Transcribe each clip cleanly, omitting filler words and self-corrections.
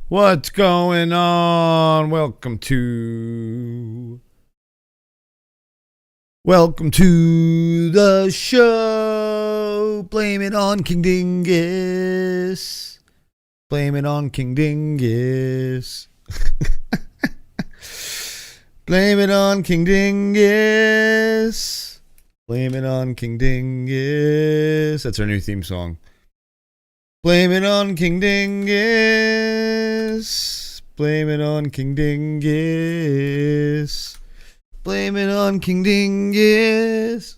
What's going on? Welcome to the show. Blame it on King Dingus. Blame it on King Dingus. Blame it on King Dingus. Blame it on King Dingus. That's our new theme song. Blame it on King Dingus. Blame it on King Dingus. Blame it on King Dingus.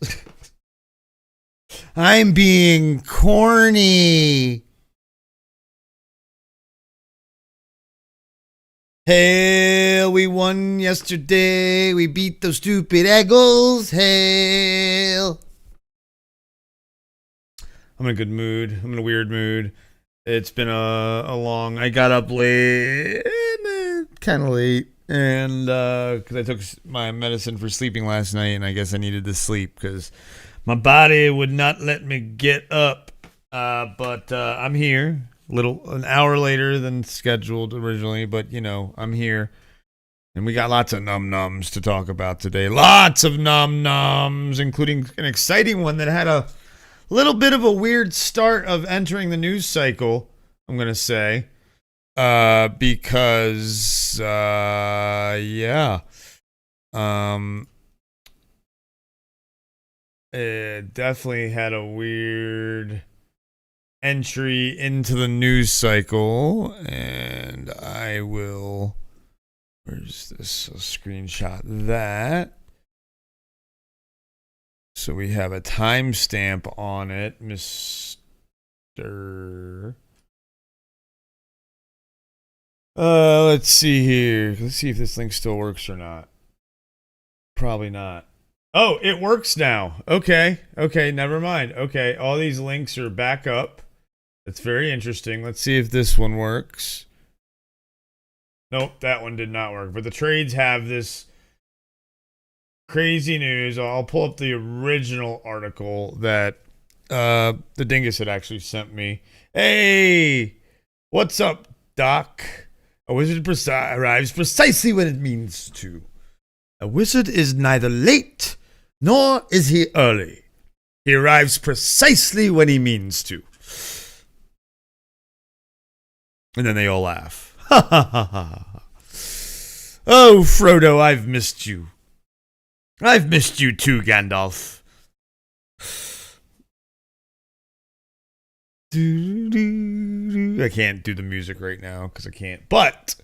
I'm being corny. Hail, we won yesterday. We beat those stupid Eagles. Hail. I'm in a good mood. I'm in a weird mood. It's been a long... I got up late. Kind of late. And because I took my medicine for sleeping last night, and I guess I needed to sleep because my body would not let me get up. But I'm here. An hour later than scheduled originally, but you know, I'm here. And we got lots of num-nums to talk about today. Lots of num-nums, including an exciting one that had a little bit of a weird start of entering the news cycle, I'm going to say. Because, yeah. It definitely had a weird entry into the news cycle. And I will... Where's this? I'll screenshot that. So we have a timestamp on it, Mr. Let's see here. Let's see if this link still works or not. Probably not. Oh, it works now. Okay, never mind. Okay, all these links are back up. That's very interesting. Let's see if this one works. Nope, that one did not work. But the trades have this crazy news. I'll pull up the original article that the Dingus had actually sent me. Hey, what's up, Doc? A wizard arrives precisely when it means to. A wizard is neither late nor is he early. He arrives precisely when he means to. And then they all laugh. Ha ha ha ha. Oh, Frodo, I've missed you. I've missed you too, Gandalf. I can't do the music right now because I can't. But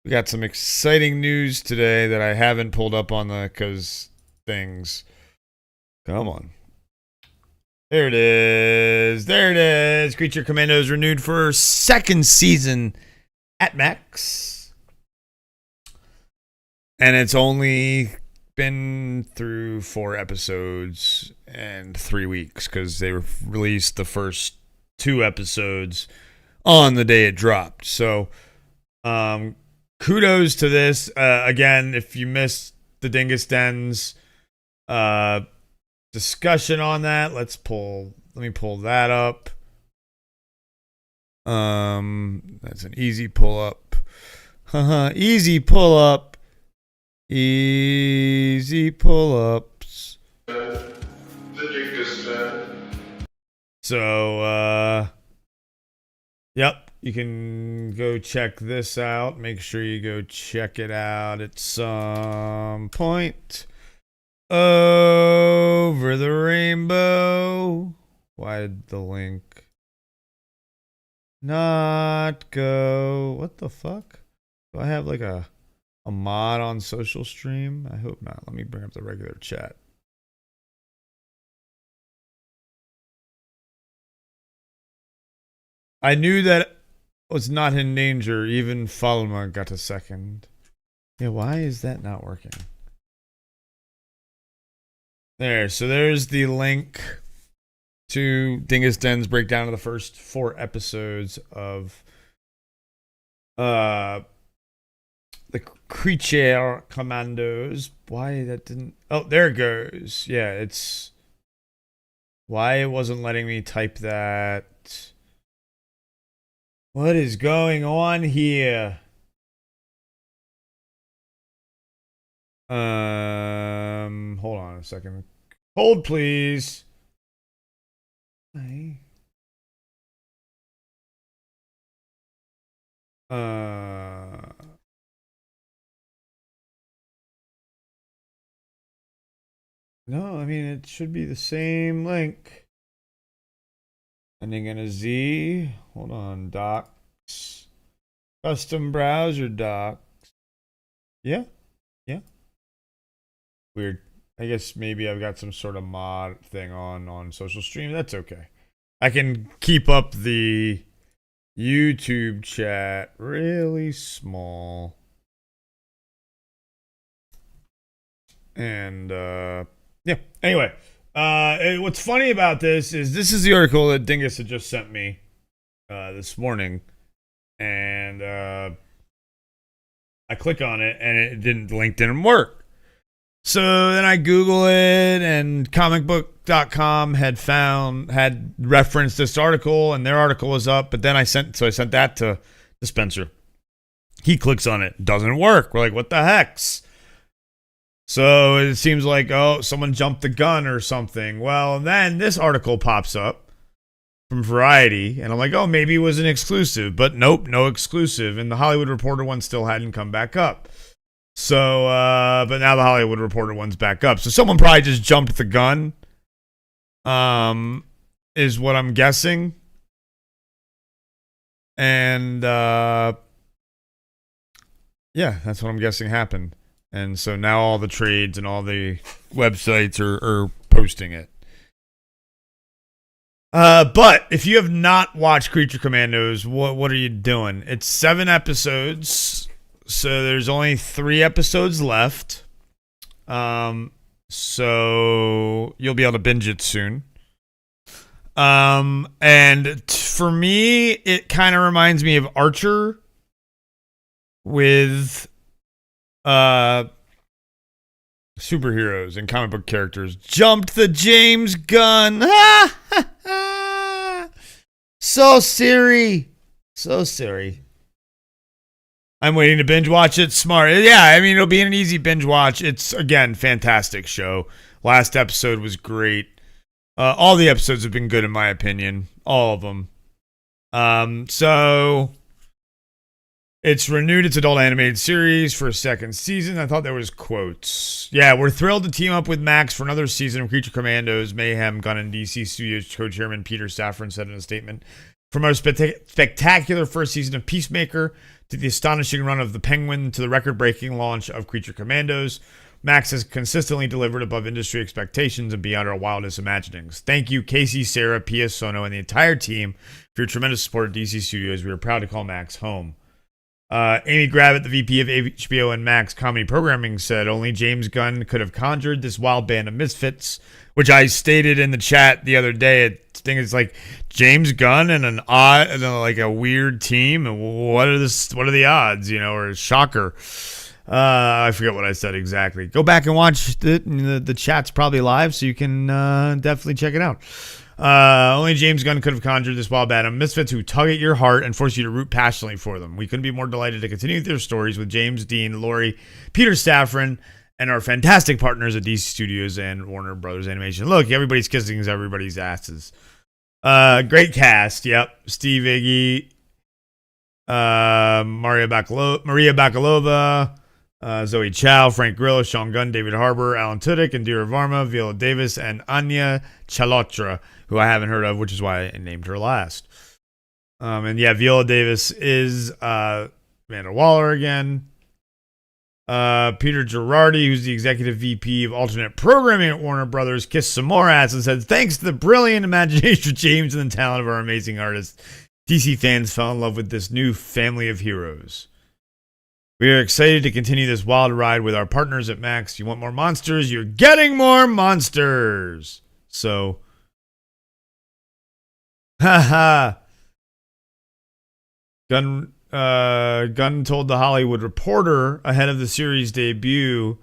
we got some exciting news today that I haven't pulled up on the things. Come on. There it is. There it is. Creature Commandos renewed for second season at max. And it's only been through 4 episodes and 3 weeks because they released the first 2 episodes on the day it dropped. So kudos to this. Again, if you missed the Dingus Den's discussion on that, let me pull that up. That's an easy pull up. Easy pull up. Easy pull-ups. So, yep, you can go check this out. Make sure you go check it out at some point. Over the rainbow. Why did the link not go? What the fuck? Do I have like a mod on social stream? I hope not. Let me bring up the regular chat. I knew that was not in danger. Even Falma got a second. Yeah, why is that not working? There, so there's the link to Dingus Den's breakdown of the first 4 episodes of the Creature Commandos. Why that didn't... Oh, there it goes. Yeah, it's... Why it wasn't letting me type that... What is going on here? Hold on a second. Hold, please. Hey. No, I mean, it should be the same link. Ending in a Z. Hold on, docs. Custom browser docs. Yeah, yeah. Weird. I guess maybe I've got some sort of mod thing on social stream. That's okay. I can keep up the YouTube chat really small. And yeah. Anyway, what's funny about this is the article that Dingus had just sent me this morning, and I click on it and the link didn't work. So then I Google it, and comicbook.com had referenced this article, and their article was up, but then I sent that to Spencer. He clicks on it, doesn't work. We're like, what the hex? So it seems like, oh, someone jumped the gun or something. Well, and then this article pops up from Variety, and I'm like, oh, maybe it was an exclusive, but nope, no exclusive. And the Hollywood Reporter one still hadn't come back up. So, but now the Hollywood Reporter one's back up. So someone probably just jumped the gun, is what I'm guessing. And, yeah, that's what I'm guessing happened. And so now all the trades and all the websites are posting it. But if you have not watched Creature Commandos, what are you doing? It's 7 episodes. So there's only 3 episodes left. So you'll be able to binge it soon. And for me, it kind of reminds me of Archer with superheroes and comic book characters. Jumped the James Gunn. So Siri. I'm waiting to binge watch it. Smart. Yeah, I mean, it'll be an easy binge watch. It's, again, fantastic show. Last episode was great. All the episodes have been good, in my opinion. All of them. So it's renewed its adult animated series for a second season. I thought there was quotes. Yeah, we're thrilled to team up with Max for another season of Creature Commandos. Mayhem Gunn and DC Studios co-chairman Peter Safran said in a statement. From our spectacular first season of Peacemaker to the astonishing run of The Penguin to the record-breaking launch of Creature Commandos, Max has consistently delivered above industry expectations and beyond our wildest imaginings. Thank you, Casey, Sarah, Pia Sono, and the entire team for your tremendous support at DC Studios. We are proud to call Max home. Amy Gravitt, the VP of HBO and Max Comedy Programming, said only James Gunn could have conjured this wild band of misfits, which I stated in the chat the other day. I think it's like James Gunn and an odd, like a weird team. What are the odds, or a shocker? I forget what I said exactly. Go back and watch the chat's probably live, so you can definitely check it out. Only James Gunn could have conjured this wild band of misfits who tug at your heart and force you to root passionately for them. We couldn't be more delighted to continue their stories with James, Dean, Laurie, Peter Safran, and our fantastic partners at DC Studios and Warner Brothers Animation. Look, everybody's kissing everybody's asses. Great cast. Yep. Steve Iggy, Maria Bakalova, Zoe Chow, Frank Grillo, Sean Gunn, David Harbour, Alan Tudyk, Indira Varma, Viola Davis, and Anya Chalotra, who I haven't heard of, which is why I named her last. And yeah, Viola Davis is Amanda Waller again. Peter Girardi, who's the executive VP of alternate programming at Warner Brothers, kissed some more ass and said, thanks to the brilliant imagination of James and the talent of our amazing artists, DC fans fell in love with this new family of heroes. We are excited to continue this wild ride with our partners at Max. You want more monsters? You're getting more monsters. So, haha. Gunn told the Hollywood Reporter ahead of the series debut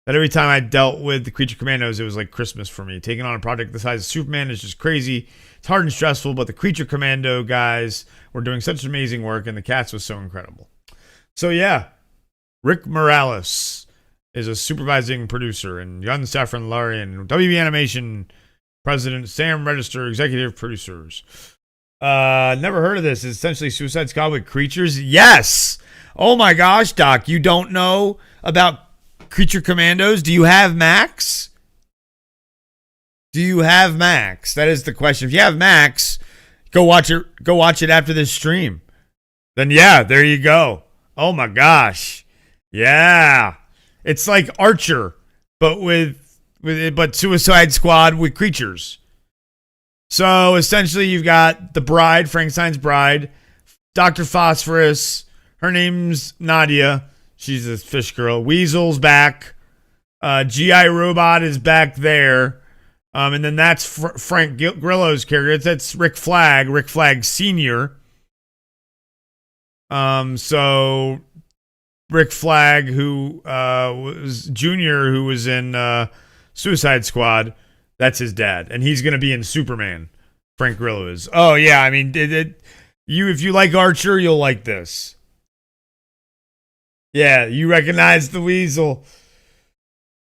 that every time I dealt with the Creature Commandos, it was like Christmas for me. Taking on a project the size of Superman is just crazy. It's hard and stressful, but the Creature Commando guys were doing such amazing work, and the cast was so incredible. So yeah, Rick Morales is a supervising producer, and Jan Safran Larian, WB Animation president, Sam Register, executive producers. Never heard of this. It's essentially Suicide Squad with creatures. Yes. Oh my gosh, Doc, you don't know about Creature Commandos? Do you have Max? Do you have Max? That is the question. If you have Max, go watch it. Go watch it after this stream. Then yeah, there you go. Oh my gosh. Yeah. It's like Archer, but but Suicide Squad with creatures. So essentially you've got the bride, Frankenstein's bride, Dr. Phosphorus, her name's Nadia. She's a fish girl. Weasel's back. G.I. Robot is back there. And then that's Frank Grillo's character. That's Rick Flag Sr. So Rick Flag, who was Junior, who was in Suicide Squad, that's his dad. And he's going to be in Superman. Frank Grillo is. Oh, yeah. I mean, if you like Archer, you'll like this. Yeah, you recognize the weasel.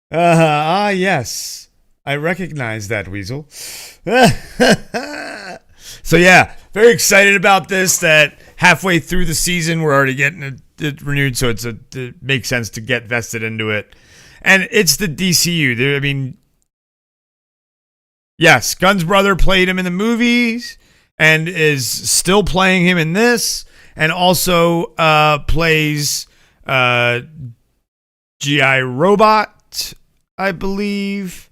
Yes. I recognize that weasel. So, yeah, very excited about this. That halfway through the season, we're already getting it renewed, so it makes sense to get vested into it. And it's the DCU. I mean, yes, Gunn's brother played him in the movies and is still playing him in this, and also plays G.I. Robot, I believe.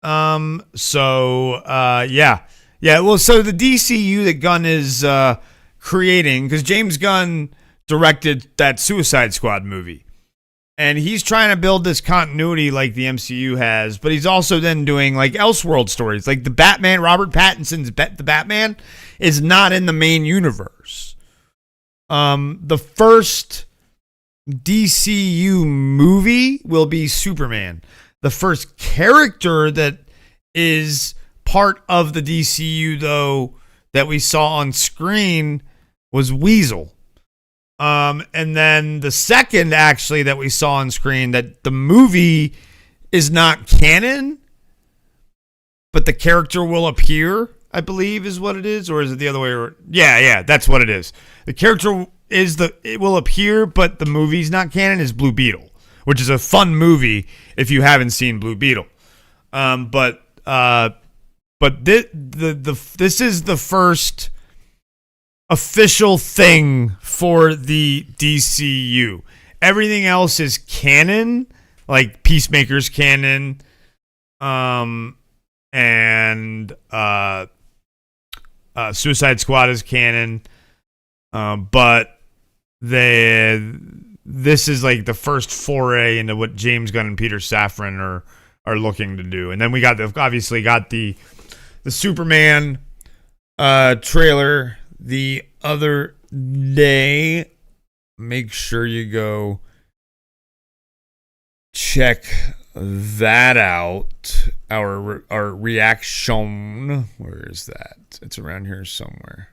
Yeah. Well, so the DCU that Gunn is creating, because James Gunn directed that Suicide Squad movie, and he's trying to build this continuity like the MCU has, but he's also then doing like Elseworld stories, like the Batman. Robert Pattinson's the Batman is not in the main universe. The first DCU movie will be Superman. The first character that is part of the DCU, though, that we saw on screen was Weasel. And then the second, actually, that we saw on screen, that the movie is not canon, but the character will appear, I believe is what it is. Or is it the other way around? Yeah, that's what it is. The character it will appear, but the movie's not canon, is Blue Beetle, which is a fun movie if you haven't seen Blue Beetle. But this is the first official thing for the DCU. Everything else is canon, like Peacemaker's canon, and Suicide Squad is canon, but this is like the first foray into what James Gunn and Peter Safran are looking to do. And then we obviously got the Superman trailer the other day. Make sure you go check that out. Our reaction. Where is that? It's around here somewhere.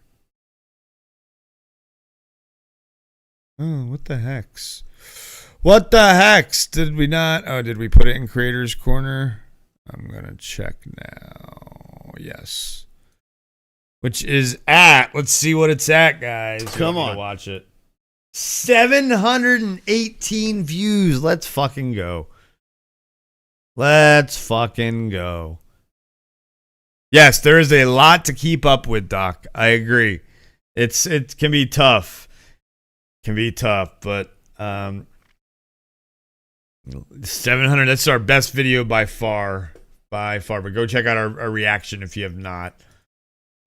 Oh, what the hex? What the hex? Did we not? Oh, did we put it in Creators Corner? I'm going to check now. Yes. Which is at, let's see what it's at, guys. Come on. Watch it. 718 views. Let's fucking go. Let's fucking go. Yes, there is a lot to keep up with, Doc. I agree. It can be tough. But 700, that's our best video by far. But go check out our reaction if you have not.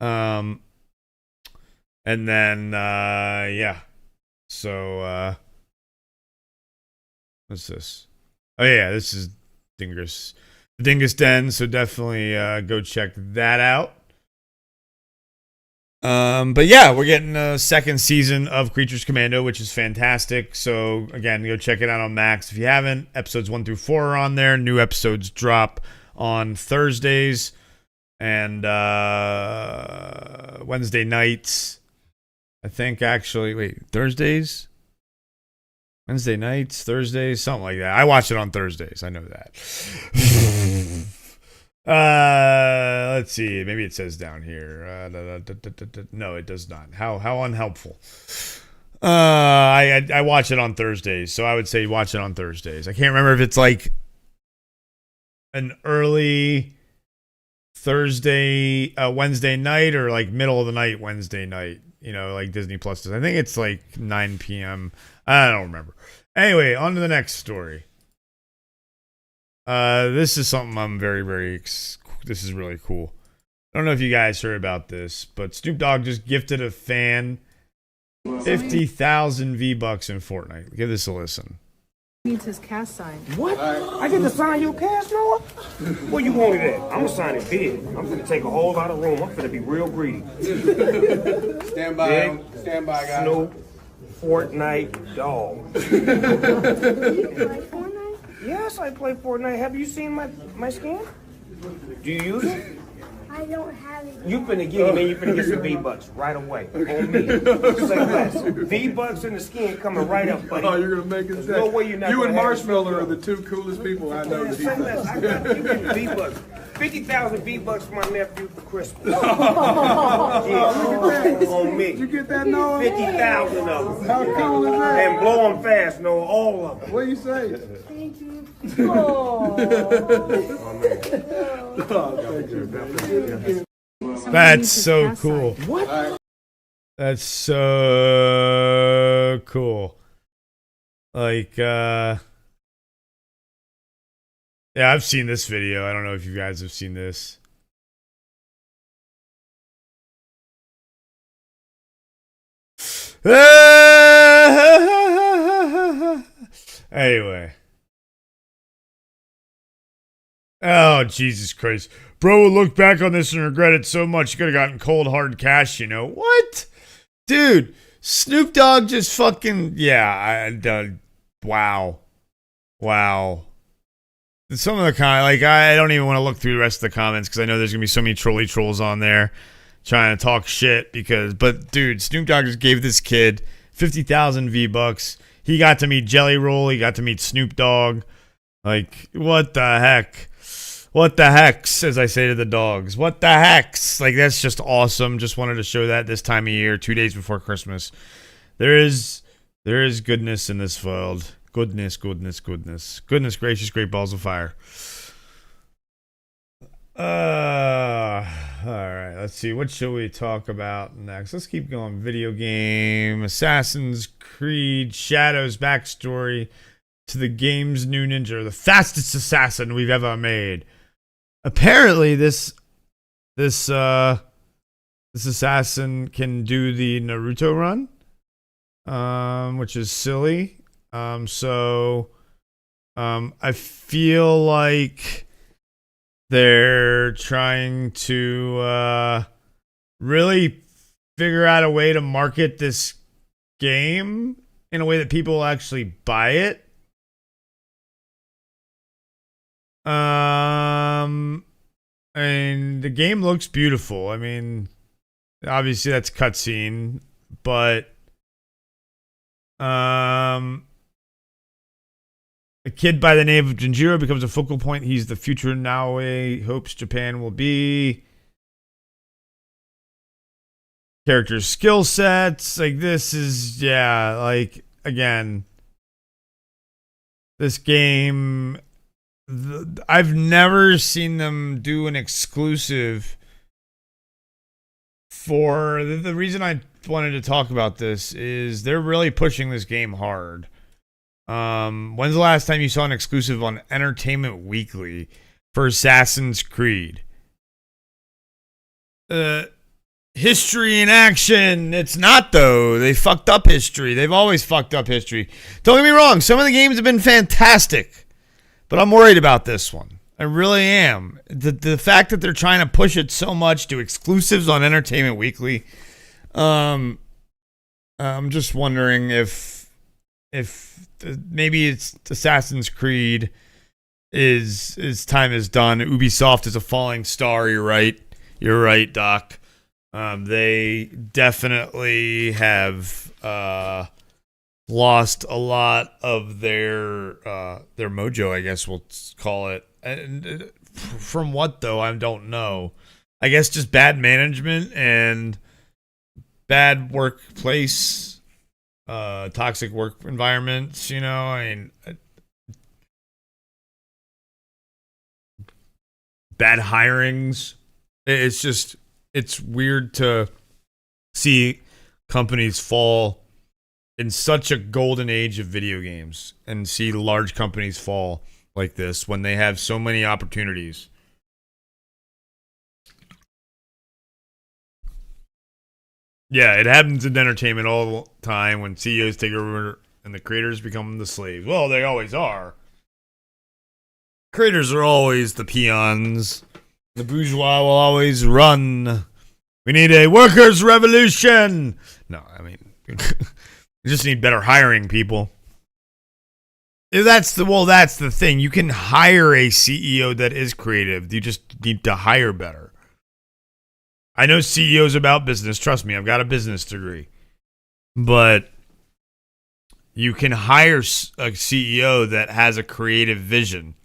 And then yeah. So what's this? Oh yeah, this is Dingus Den, so definitely go check that out. But yeah, we're getting a second season of Creatures Commando, which is fantastic. So again, go check it out on Max if you haven't. Episodes 1 through 4 are on there. New episodes drop on Thursdays and Wednesday nights. I think actually, wait, Thursdays? Wednesday nights, Thursdays, something like that. I watch it on Thursdays. I know that. Let's see. Maybe it says down here. No, it does not. How unhelpful. I watch it on Thursdays, so I would say watch it on Thursdays. I can't remember if it's like an early Thursday, Wednesday night, or like middle of the night Wednesday night. You know, like Disney Plus does. I think it's like 9 p.m. I don't remember. Anyway, on to the next story. This is something I'm this is really cool. I don't know if you guys heard about this, but Snoop Dogg just gifted a fan 50,000 V-Bucks in Fortnite. Give this a listen. Needs his cast signed. What? I get to sign your cast, Noah? Where you want it at? I'm gonna sign it big. I'm gonna take a whole lot of room. I'm gonna be real greedy. Stand by, guys. Snoop, Fortnite, dog. You play Fortnite? Yes, I play Fortnite. Have you seen my skin? Do you use it? I don't have it. You finna get it, man. You finna get some V-Bucks right away. On me. Say less. V-Bucks in the skin coming right up, buddy. Oh, you're gonna make us no way you're not. You and gonna have Marshmallow are the two coolest people I know. Say less. I got you getting V-Bucks. 50,000 V-Bucks for my nephew for Christmas. Yeah, on me. Did you get that, Noah? 50,000 of them. How cool is that? And blow them fast, Noah. All of them. What do you say? Thank you. That's so cool. What? That's so cool. Like, yeah, I've seen this video. I don't know if you guys have seen this. Anyway. Oh, Jesus Christ. Bro will look back on this and regret it so much. You could have gotten cold, hard cash, you know. What? Dude, Snoop Dogg just fucking... Yeah, wow. Wow. Some of the like, I don't even want to look through the rest of the comments because I know there's going to be so many trolls on there trying to talk shit but dude, Snoop Dogg just gave this kid 50,000 V-Bucks. He got to meet Jelly Roll. He got to meet Snoop Dogg. Like, what the heck? What the hex, as I say to the dogs. What the hex? Like, that's just awesome. Just wanted to show that this time of year, 2 days before Christmas. There is goodness in this world. Goodness. Goodness gracious, great balls of fire. Alright, let's see. What should we talk about next? Let's keep going. Video game, Assassin's Creed, Shadows backstory to the game's new ninja, the fastest assassin we've ever made. Apparently, this assassin can do the Naruto run, which is silly. So I feel like they're trying to really figure out a way to market this game in a way that people will actually buy it. And the game looks beautiful. I mean, obviously that's cutscene, but a kid by the name of Junjiro becomes a focal point. He's the future Naoe hopes Japan will be. Character skill sets. Like, this is, yeah, like, again, this game, I've never seen them do an exclusive for, the reason I wanted to talk about this is they're really pushing this game hard. When's the last time you saw an exclusive on Entertainment Weekly for Assassin's Creed? History in action. It's not, though. They fucked up history. They've always fucked up history. Don't get me wrong. Some of the games have been fantastic, but I'm worried about this one. I really am. The fact that they're trying to push it so much to exclusives on Entertainment Weekly, I'm just wondering if maybe it's Assassin's Creed is time is done. Ubisoft is a falling star. You're right, Doc. They definitely have lost a lot of their mojo, I guess we'll call it. And from what though, I don't know. I guess just bad management and bad workplace, toxic work environments. I mean, bad hirings. It's weird to see companies fall in such a golden age of video games and see large companies fall like this when they have so many opportunities. Yeah, it happens in entertainment all the time when CEOs take over and the creators become the slaves. Well, they always are. Creators are always the peons. The bourgeois will always run. We need a workers' revolution. No, I mean, we just need better hiring people. That's the thing. You can hire a CEO that is creative. You just need to hire better. I know CEOs about business. Trust me, I've got a business degree. But you can hire a CEO that has a creative vision.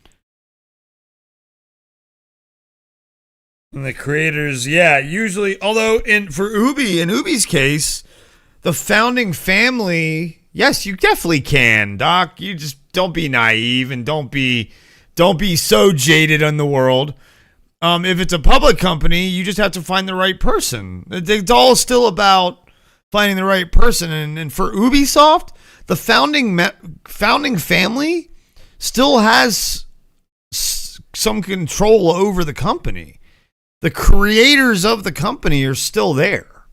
And the creators, yeah, usually, although for in Ubi's case, the founding family, yes, you definitely can, Doc. You just don't be naive and don't be so jaded on the world. If it's a public company, you just have to find the right person. It's all still about finding the right person. And for Ubisoft, the founding family still has some control over the company. The creators of the company are still there.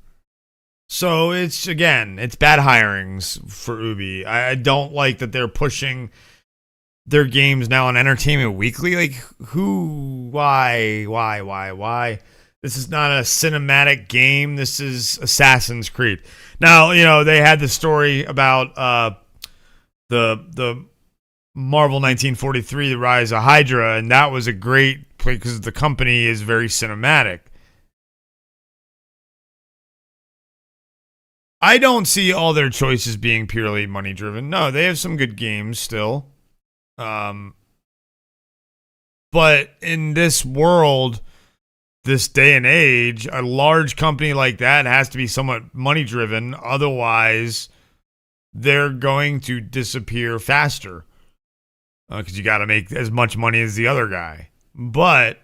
So it's bad hirings for Ubi. I don't like that they're pushing their games now on Entertainment Weekly. Like, who, why? This is not a cinematic game. This is Assassin's Creed. Now, they had the story about the Marvel 1943, The Rise of Hydra, and that was a great play because the company is very cinematic. I don't see all their choices being purely money driven. No, they have some good games still. But in this world, this day and age, a large company like that has to be somewhat money driven. Otherwise, they're going to disappear faster. Because you got to make as much money as the other guy. But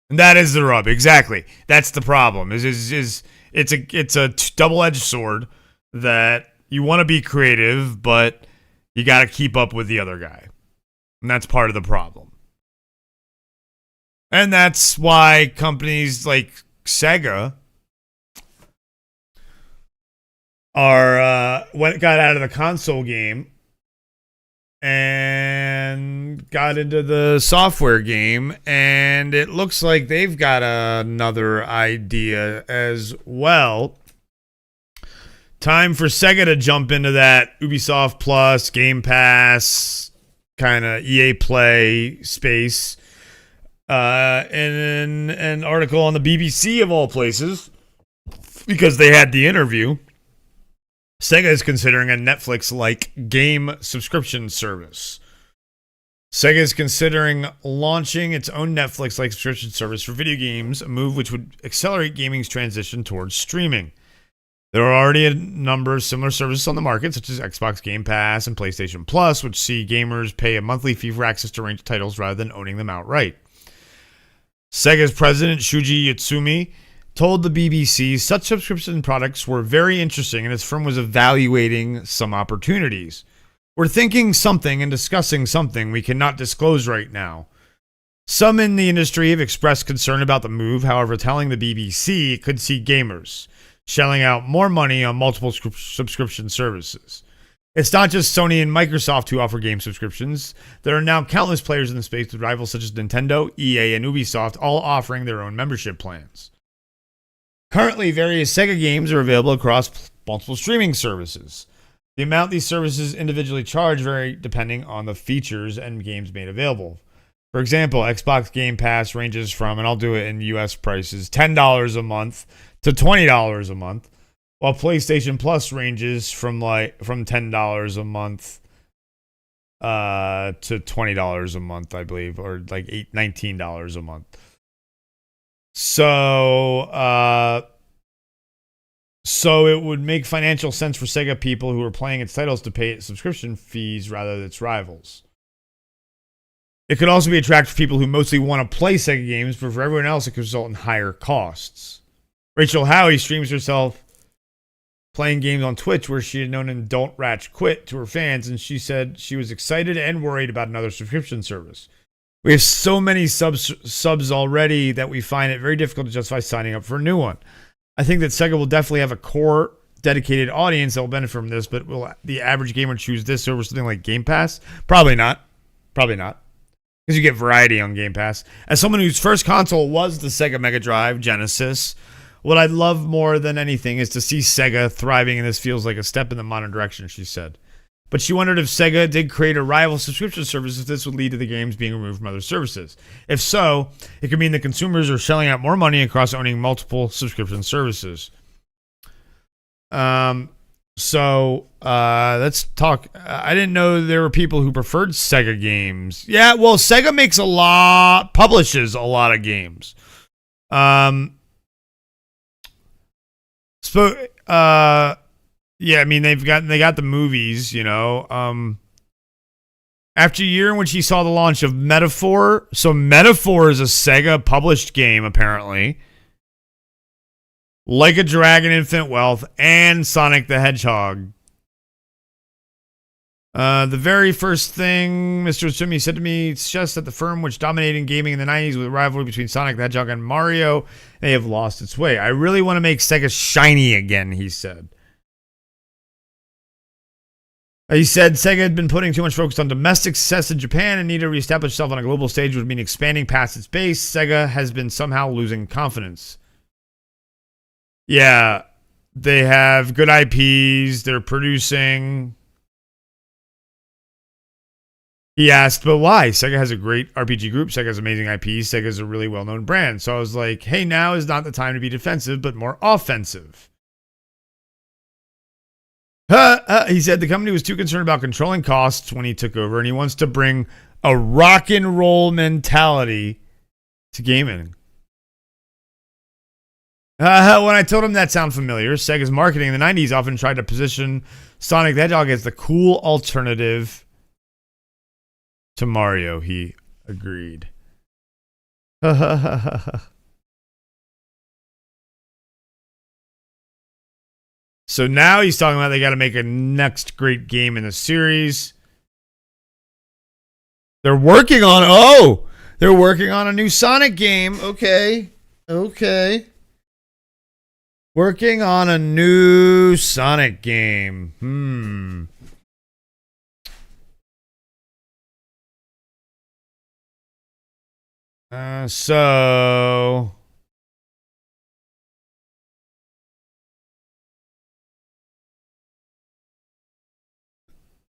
that is the rub. Exactly. That's the problem. It's a double-edged sword that you want to be creative, but you got to keep up with the other guy. And that's part of the problem. And that's why companies like Sega got out of the console game and got into the software game, and it looks like they've got another idea as well. Time for Sega to jump into that Ubisoft Plus, Game Pass, kind of EA Play space. And an article on the BBC of all places, because they had the interview. Sega is considering a Netflix-like game subscription service. Sega is considering launching its own Netflix-like subscription service for video games, a move which would accelerate gaming's transition towards streaming. There are already a number of similar services on the market, such as Xbox Game Pass and PlayStation Plus, which see gamers pay a monthly fee for access to a range of titles rather than owning them outright. Sega's president, Shuji Yatsumi, told the BBC such subscription products were very interesting and his firm was evaluating some opportunities. We're thinking something and discussing something we cannot disclose right now. Some in the industry have expressed concern about the move, however, telling the BBC it could see gamers shelling out more money on multiple subscription services. It's not just Sony and Microsoft who offer game subscriptions. There are now countless players in the space with rivals such as Nintendo, EA, and Ubisoft all offering their own membership plans. Currently, various Sega games are available across multiple streaming services. The amount these services individually charge vary depending on the features and games made available. For example, Xbox Game Pass ranges from, and I'll do it in US prices, $10 a month to $20 a month, while PlayStation Plus ranges from $10 a month to $20 a month, I believe, or like $19 a month. So it would make financial sense for Sega people who are playing its titles to pay its subscription fees rather than its rivals. It could also be attractive for people who mostly want to play Sega games, but for everyone else, it could result in higher costs. Rachel Howie streams herself playing games on Twitch where she had known and Don't Ratch Quit to her fans, and she said she was excited and worried about another subscription service. We have so many subs already that we find it very difficult to justify signing up for a new one. I think that Sega will definitely have a core dedicated audience that will benefit from this, but will the average gamer choose this over something like Game Pass? Probably not. Probably not. Because you get variety on Game Pass. As someone whose first console was the Sega Mega Drive Genesis, what I'd love more than anything is to see Sega thriving, and this feels like a step in the modern direction, she said. But she wondered if Sega did create a rival subscription service, if this would lead to the games being removed from other services. If so, it could mean that consumers are shelling out more money across owning multiple subscription services. Let's talk. I didn't know there were people who preferred Sega games. Yeah, well, Sega publishes a lot of games. Yeah, I mean they got the movies, you know. After a year in which he saw the launch of Metaphor, so Metaphor is a Sega published game apparently. Like a Dragon, Infinite Wealth, and Sonic the Hedgehog. The very first thing Mr. Tsumi said to me, it's just that the firm which dominated in gaming in the 90s with a rivalry between Sonic the Hedgehog and Mario may have lost its way. I really want to make Sega shiny again, he said. He said Sega had been putting too much focus on domestic success in Japan and needed to reestablish itself on a global stage would mean expanding past its base. Sega has been somehow losing confidence. Yeah, they have good IPs. They're producing. He asked, but why? Sega has a great RPG group. Sega has amazing IPs. Sega is a really well-known brand. So I was like, hey, now is not the time to be defensive, but more offensive. He said the company was too concerned about controlling costs when he took over, and he wants to bring a rock and roll mentality to gaming. When I told him that sounded familiar, Sega's marketing in the 90s often tried to position Sonic the Hedgehog as the cool alternative to Mario. He agreed. So now he's talking about they got to make a next great game in the series. They're working on a new Sonic game. Okay. Working on a new Sonic game.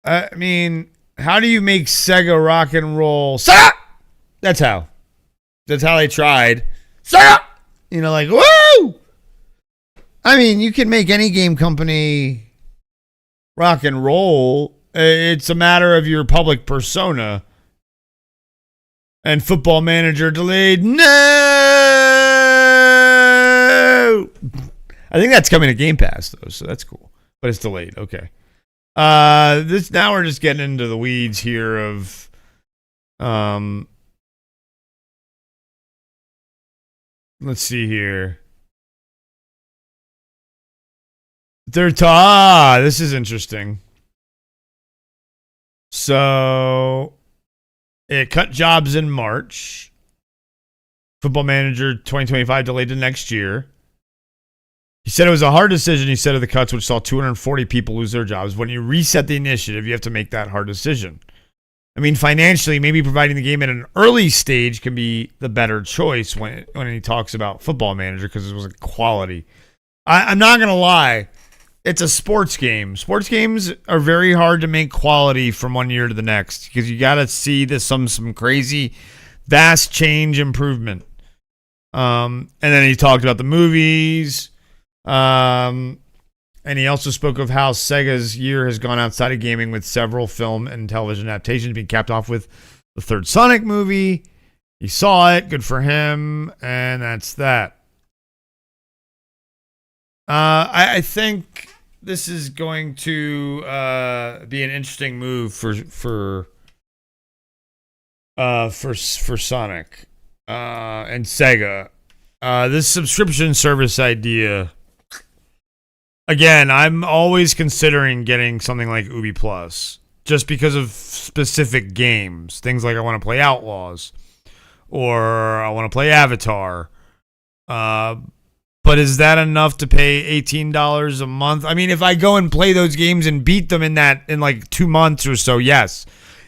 I mean, how do you make Sega rock and roll? Sega! That's how they tried. Sega! You know, like, woo! I mean, you can make any game company rock and roll. It's a matter of your public persona. And Football Manager delayed. No! I think that's coming to Game Pass, though, so that's cool. But it's delayed. Okay. Now we're just getting into the weeds here of let's see here. This is interesting. So it cut jobs in March. Football Manager 2025 delayed to next year. He said it was a hard decision, he said, of the cuts, which saw 240 people lose their jobs. When you reset the initiative, you have to make that hard decision. I mean, financially, maybe providing the game at an early stage can be the better choice when he talks about Football Manager because it was a quality. I'm not going to lie. It's a sports game. Sports games are very hard to make quality from one year to the next because you got to see some crazy, vast change improvement. And then he talked about the movies. And he also spoke of how Sega's year has gone outside of gaming with several film and television adaptations being capped off with the third Sonic movie. He saw it. Good for him. And that's that. I think this is going to be an interesting move for Sonic and Sega. This subscription service idea. Again, I'm always considering getting something like Ubi Plus just because of specific games. Things like I want to play Outlaws or I want to play Avatar. But is that enough to pay $18 a month? I mean, if I go and play those games and beat them in like 2 months or so, yes,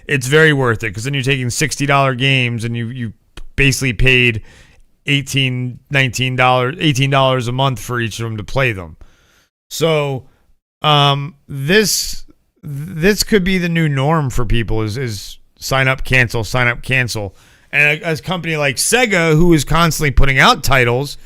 it's very worth it because then you're taking $60 games and you basically paid $18 a month for each of them to play them. So, this could be the new norm for people is sign up, cancel. And a company like Sega, who is constantly putting out titles,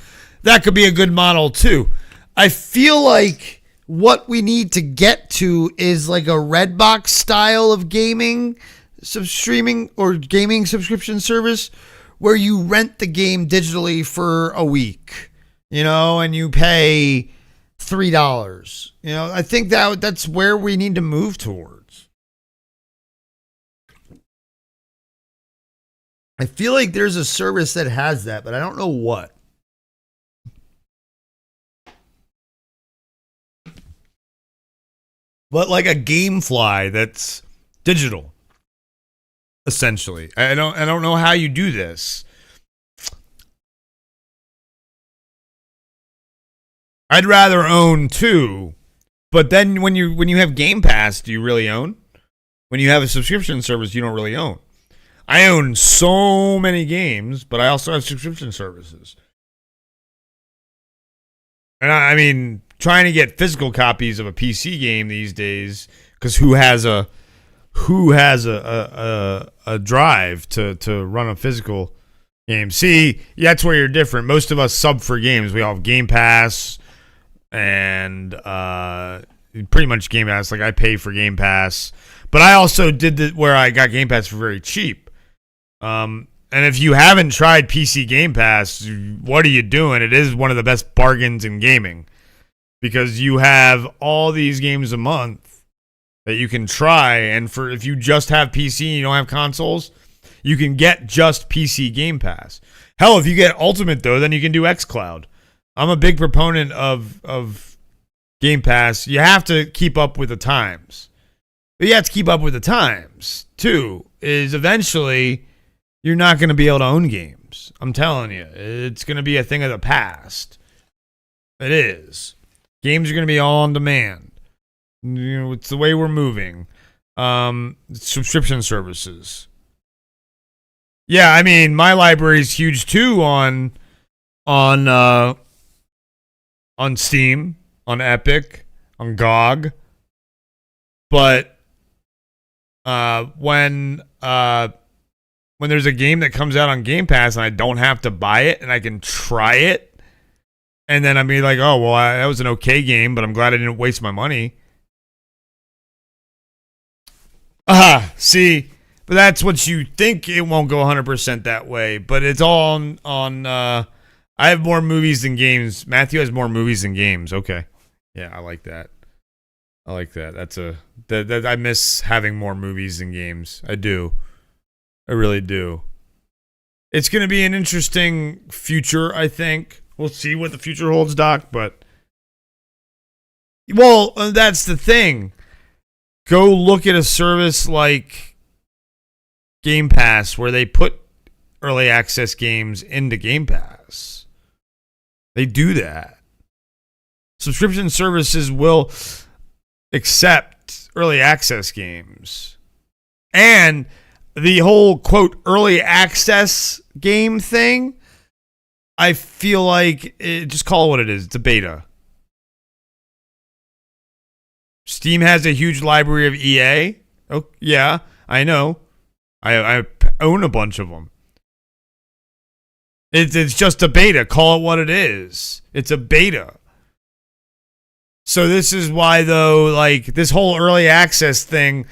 that could be a good model too. I feel like what we need to get to is like a Redbox style of gaming streaming or gaming subscription service where you rent the game digitally for a week, and you pay $3. I think that's where we need to move towards. I feel like there's a service that has that, but I don't know what. But like a GameFly that's digital, essentially. I don't know how you do this. I'd rather own two, but then when you have Game Pass, do you really own? When you have a subscription service, you don't really own. I own so many games, but I also have subscription services. And I mean, trying to get physical copies of a PC game these days, because who has a drive to run a physical game? See, that's where you're different. Most of us sub for games. We all have Game Pass. And pretty much Game Pass. Like I pay for Game Pass, but I also did where I got Game Pass for very cheap. And if you haven't tried PC Game Pass, what are you doing? It is one of the best bargains in gaming because you have all these games a month that you can try. And if you just have PC and you don't have consoles, you can get just PC Game Pass. Hell, if you get Ultimate though, then you can do xCloud. I'm a big proponent of Game Pass. You have to keep up with the times. But you have to keep up with the times, too, is eventually you're not going to be able to own games. I'm telling you. It's going to be a thing of the past. It is. Games are going to be all on demand. It's the way we're moving. Subscription services. Yeah, I mean, my library is huge, too, on Steam, on Epic, on GOG, but when there's a game that comes out on Game Pass and I don't have to buy it and I can try it, and then I'm be like, oh well, that was an okay game, but I'm glad I didn't waste my money. See, but that's what you think. It won't go 100% that way, but it's all on. I have more movies than games. Matthew has more movies than games. Okay. Yeah, I like that. That's I miss having more movies than games. I do. I really do. It's going to be an interesting future, I think. We'll see what the future holds, Doc, but well, that's the thing. Go look at a service like Game Pass where they put early access games into Game Pass. They do that. Subscription services will accept early access games. And the whole quote early access game thing, I feel like just call it what it is. It's a beta. Steam has a huge library of EA. Oh yeah, I know. I own a bunch of them. It's just a beta. Call it what it is. It's a beta. So this is why, though, like this whole early access thing.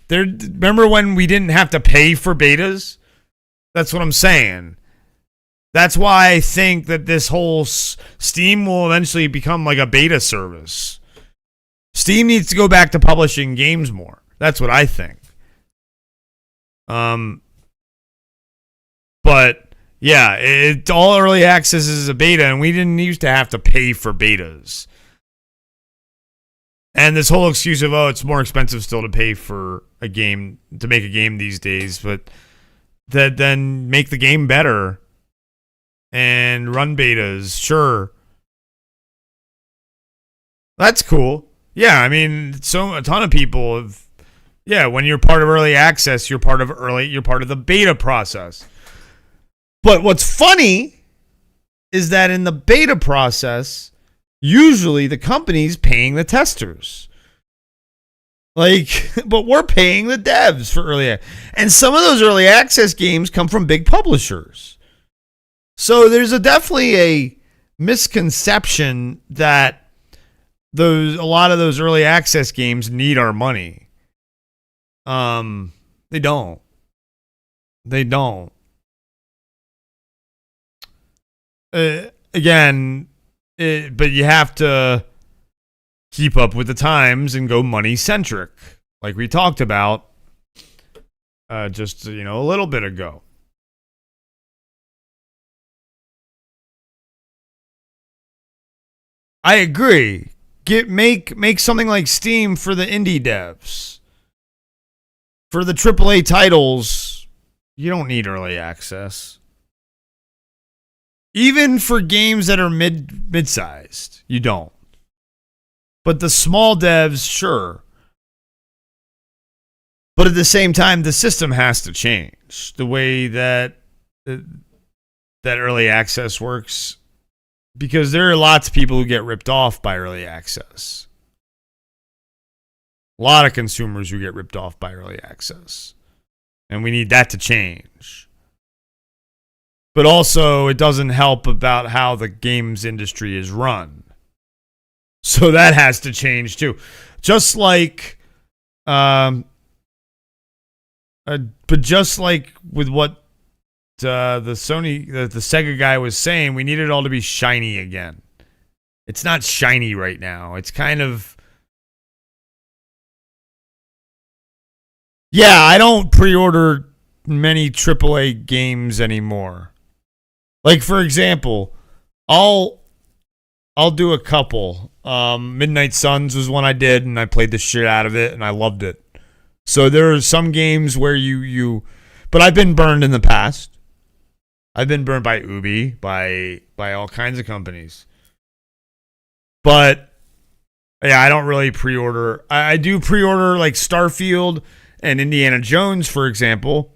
Remember when we didn't have to pay for betas? That's what I'm saying. That's why I think that this whole Steam will eventually become like a beta service. Steam needs to go back to publishing games more. That's what I think. But yeah, all early access is a beta, and we didn't used to have to pay for betas. And this whole excuse of, oh, it's more expensive still to pay for a game, to make a game these days, but then make the game better and run betas, sure. That's cool. Yeah, I mean, a ton of people have, yeah, when you're part of early access, you're part of the beta process. But what's funny is that in the beta process, usually the company's paying the testers. Like, but we're paying the devs for early access. And some of those early access games come from big publishers. So there's definitely a misconception that a lot of those early access games need our money. They don't. Again, but you have to keep up with the times and go money centric, like we talked about just a little bit ago. I agree. Make something like Steam for the indie devs. For the AAA titles, you don't need early access. Even for games that are mid-sized, you don't. But the small devs, sure. But at the same time, the system has to change. The way that early access works. Because there are lots of people who get ripped off by early access. A lot of consumers who get ripped off by early access. And we need that to change. But also, it doesn't help about how the games industry is run. So that has to change too. Just like, but just like with what the Sega guy was saying, we need it all to be shiny again. It's not shiny right now. It's kind of, yeah, I don't pre-order many AAA games anymore. Like, for example, I'll do a couple. Midnight Suns was one I did, and I played the shit out of it, and I loved it. So there are some games where but I've been burned in the past. I've been burned by Ubi, by all kinds of companies. But yeah, I don't really pre-order. I do pre-order like Starfield and Indiana Jones, for example.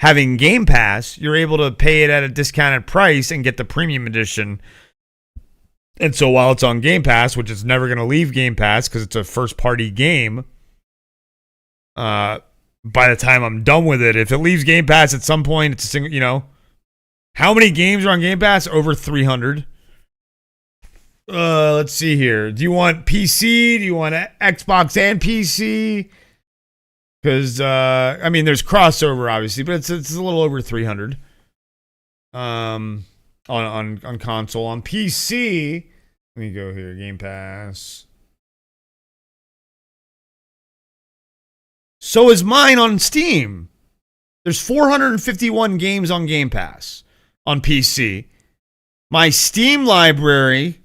Having Game Pass, you're able to pay it at a discounted price and get the premium edition. And so while it's on Game Pass, which is never going to leave Game Pass because it's a first-party game, by the time I'm done with it, if it leaves Game Pass at some point, it's a single, how many games are on Game Pass? Over 300. Let's see here. Do you want PC? Do you want Xbox and PC? Because, there's crossover, obviously, but it's a little over 300 on console. On PC, let me go here, Game Pass. So is mine on Steam. There's 451 games on Game Pass on PC. My Steam library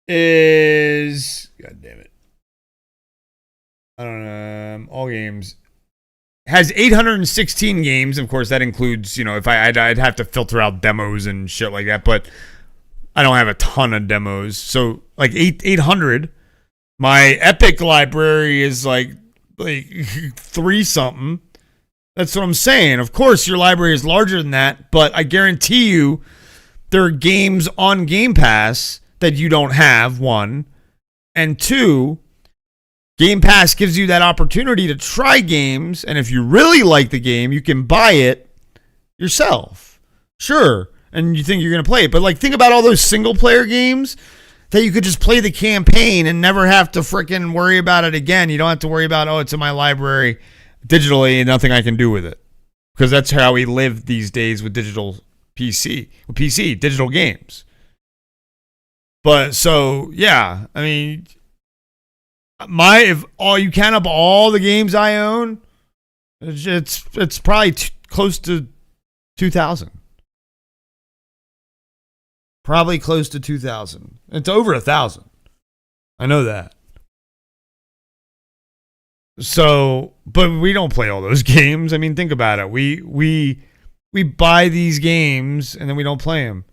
is, God damn it, I don't know, all games, has 816 games. Of course, that includes, if I'd have to filter out demos and shit like that, but I don't have a ton of demos. So like 800. My Epic library is like like 3 something. That's what I'm saying. Of course, your library is larger than that, but I guarantee you there are games on Game Pass that you don't have, 1. And 2, Game Pass gives you that opportunity to try games, and if you really like the game, you can buy it yourself. Sure, and you think you're going to play it. But, like, think about all those single-player games that you could just play the campaign and never have to freaking worry about it again. You don't have to worry about, oh, it's in my library digitally and nothing I can do with it. Because that's how we live these days with digital digital games. But, so, yeah, I mean, if all you count up all the games I own, it's probably close to 2,000. Probably close to 2,000. It's over 1,000. I know that. So, but we don't play all those games. I mean, think about it. We buy these games and then we don't play them.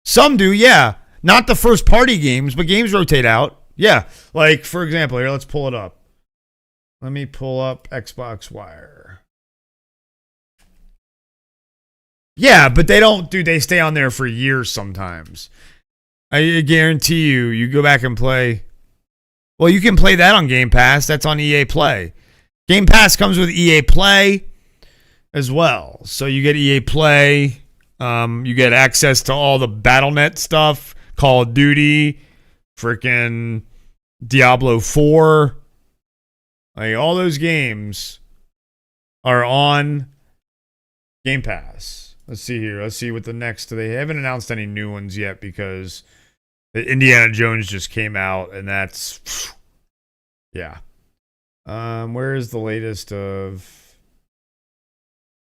Some do, yeah. Not the first party games, but games rotate out. Yeah. Like, for example, here, let's pull it up. Let me pull up Xbox Wire. Yeah, but they don't, dude, they stay on there for years sometimes. I guarantee you, you go back and play. Well, you can play that on Game Pass. That's on EA Play. Game Pass comes with EA Play as well. So you get EA Play. You get access to all the BattleNet stuff, Call of Duty, freaking Diablo 4. Like, all those games are on Game Pass. Let's see here. Let's see what the next. They haven't announced any new ones yet because the Indiana Jones just came out, and that's, yeah. Where is the latest of?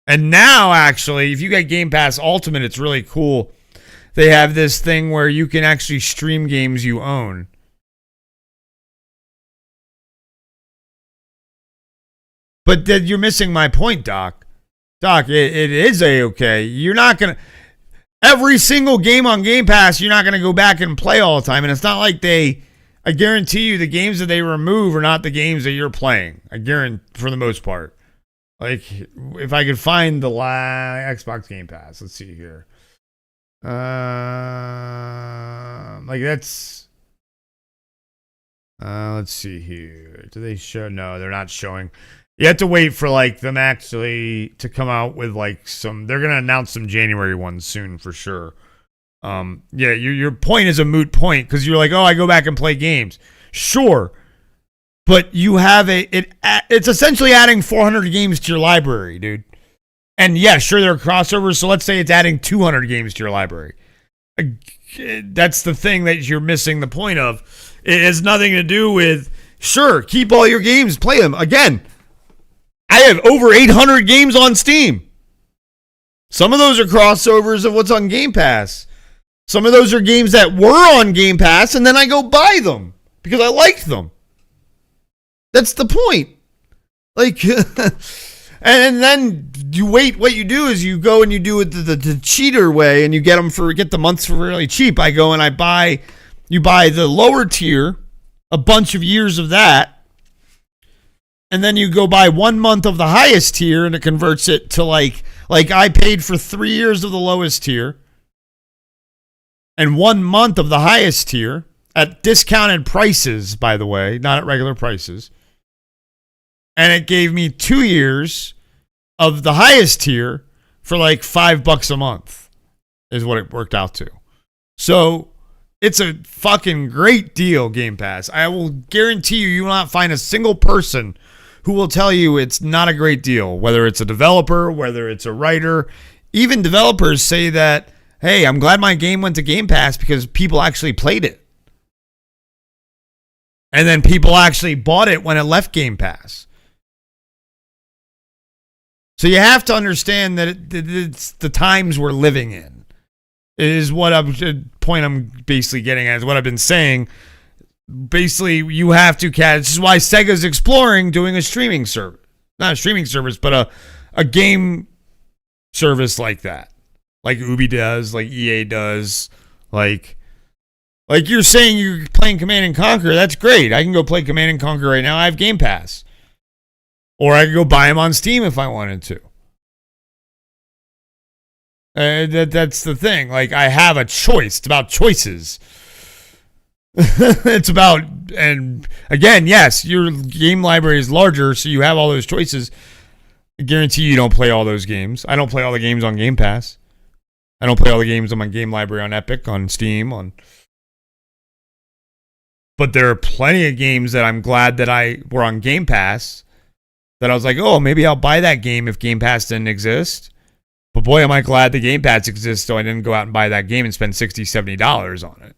And now, actually, if you get Game Pass Ultimate, it's really cool. They have this thing where you can actually stream games you own. But you're missing my point, Doc. Doc, it is A-okay. You're not going to... Every single game on Game Pass, you're not going to go back and play all the time. And it's not like I guarantee you the games that they remove are not the games that you're playing. I guarantee, for the most part. Like, if I could find the Xbox Game Pass. Let's see here. Like, that's... let's see here. Do they show? No, they're not showing. You have to wait for, like, them actually to come out with, like, some... They're going to announce some January ones soon, for sure. Yeah, your point is a moot point, because you're like, oh, I go back and play games. Sure. But you have it's essentially adding 400 games to your library, dude. And, yeah, sure, there are crossovers, so let's say it's adding 200 games to your library. That's the thing that you're missing the point of. It has nothing to do with, sure, keep all your games, play them. Again, I have over 800 games on Steam. Some of those are crossovers of what's on Game Pass. Some of those are games that were on Game Pass, and then I go buy them because I liked them. That's the point. Like, and then you wait. What you do is you go and you do it the cheater way, and you get the months for really cheap. I go and you buy the lower tier, a bunch of years of that. And then you go buy 1 month of the highest tier, and it converts it to like I paid for 3 years of the lowest tier and 1 month of the highest tier at discounted prices, by the way, not at regular prices. And it gave me 2 years of the highest tier for like $5 a month is what it worked out to. So it's a fucking great deal, Game Pass. I will guarantee you will not find a single person who will tell you it's not a great deal, whether it's a developer, whether it's a writer. Even developers say that, hey, I'm glad my game went to Game Pass because people actually played it. And then people actually bought it when it left Game Pass. So you have to understand that it's the times we're living in. It is point I'm basically getting at, is what I've been saying. Basically, you have to catch. This is why Sega's exploring doing a streaming service. Not a streaming service, but a game service like that. Like Ubi does, like EA does. Like you're saying you're playing Command & Conquer. That's great. I can go play Command & Conquer right now. I have Game Pass. Or I could go buy them on Steam if I wanted to. That's the thing. Like, I have a choice. It's about choices. It's about, and again, yes, your game library is larger, so you have all those choices. I guarantee you don't play all those games. I don't play all the games on Game Pass. I don't play all the games on my game library on Epic, on Steam, But there are plenty of games that I'm glad that I were on Game Pass that I was like, oh, maybe I'll buy that game if Game Pass didn't exist. But boy, am I glad the Game Pass exists, so I didn't go out and buy that game and spend $60, $70 on it.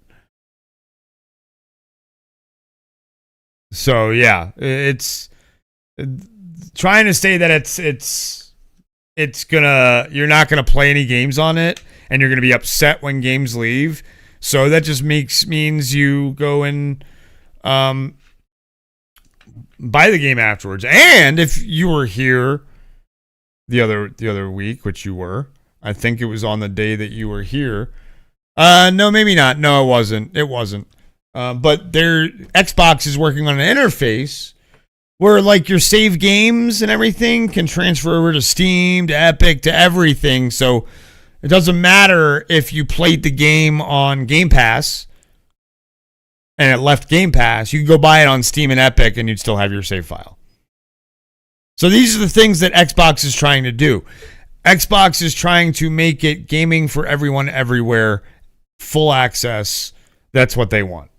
So yeah, it's trying to say that it's gonna, you're not gonna play any games on it, and you're gonna be upset when games leave. So that just means you go and buy the game afterwards. And if you were here the other week, which you were, I think it was on the day that you were here. No, maybe not. No, it wasn't. It wasn't. But their Xbox is working on an interface where like your save games and everything can transfer over to Steam, to Epic, to everything. So it doesn't matter if you played the game on Game Pass and it left Game Pass. You can go buy it on Steam and Epic and you'd still have your save file. So these are the things that Xbox is trying to do. Xbox is trying to make it gaming for everyone, everywhere, full access. That's what they want.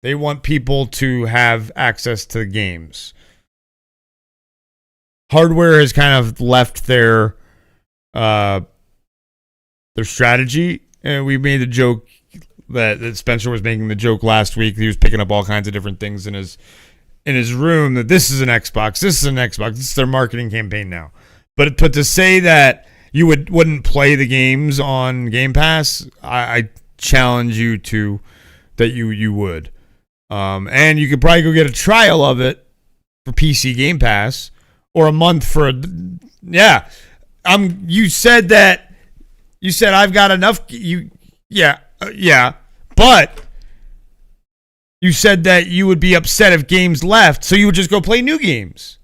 They want people to have access to games. Hardware has kind of left their strategy. And we made the joke that Spencer was making the joke last week. He was picking up all kinds of different things in his room, that this is an Xbox, this is an Xbox, this is their marketing campaign now. But to say that you wouldn't play the games on Game Pass, I challenge you to that you would. And you could probably go get a trial of it for PC Game Pass, or a month for yeah. You said I've got enough. But you said that you would be upset if games left, so you would just go play new games.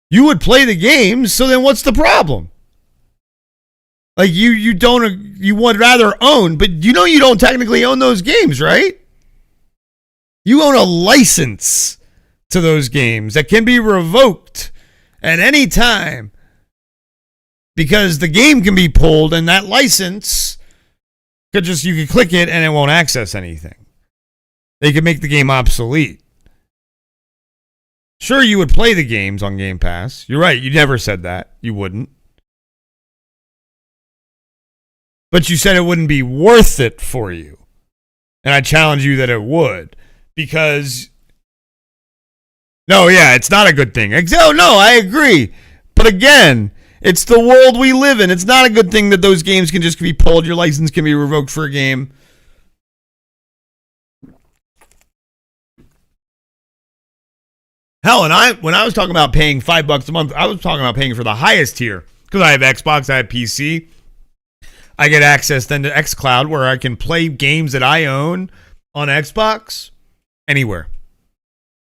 You would play the games, so then what's the problem? Like you would rather own, but you don't technically own those games, right? You own a license to those games that can be revoked at any time because the game can be pulled and that license you could click it and it won't access anything. They could make the game obsolete. Sure, you would play the games on Game Pass. You're right. You never said that. You wouldn't. But you said it wouldn't be worth it for you. And I challenge you that it would. Because, no, yeah, it's not a good thing. Oh, no, I agree. But again, it's the world we live in. It's not a good thing that those games can just be pulled. Your license can be revoked for a game. Hell, and when I was talking about paying $5 a month, I was talking about paying for the highest tier. Because I have Xbox, I have PC. I get access then to xCloud, where I can play games that I own on Xbox anywhere.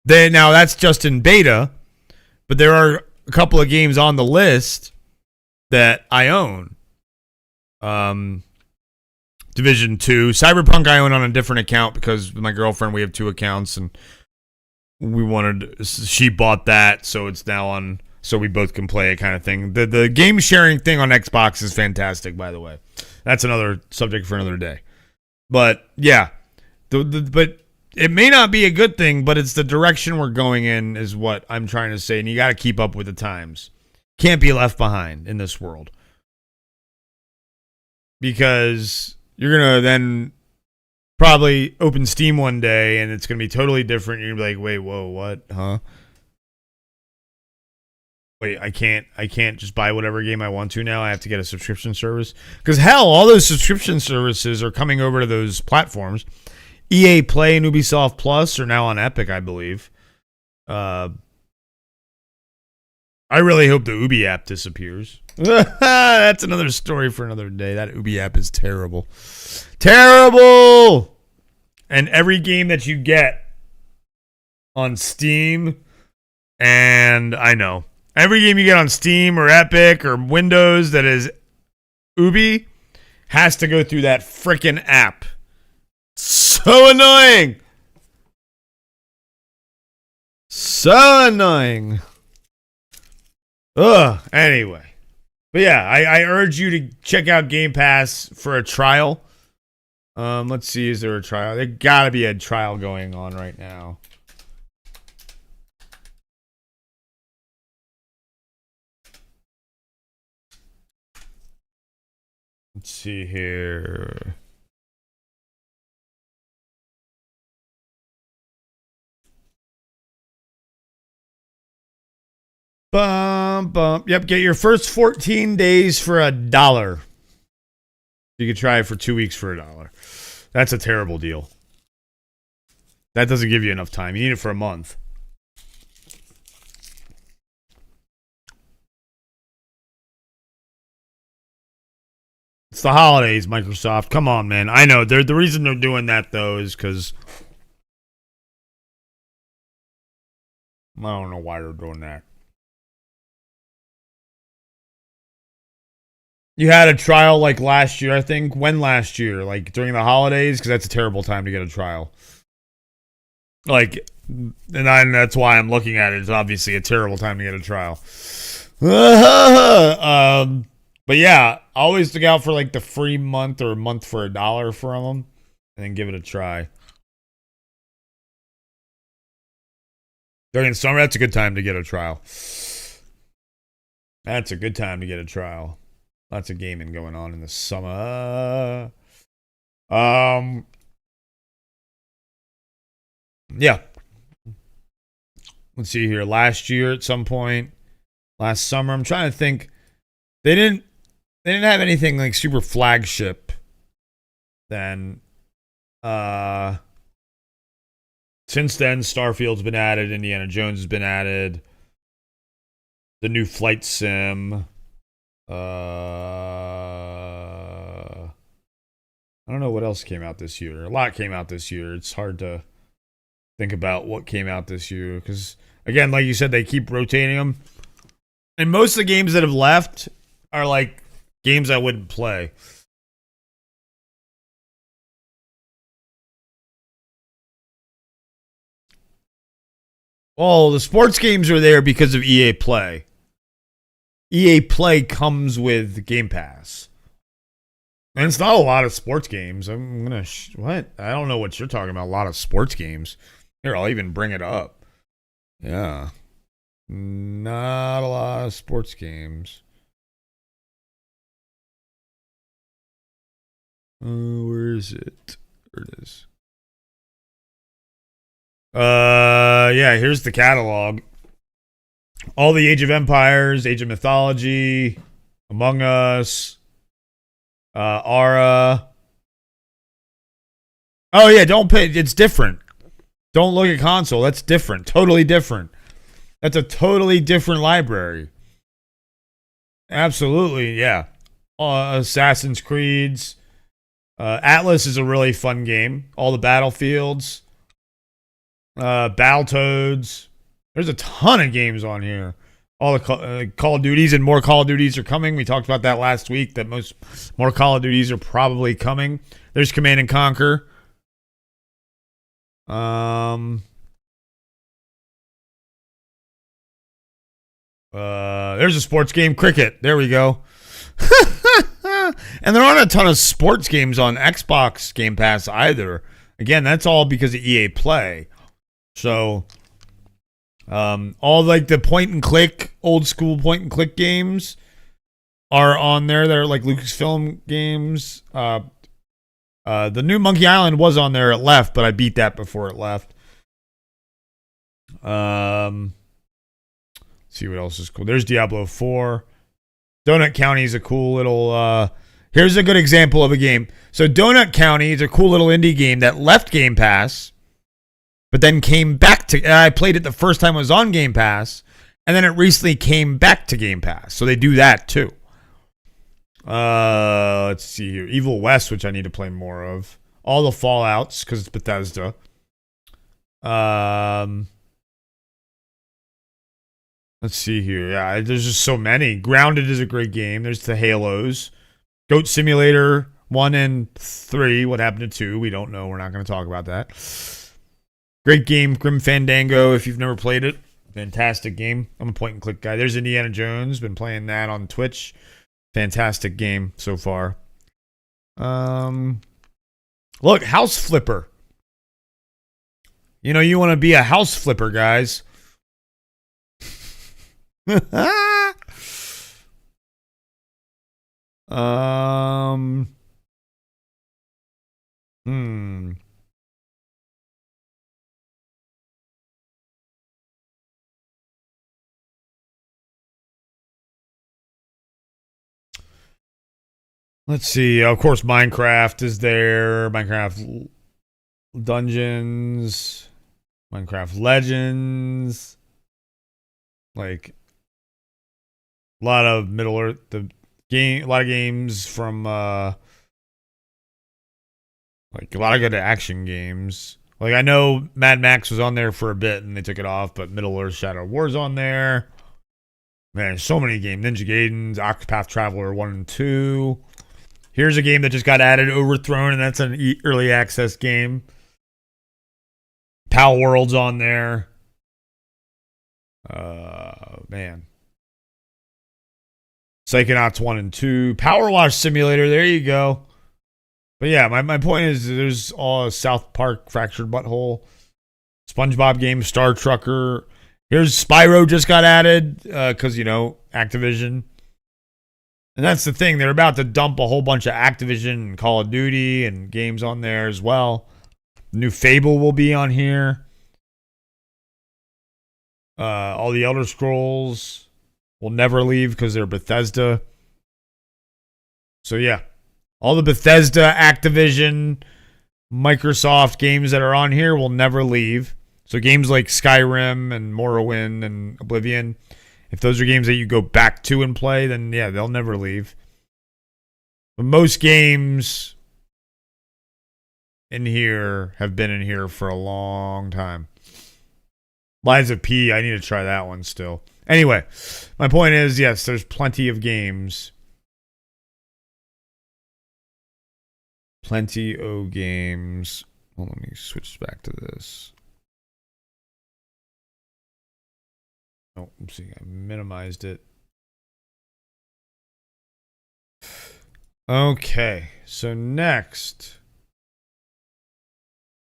Now, that's just in beta, but there are a couple of games on the list that I own. Division 2. Cyberpunk I own on a different account because with my girlfriend we have two accounts, and she bought that, so it's now on, so we both can play it kind of thing. The game sharing thing on Xbox is fantastic, by the way. That's another subject for another day. But yeah, but it may not be a good thing, but it's the direction we're going in is what I'm trying to say. And you got to keep up with the times. Can't be left behind in this world. Because you're going to then probably open Steam one day and it's going to be totally different. You're going to be like, wait, whoa, what? Huh? Wait, I can't just buy whatever game I want to now. I have to get a subscription service. Because hell, all those subscription services are coming over to those platforms. EA Play and Ubisoft Plus are now on Epic, I believe. I really hope the Ubi app disappears. That's another story for another day. That Ubi app is terrible. Terrible! And every game that you get on Steam And I know. Every game you get on Steam or Epic or Windows that is Ubi has to go through that freaking app. So annoying. So annoying. Ugh. Anyway. But yeah, I urge you to check out Game Pass for a trial. Let's see, is there a trial? There gotta be a trial going on right now. Let's see here. Bum. Yep, get your first 14 days for $1. You could try it for 2 weeks for $1. That's a terrible deal. That doesn't give you enough time. You need it for a month. It's the holidays, Microsoft. Come on, man. I know. The reason they're doing that, though, is because I don't know why they're doing that. You had a trial like last year, I think. When last year? Like during the holidays? Because that's a terrible time to get a trial. Like, that's why I'm looking at it. It's obviously a terrible time to get a trial. But yeah, always look out for like the free month or a month for $1 from them. And then give it a try. During the summer, that's a good time to get a trial. That's a good time to get a trial. Lots of gaming going on in the summer. Yeah. Let's see here. Last year at some point. Last summer. I'm trying to think. They didn't have anything like super flagship then. Since then, Starfield's been added, Indiana Jones has been added. The new flight sim. I don't know what else came out this year. A lot came out this year. It's hard to think about what came out this year because, again, like you said, they keep rotating them. And most of the games that have left are like games I wouldn't play. Well, the sports games are there because of EA Play. EA Play comes with Game Pass. And it's not a lot of sports games. I'm going to... what? I don't know what you're talking about. A lot of sports games. Here, I'll even bring it up. Yeah. Not a lot of sports games. Where is it? There it is. Yeah, here's the catalog. All the Age of Empires, Age of Mythology, Among Us, Ara. Oh yeah, don't pay. It's different. Don't look at console. That's different. Totally different. That's a totally different library. Absolutely, yeah. Assassin's Creeds. Atlas is a really fun game. All the Battlefields. Battletoads. There's a ton of games on here. All the Call of Duties and more Call of Duties are coming. We talked about that last week, that more Call of Duties are probably coming. There's Command and Conquer. There's a sports game, Cricket. There we go. And there aren't a ton of sports games on Xbox Game Pass either. Again, that's all because of EA Play. So, all like the point and click, old school point and click games are on there. They're like Lucasfilm games. The new Monkey Island was on there. It left, but I beat that before it left. See what else is cool. There's Diablo 4. Donut County is a cool little... here's a good example of a game. So Donut County is a cool little indie game that left Game Pass, but then came back to... I played it the first time it was on Game Pass, and then it recently came back to Game Pass. So they do that too. Let's see here. Evil West, which I need to play more of. All the Fallouts, because it's Bethesda. Let's see here. Yeah, there's just so many. Grounded is a great game. There's the Halos. Goat Simulator 1 and 3. What happened to 2? We don't know. We're not going to talk about that. Great game. Grim Fandango, if you've never played it. Fantastic game. I'm a point and click guy. There's Indiana Jones. Been playing that on Twitch. Fantastic game so far. Look, House Flipper. You know, you want to be a house flipper, guys. Hmm. Let's see. Of course, Minecraft is there. Minecraft Dungeons. Minecraft Legends. Like a lot of Middle Earth, a lot of games from like a lot of good action games. Like I know Mad Max was on there for a bit and they took it off, but Middle Earth Shadow War's on there. Man, so many games. Ninja Gaiden's Octopath Traveler 1 and 2. Here's a game that just got added, Overthrown, and that's an early access game. Pal World's on there. Man. Psychonauts 1 and 2. Power Wash Simulator, there you go. But yeah, my point is there's all South Park, Fractured Butthole, SpongeBob game, Star Trucker. Here's Spyro just got added because, you know, Activision. And that's the thing. They're about to dump a whole bunch of Activision and Call of Duty and games on there as well. New Fable will be on here. All the Elder Scrolls will never leave because they're Bethesda. So yeah, all the Bethesda, Activision, Microsoft games that are on here will never leave. So games like Skyrim and Morrowind and Oblivion, if those are games that you go back to and play, then yeah, they'll never leave. But most games in here have been in here for a long time. Lies of P, I need to try that one still. Anyway, my point is, yes, there's plenty of games. Plenty of games. Well, let me switch back to this. Oh, I'm seeing I minimized it. Okay, so next.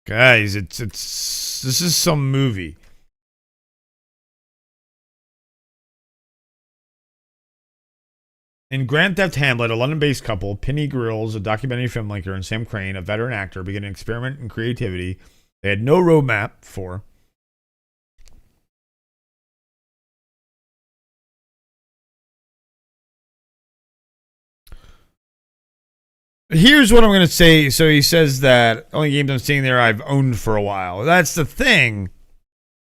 Guys, this is some movie. In Grand Theft Hamlet, a London-based couple, Penny Grills, a documentary filmmaker, and Sam Crane, a veteran actor, begin an experiment in creativity they had no roadmap for. Here's what I'm going to say. So he says that only games I'm seeing there I've owned for a while. That's the thing.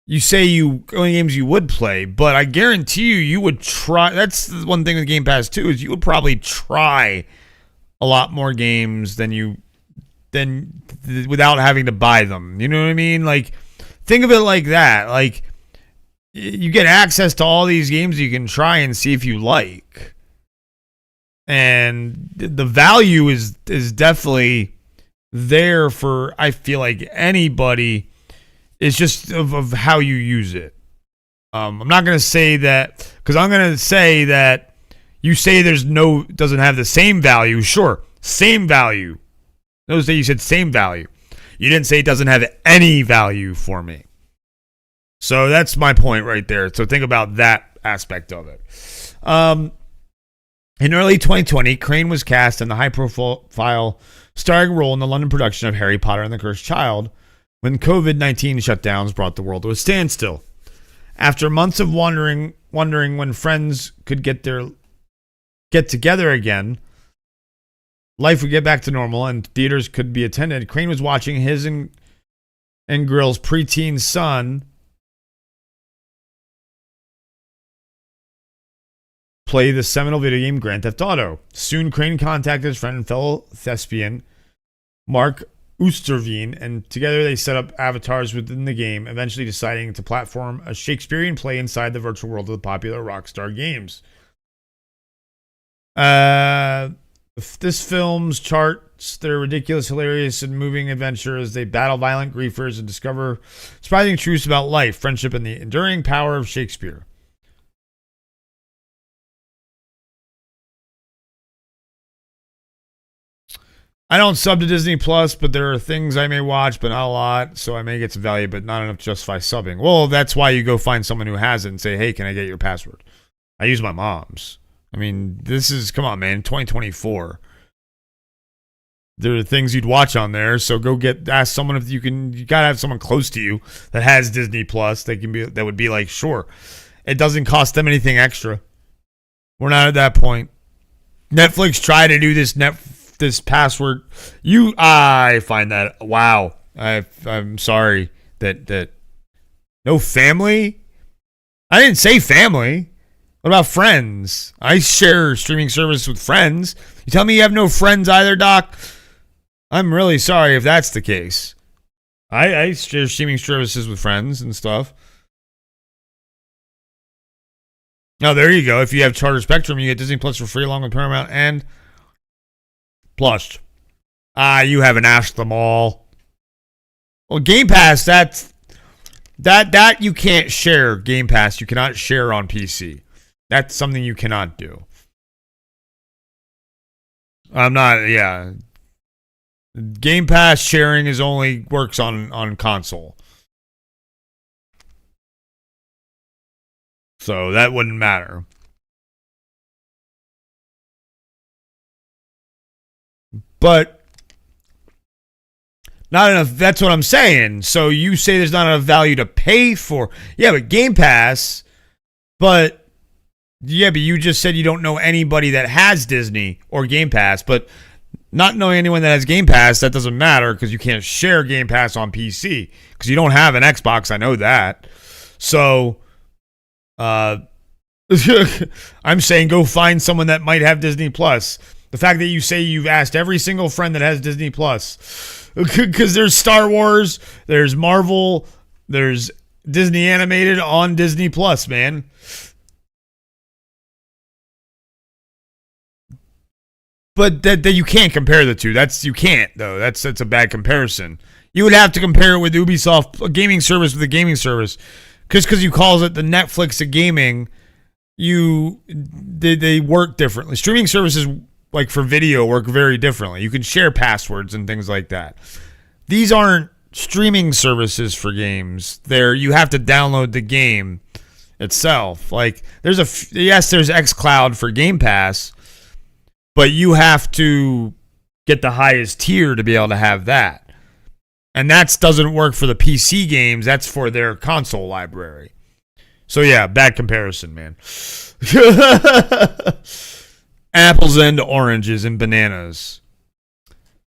You say only games you would play, but I guarantee you would try. That's the one thing with Game Pass too, is you would probably try a lot more games than without having to buy them. You know what I mean? Like, think of it like that. Like, you get access to all these games you can try and see if you like. And the value is definitely there for, I feel like, anybody. It's just of how you use it. I'm not going to say that, because I'm going to say that you say doesn't have the same value. Sure, same value. Notice that you said same value. You didn't say it doesn't have any value for me. So that's my point right there. So think about that aspect of it. In early 2020, Crane was cast in the high-profile starring role in the London production of Harry Potter and the Cursed Child when COVID-19 shutdowns brought the world to a standstill. After months of wondering when friends could get together again, life would get back to normal and theaters could be attended, Crane was watching his and Grill's preteen son play the seminal video game Grand Theft Auto. Soon, Crane contacted his friend and fellow thespian Mark Oosterveen, and together they set up avatars within the game, eventually deciding to platform a Shakespearean play inside the virtual world of the popular Rockstar games. This film's charts their ridiculous, hilarious, and moving adventure as they battle violent griefers and discover surprising truths about life, friendship, and the enduring power of Shakespeare. I don't sub to Disney Plus, but there are things I may watch, but not a lot, so I may get some value, but not enough to justify subbing. Well, that's why you go find someone who has it and say, hey, can I get your password? I use my mom's. I mean, this is, come on, man, 2024. There are things you'd watch on there, so go ask someone if you can. You gotta have someone close to you that has Disney Plus. That would be like, sure, it doesn't cost them anything extra. We're not at that point. Netflix tried to do this password. I find that, wow. I'm sorry that no family. I didn't say family. What about friends? I share streaming service with friends. You tell me you have no friends either, Doc? I'm really sorry if that's the case. I share streaming services with friends and stuff. Oh, there you go. If you have Charter Spectrum, you get Disney Plus for free along with Paramount and Plus. You haven't asked them all. Well, Game Pass, that you can't share. Game Pass, you cannot share on PC. That's something you cannot do. Game Pass sharing only works on console. So that wouldn't matter. But not enough. That's what I'm saying. So you say there's not enough value to pay for. Yeah, but Game Pass. But you just said you don't know anybody that has Disney or Game Pass. But not knowing anyone that has Game Pass, that doesn't matter because you can't share Game Pass on PC because you don't have an Xbox. I know that. So, I'm saying go find someone that might have Disney Plus. The fact that you say you've asked every single friend that has Disney Plus, because there's Star Wars, there's Marvel, there's Disney animated on Disney Plus, man. But that you can't compare the two. You can't though. That's a bad comparison. You would have to compare it with Ubisoft, a gaming service with a gaming service, because you calls it the Netflix of gaming. They work differently. Streaming services like for video work very differently. You can share passwords and things like that. These aren't streaming services for games. You have to download the game itself. Like there's xCloud for Game Pass, but you have to get the highest tier to be able to have that. And that doesn't work for the PC games. That's for their console library. So yeah, bad comparison, man. Apples and oranges and bananas.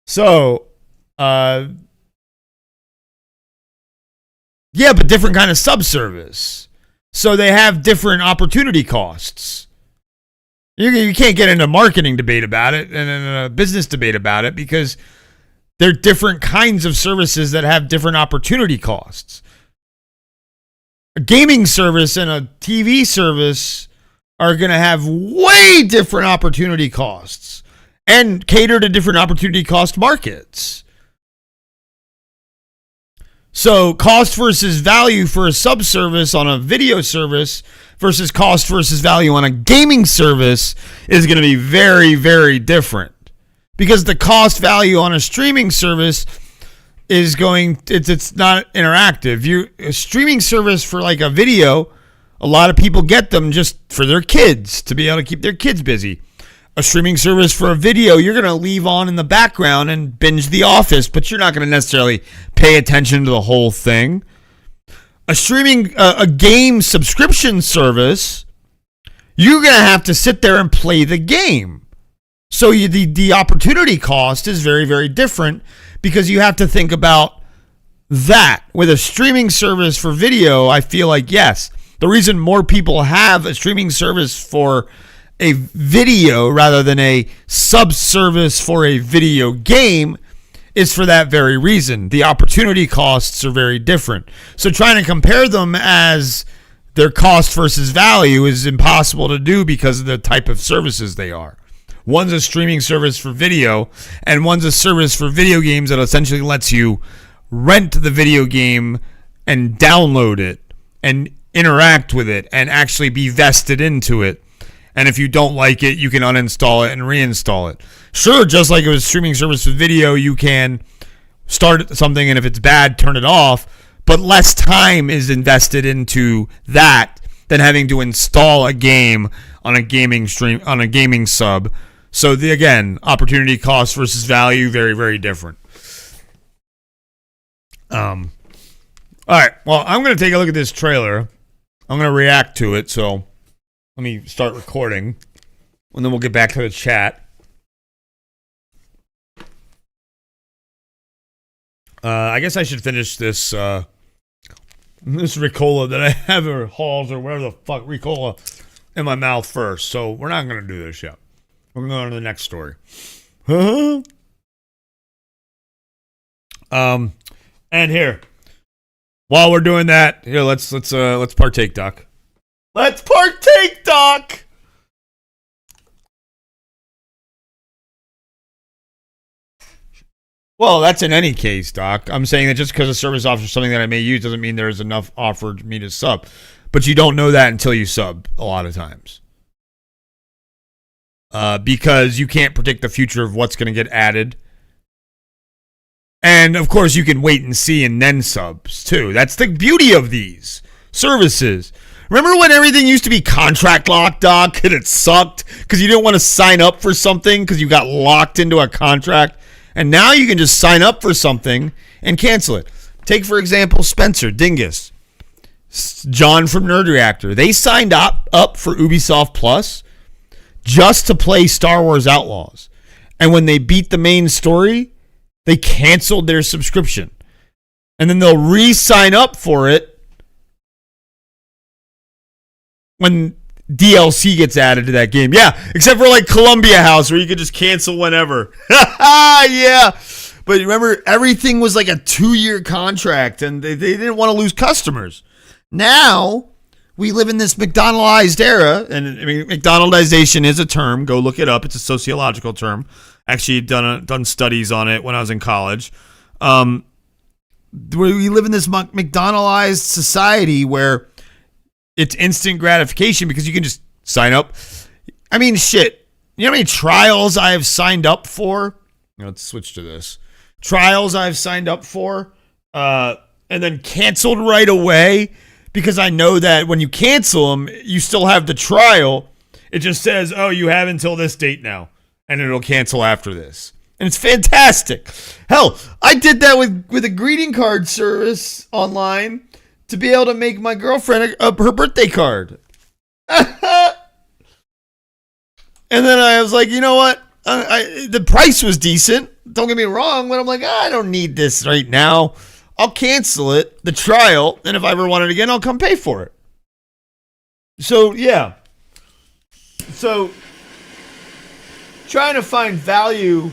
So, yeah, but different kind of subservice. So they have different opportunity costs. You can't get into a marketing debate about it and a business debate about it because they're different kinds of services that have different opportunity costs. A gaming service and a TV service are going to have way different opportunity costs and cater to different opportunity cost markets. So cost versus value for a subservice on a video service versus cost versus value on a gaming service is going to be very, very different. Because the cost value on a streaming service is it's not interactive. A streaming service for like a video, a lot of people get them just for their kids to be able to keep their kids busy. A streaming service for a video, you're going to leave on in the background and binge The Office, but you're not going to necessarily pay attention to the whole thing. A game subscription service, you're going to have to sit there and play the game. So the opportunity cost is very, very different because you have to think about that. With a streaming service for video, I feel like, yes, the reason more people have a streaming service for a video rather than a subservice for a video game is for that very reason. The opportunity costs are very different. So trying to compare them as their cost versus value is impossible to do because of the type of services they are. One's a streaming service for video, and one's a service for video games that essentially lets you rent the video game and download it and interact with it and actually be vested into it. And if you don't like it, you can uninstall it and reinstall it. Sure, just like it was streaming service for video, you can start something and if it's bad, turn it off. But less time is invested into that than having to install a game on a gaming stream, on a gaming sub. So again, opportunity cost versus value, very, very different. All right. Well, I'm going to take a look at this trailer. I'm going to react to it. So let me start recording, and then we'll get back to the chat. I guess I should finish this this Ricola that I have, or Halls, or whatever the fuck, Ricola, in my mouth first. So we're not going to do this yet. We're going to go on to the next story. And here, while we're doing that, here let's partake, Doc. Let's partake, Doc. Well, that's in any case, Doc. I'm saying that just because a service offers something that I may use doesn't mean there's enough offered me to sub. But you don't know that until you sub a lot of times. Because you can't predict the future of what's going to get added. And, of course, you can wait and see and then subs, too. That's the beauty of these services. Remember when everything used to be contract locked, Doc, and it sucked because you didn't want to sign up for something because you got locked into a contract? And now you can just sign up for something and cancel it. Take, for example, Spencer, Dingus, John from Nerd Reactor. They signed up for Ubisoft Plus just to play Star Wars Outlaws. And when they beat the main story, they canceled their subscription. And then they'll re-sign up for it when DLC gets added to that game. Yeah, except for like Columbia House where you could just cancel whenever. Yeah. But remember, everything was like a 2-year contract and they didn't want to lose customers. Now, we live in this McDonaldized era. And I mean, McDonaldization is a term. Go look it up. It's a sociological term. Actually, done studies on it when I was in college. We live in this McDonaldized society where it's instant gratification because you can just sign up. I mean, shit. You know how many trials I have signed up for? Let's switch to this. Trials I've signed up for and then canceled right away because I know that when you cancel them, you still have the trial. It just says, oh, you have until this date now. And it'll cancel after this. And it's fantastic. Hell, I did that with a greeting card service online to be able to make my girlfriend her birthday card. And then I was like, you know what? The price was decent. Don't get me wrong. But I'm like, I don't need this right now. I'll cancel it, the trial. And if I ever want it again, I'll come pay for it. So, yeah. So trying to find value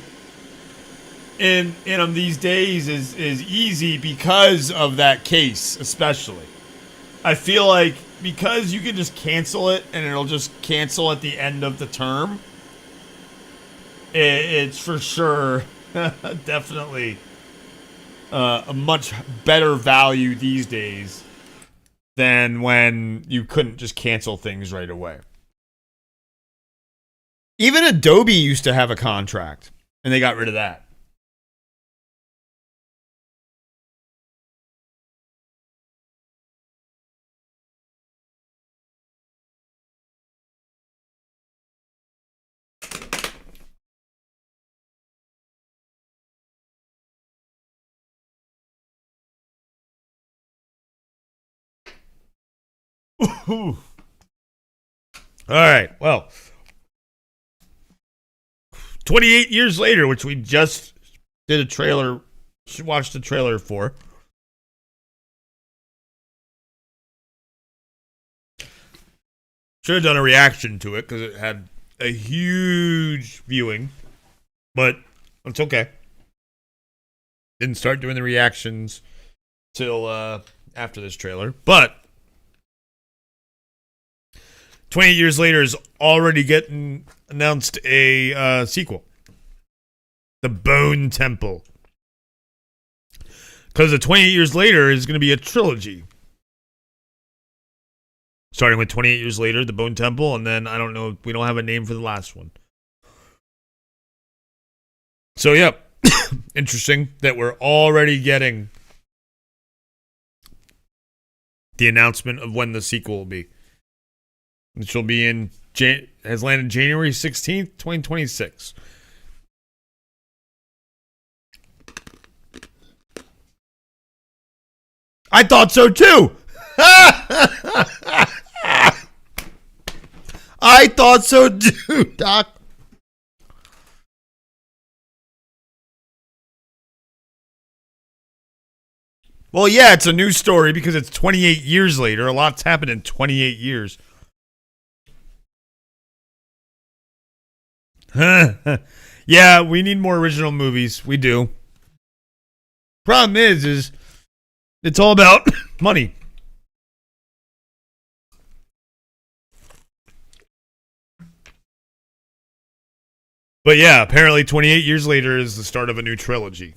in them these days is easy because of that case, especially. I feel like because you can just cancel it and it'll just cancel at the end of the term, it's for sure definitely a much better value these days than when you couldn't just cancel things right away. Even Adobe used to have a contract, and they got rid of that. All right, well, 28 years later, which we just did a trailer, watched the trailer for. Should have done a reaction to it because it had a huge viewing, but it's okay. Didn't start doing the reactions till after this trailer. But 28 years later is already getting announced a sequel. The Bone Temple. Because the 28 years later is going to be a trilogy. Starting with 28 years later, the Bone Temple, and then I don't know, we don't have a name for the last one. So, yeah, interesting that we're already getting the announcement of when the sequel will be. Which will be has landed January 16th, 2026. I thought so too. I thought so too, Doc. Well, yeah, it's a news story because it's 28 years later. A lot's happened in 28 years. Yeah, we need more original movies. We do. Problem is it's all about money. But yeah, apparently 28 years later is the start of a new trilogy.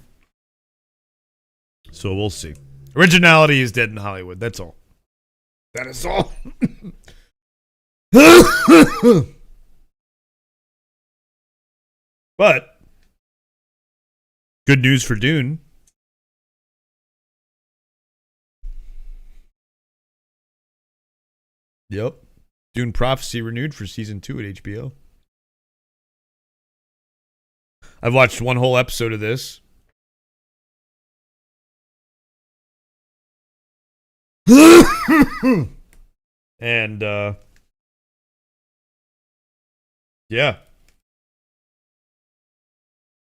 So we'll see. Originality is dead in Hollywood. That's all. That is all. But good news for Dune. Yep. Dune Prophecy renewed for season 2 at HBO. I've watched one whole episode of this. And yeah.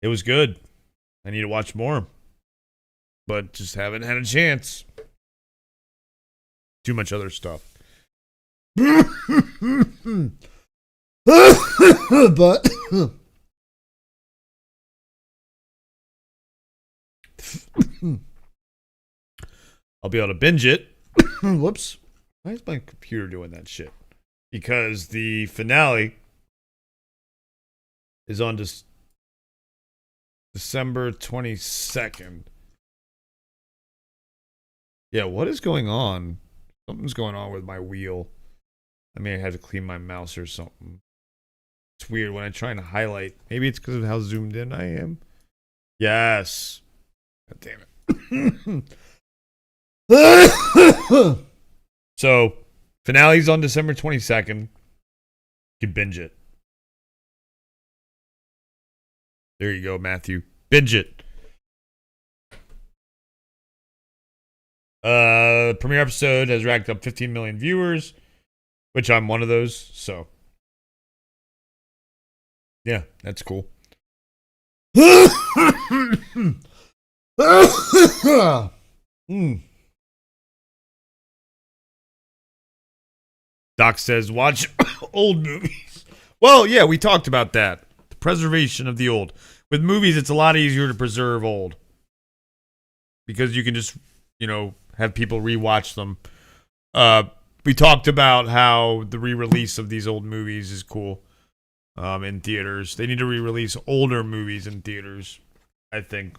It was good. I need to watch more. But just haven't had a chance. Too much other stuff. But I'll be able to binge it. Whoops. Why is my computer doing that shit? Because the finale is on December 22nd. Yeah, what is going on? Something's going on with my wheel. I may have to clean my mouse or something. It's weird when I'm trying to highlight. Maybe it's because of how zoomed in I am. Yes. God damn it. So, finale's on December 22nd. You can binge it. There you go, Matthew. Binge it. Premiere episode has racked up 15 million viewers, which I'm one of those, so. Yeah, that's cool. Doc says, watch old movies. Well, yeah, we talked about that. The preservation of the old. With movies, it's a lot easier to preserve old. Because you can just, have people rewatch them. We talked about how the re-release of these old movies is cool in theaters. They need to re-release older movies in theaters, I think.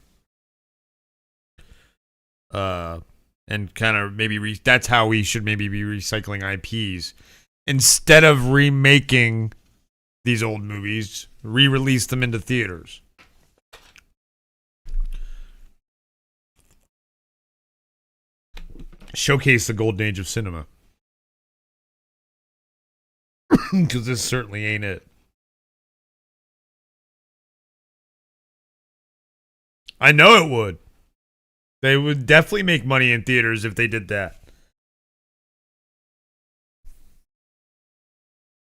And kind of maybe that's how we should maybe be recycling IPs. Instead of remaking these old movies, re-release them into theaters. Showcase the golden age of cinema. Because this certainly ain't it. I know it would. They would definitely make money in theaters if they did that.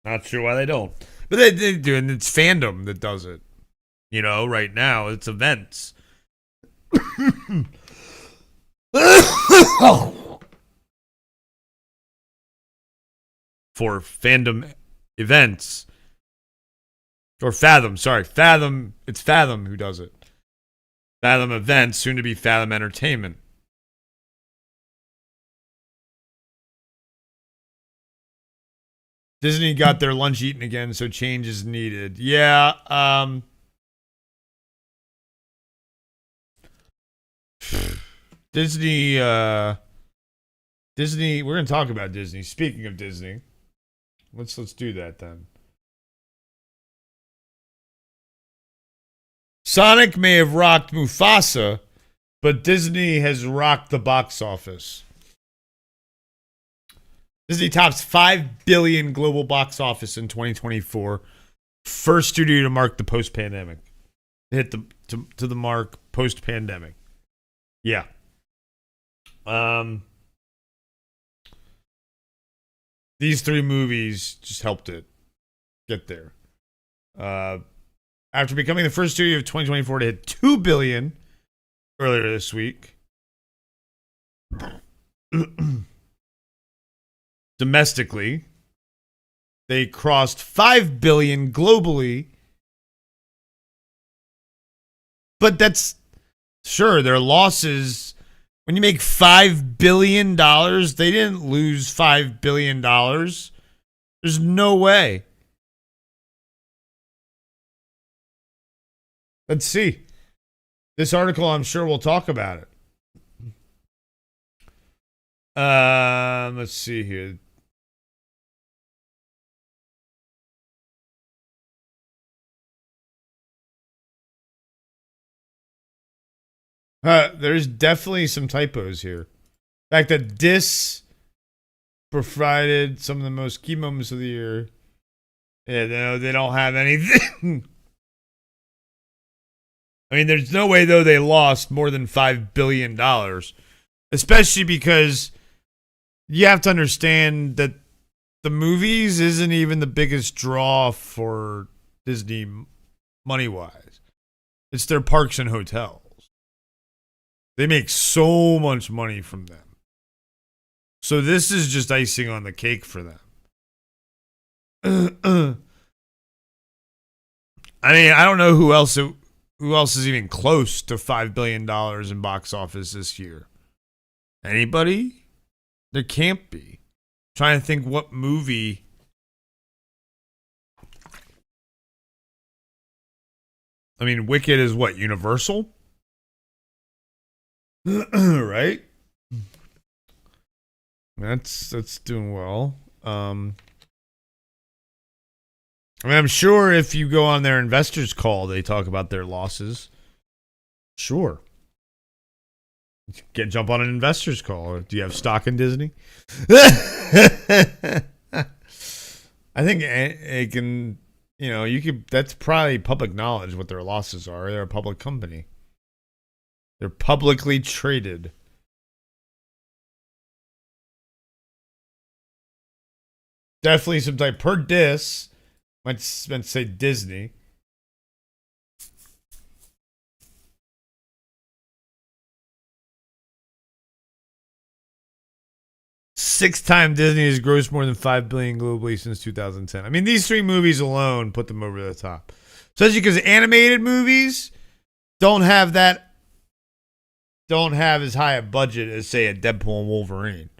Not sure why they don't. But they do, and it's fandom that does it. Right now, it's events. For fandom events. Or Fathom, sorry. Fathom, it's Fathom who does it. Fathom Events, soon to be Fathom Entertainment. Disney got their lunch eaten again, so change is needed. Yeah, Disney, Disney, we're gonna talk about Disney. Speaking of Disney, let's do that then. Sonic may have rocked Mufasa, but Disney has rocked the box office. Disney tops $5 billion global box office in 2024. First studio to mark the post-pandemic. Hit the to the mark post-pandemic. Yeah. These three movies just helped it get there. After becoming the first studio of 2024 to hit $2 billion earlier this week. Domestically, they crossed $5 billion globally. But that's sure their losses. When you make $5 billion, they didn't lose $5 billion. There's no way. Let's see. This article, I'm sure we'll talk about it. Let's see here. There's definitely some typos here. The fact that this provided some of the most key moments of the year. Yeah, no, they don't have anything. I mean, there's no way, though, they lost more than $5 billion. Especially because you have to understand that the movies isn't even the biggest draw for Disney money-wise. It's their parks and hotels. They make so much money from them. So this is just icing on the cake for them. I mean, I don't know who else is even close to $5 billion in box office this year. Anybody? There can't be. I'm trying to think what movie. I mean, Wicked is what, Universal? Right? That's doing well. I mean, I'm sure if you go on their investors call, they talk about their losses. Sure. Jump on an investors call. Do you have stock in Disney? I think it can, you could, that's probably public knowledge what their losses are. They're a public company. They're publicly traded. Definitely some type per dis. Might say Disney. Sixth time Disney has grossed more than $5 billion globally since 2010. I mean, these three movies alone put them over the top. Especially because animated movies don't have as high a budget as, say, a Deadpool and Wolverine.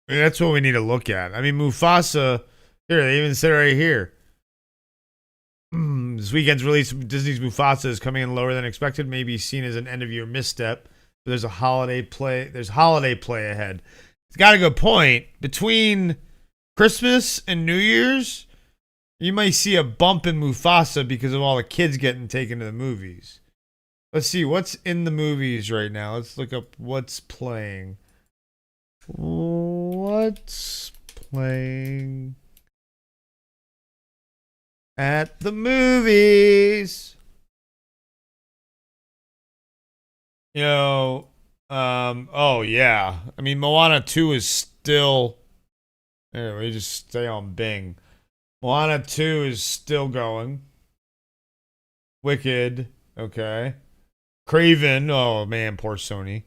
I mean, that's what we need to look at. I mean, Mufasa, here, they even said right here. This weekend's release of Disney's Mufasa is coming in lower than expected, may be seen as an end-of-year misstep. But there's holiday play ahead. It's got a good point. Between Christmas and New Year's, you might see a bump in Mufasa because of all the kids getting taken to the movies. Let's see what's in the movies right now. Let's look up what's playing. What's playing at the movies? Oh yeah. I mean, Moana 2 is still. Anyway, just stay on Bing. Moana 2 is still going. Wicked, okay. Craven, oh man, poor Sony.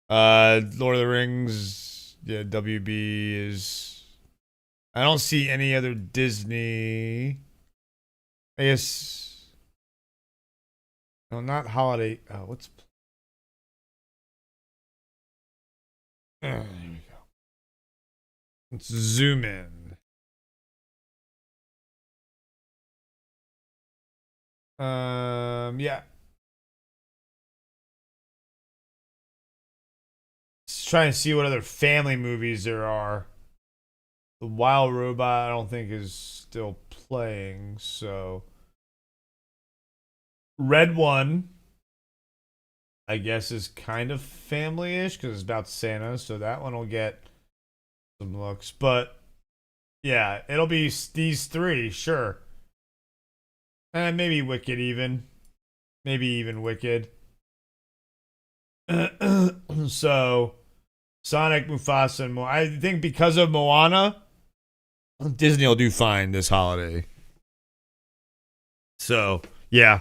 Lord of the Rings, yeah, WB is. I don't see any other Disney. I guess. No, not holiday. What's. There we go. Let's zoom in. Yeah. Just trying to see what other family movies there are. The Wild Robot, I don't think is still playing, so Red One, I guess, is kind of family-ish because it's about Santa, so that one will get some looks. But yeah, it'll be these three, sure. And maybe Wicked even. Maybe even Wicked. So, Sonic, Mufasa, and I think because of Moana, Disney will do fine this holiday. So, yeah.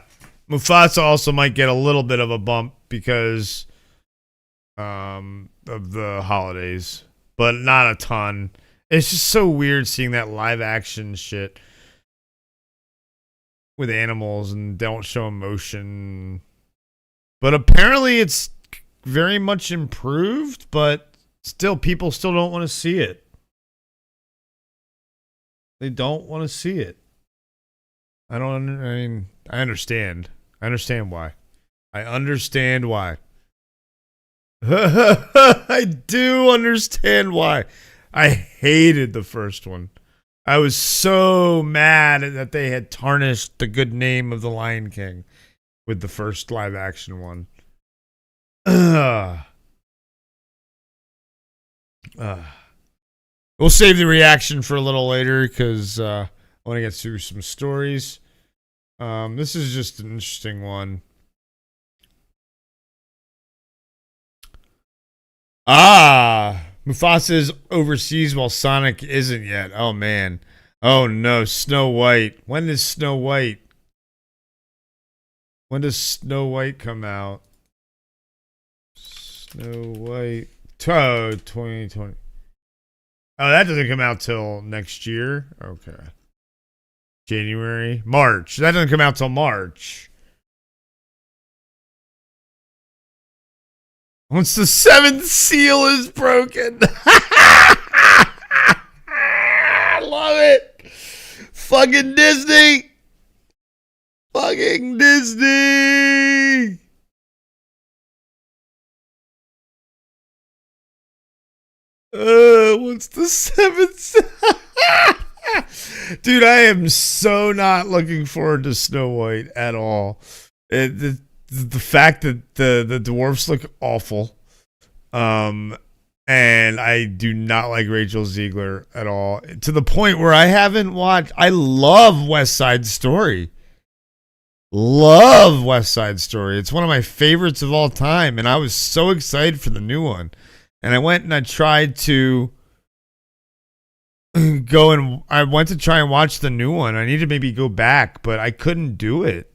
Mufasa also might get a little bit of a bump because of the holidays, but not a ton. It's just so weird seeing that live action shit with animals and don't show emotion. But apparently it's very much improved, but still people still don't want to see it. They don't want to see it. I understand. I understand why. I understand why. I do understand why. I hated the first one. I was so mad that they had tarnished the good name of The Lion King with the first live action one. We'll save the reaction for a little later because I want to get through some stories. This is just an interesting one. Mufasa is overseas while Sonic isn't yet. Oh, man. Oh, no. Snow White. When is Snow White? When does Snow White come out? Snow White. 2020. Oh, that doesn't come out till next year? Okay. January? March. That doesn't come out till March. Once the seventh seal is broken. I love it. Fucking Disney. Fucking Disney. What's the seventh? Dude, I am so not looking forward to Snow White at all. The fact that the dwarfs look awful, and I do not like Rachel Ziegler at all, to the point where I haven't watched. I love West Side Story. Love West Side Story. It's one of my favorites of all time, and I was so excited for the new one. And I went and I tried to I went to try and watch the new one. I need to maybe go back, but I couldn't do it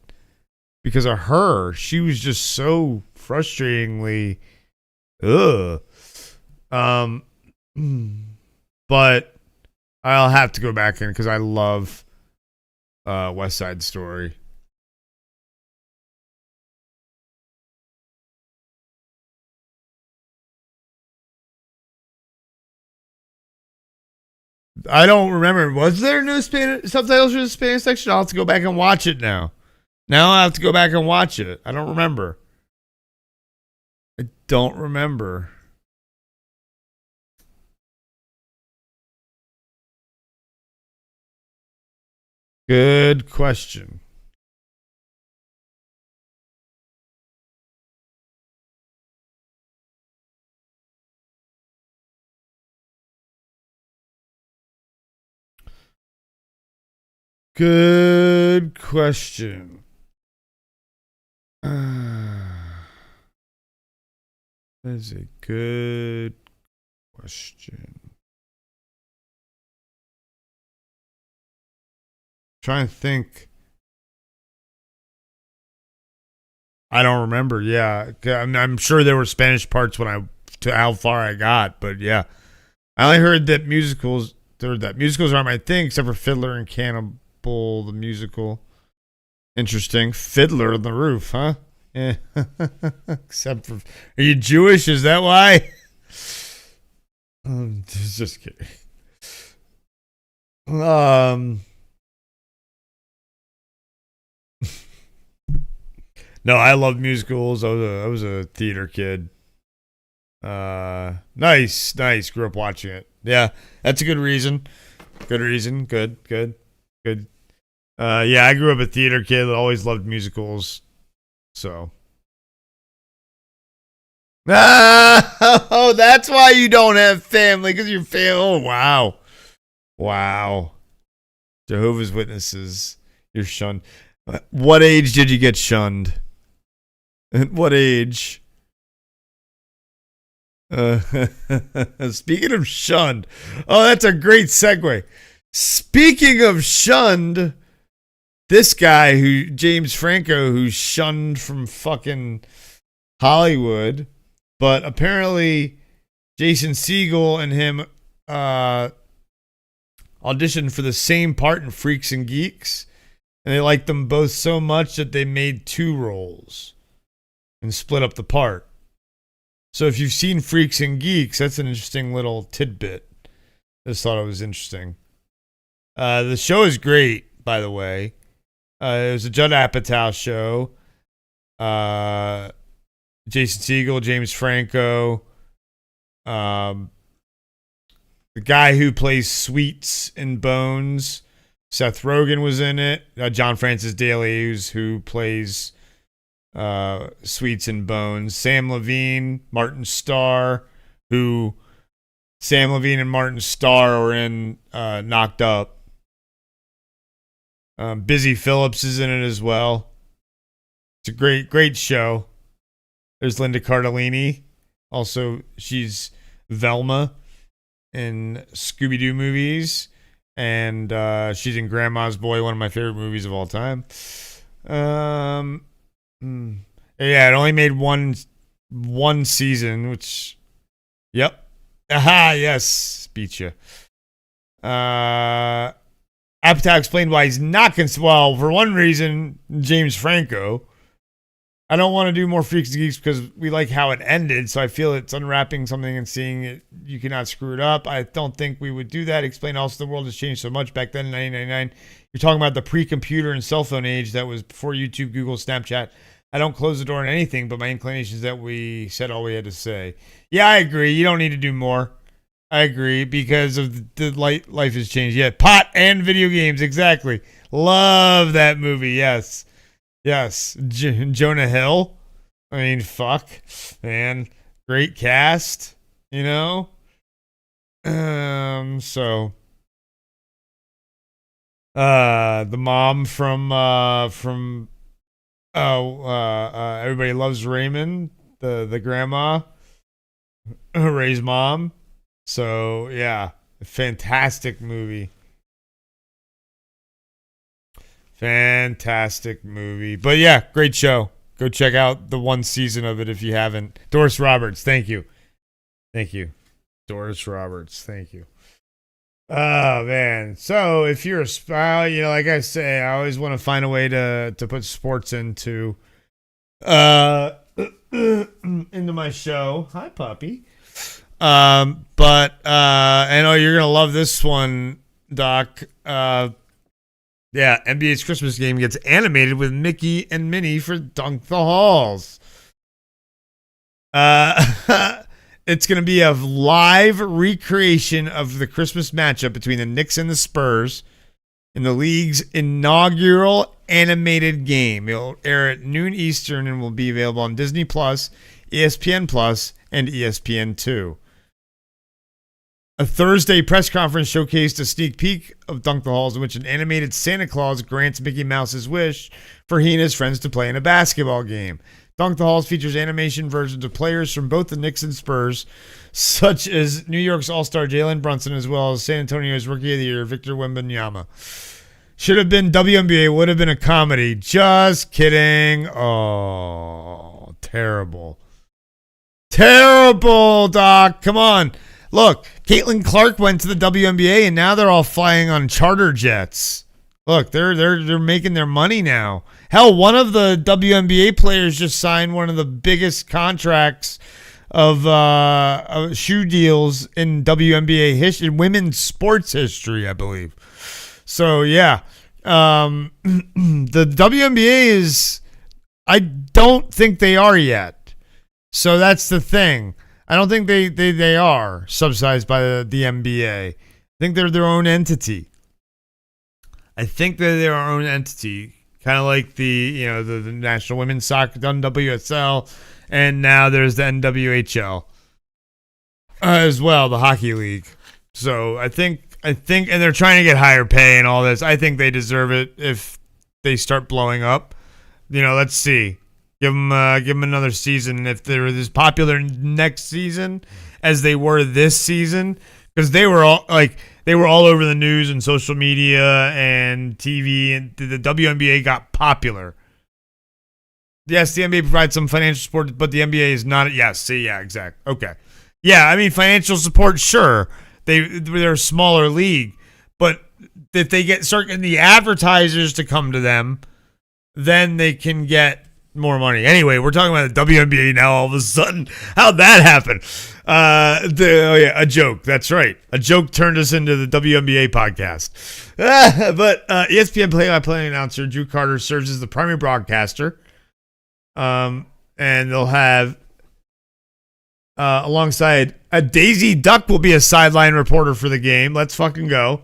because of her. She was just so frustratingly but I'll have to go back in because I love West Side Story. I don't remember. Was there no Spanish subtitles for the Spanish section? I'll have to go back and watch it now. Now I have to go back and watch it. I don't remember. I don't remember. Good question. Good question. That is a good question. Trying to think. I don't remember. Yeah, I'm sure there were Spanish parts to how far I got, but yeah, I only heard that musicals aren't my thing, except for Fiddler and Cannibal the musical. Interesting. Fiddler on the Roof, huh? Yeah. Except for, are you Jewish? Is that why? Just kidding. No, I love musicals. I was a theater kid. Nice. Grew up watching it. Yeah, that's a good reason. Good reason. Good. Yeah, I grew up a theater kid. Always loved musicals. So. Oh, that's why you don't have family, because your family. Oh, wow. Jehovah's Witnesses. You're shunned. What age did you get shunned? At what age? Speaking of shunned. Oh, that's a great segue. Speaking of shunned, this guy James Franco, who's shunned from fucking Hollywood, but apparently Jason Segel and him auditioned for the same part in Freaks and Geeks, and they liked them both so much that they made 2 roles and split up the part. So if you've seen Freaks and Geeks, that's an interesting little tidbit. I just thought it was interesting. The show is great, by the way. It was a Judd Apatow show. Jason Segel, James Franco. The guy who plays Sweets in Bones, Seth Rogen was in it. John Francis Daley, who plays Sweets and Bones. Sam Levine, Martin Starr, Sam Levine and Martin Starr are in Knocked Up. Busy Phillips is in it as well. It's a great show. There's Linda Cardellini. Also, she's Velma in Scooby-Doo movies. And she's in Grandma's Boy, one of my favorite movies of all time. Yeah, it only made one season, which, yep. Aha, yes, beat you. Apatow explained why he's not well, for one reason, James Franco. I don't want to do more Freaks and Geeks because we like how it ended, so I feel it's unwrapping something and seeing it. You cannot screw it up. I don't think we would do that. Explain also the world has changed so much back then in 1999. You're talking about the pre-computer and cell phone age that was before YouTube, Google, Snapchat. I don't close the door on anything, but my inclination is that we said all we had to say. Yeah, I agree. You don't need to do more. I agree because of the life has changed. Yeah, pot and video games. Exactly. Love that movie. Yes. Jonah Hill. I mean, fuck, man. Great cast. You know. So. The mom from Everybody Loves Raymond. The grandma. Ray's mom. So, yeah, fantastic movie. Fantastic movie. But, yeah, great show. Go check out the one season of it if you haven't. Doris Roberts, thank you. Doris Roberts, thank you. Oh, man. So, if you're a spy, like I say, I always want to find a way to put sports into my show. Hi, puppy. But I know you're gonna love this one, Doc. Yeah, NBA's Christmas game gets animated with Mickey and Minnie for Dunk the Halls. It's gonna be a live recreation of the Christmas matchup between the Knicks and the Spurs in the league's inaugural animated game. It'll air at noon Eastern and will be available on Disney Plus, ESPN Plus, and ESPN2. A Thursday press conference showcased a sneak peek of Dunk the Halls in which an animated Santa Claus grants Mickey Mouse's wish for he and his friends to play in a basketball game. Dunk the Halls features animation versions of players from both the Knicks and Spurs, such as New York's All-Star Jalen Brunson, as well as San Antonio's Rookie of the Year, Victor Wembanyama. Should have been WNBA, would have been a comedy. Just kidding. Oh, terrible. Terrible, Doc. Come on. Look, Caitlin Clark went to the WNBA, and now they're all flying on charter jets. Look, they're making their money now. Hell, one of the WNBA players just signed one of the biggest contracts of shoe deals in WNBA history, women's sports history, I believe. So yeah, the WNBA is. I don't think they are yet. So that's the thing. I don't think they are subsidized by the NBA. I think they're their own entity. I think they're their own entity, kind of like the National Women's Soccer, WSL, and now there's the NWHL as well, the hockey league. So I think, and they're trying to get higher pay and all this. I think they deserve it if they start blowing up. Let's see. Give them another season. If they're as popular next season as they were this season, because they were all over the news and social media and TV, and the WNBA got popular. Yes, the NBA provides some financial support, but the NBA is not. Yes, see, yeah, exactly. Okay, yeah, I mean financial support, sure. They're a smaller league, but if they start getting the advertisers to come to them, then they can get more money. Anyway, we're talking about the WNBA now all of a sudden. How'd that happen? A joke. That's right. A joke turned us into the WNBA podcast. But ESPN play-by-play announcer Drew Carter serves as the primary broadcaster. And they'll have, alongside, a Daisy Duck will be a sideline reporter for the game. Let's fucking go.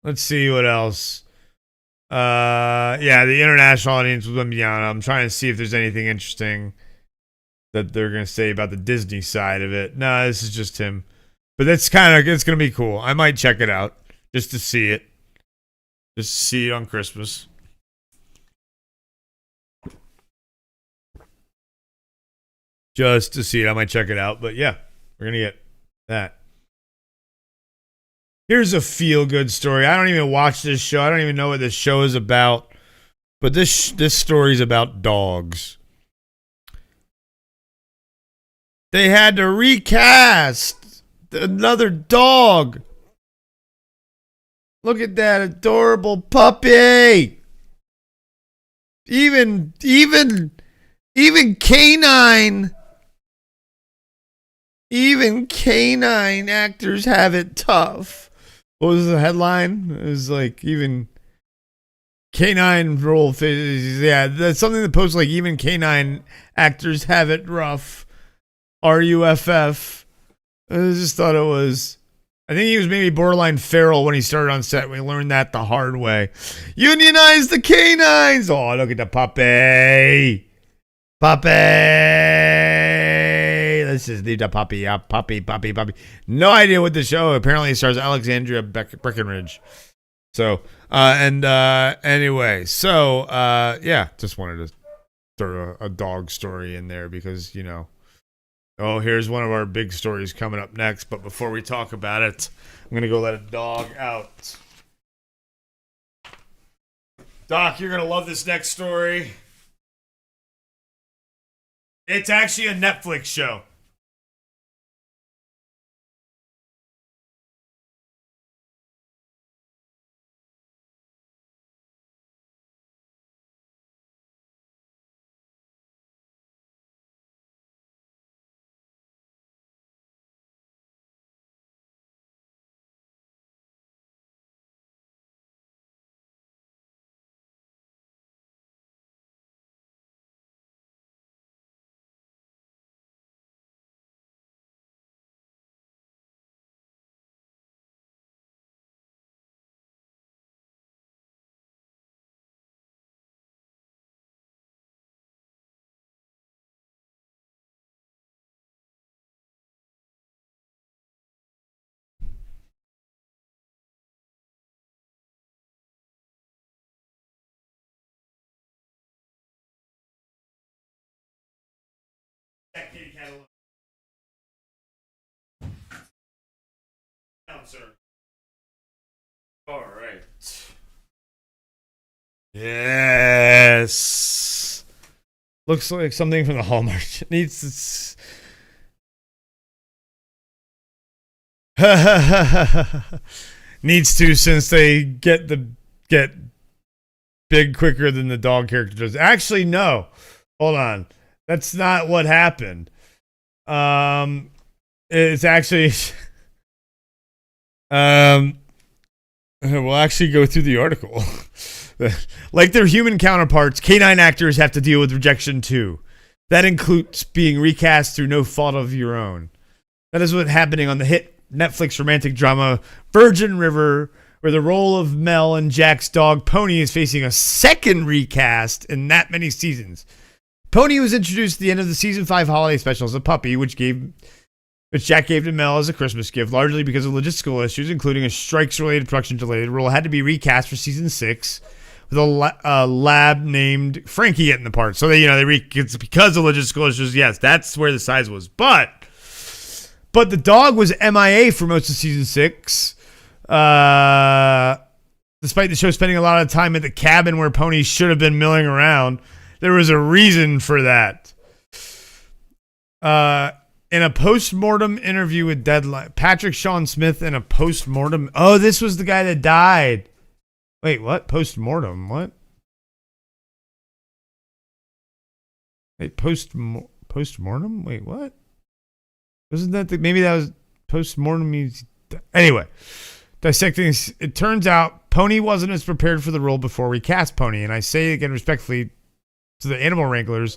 Let's see what else. The international audience will be on. I'm trying to see if there's anything interesting that they're gonna say about the Disney side of it. No, this is just him. But it's gonna be cool. I might check it out just to see it. Just to see it on Christmas. Just to see it. I might check it out. But yeah, we're gonna get that. Here's a feel-good story. I don't even watch this show. I don't even know what this show is about. But this story's about dogs. They had to recast another dog. Look at that adorable puppy. Even canine. Even canine actors have it tough. What was the headline? It was like, even canine role. Yeah, that's something that posts like, even canine actors have it rough. RUFF. I just thought it was. I think he was maybe borderline feral when he started on set. We learned that the hard way. Unionize the canines. Oh, look at the puppy. Let's just leave the puppy up. Puppy. No idea what the show. Apparently it stars Alexandria Breckenridge. So, anyway. So, just wanted to throw a dog story in there because, here's one of our big stories coming up next. But before we talk about it, I'm going to go let a dog out. Doc, you're going to love this next story. It's actually a Netflix show. Sir. All right. Yes. Looks like something from the Hallmark. It needs Needs to, since they get big quicker than the dog character does. Actually, no. Hold on. That's not what happened. It's actually we'll actually go through the article. Like their human counterparts, canine actors have to deal with rejection too. That includes being recast through no fault of your own. That is what's happening on the hit Netflix romantic drama Virgin River, where the role of Mel and Jack's dog Pony is facing a second recast in that many seasons. Pony was introduced at the end of the season 5 holiday special as a puppy, which Jack gave to Mel as a Christmas gift, largely because of logistical issues, including a strikes-related production delay. The role had to be recast for season 6 with a lab named Frankie getting the part. So it's because of logistical issues. Yes, that's where the size was. But the dog was MIA for most of season 6. Despite the show spending a lot of time at the cabin where Pony should have been milling around, there was a reason for that. In a post-mortem interview with Deadline, Patrick Sean Smith in a post-mortem. Oh, this was the guy that died. Wait, what? Post-mortem? What? Wait, post-mortem? Wait, what? Wasn't that maybe that was post-mortem? Anyway, dissecting. It turns out Pony wasn't as prepared for the role before we cast Pony. And I say again respectfully to the animal wranglers,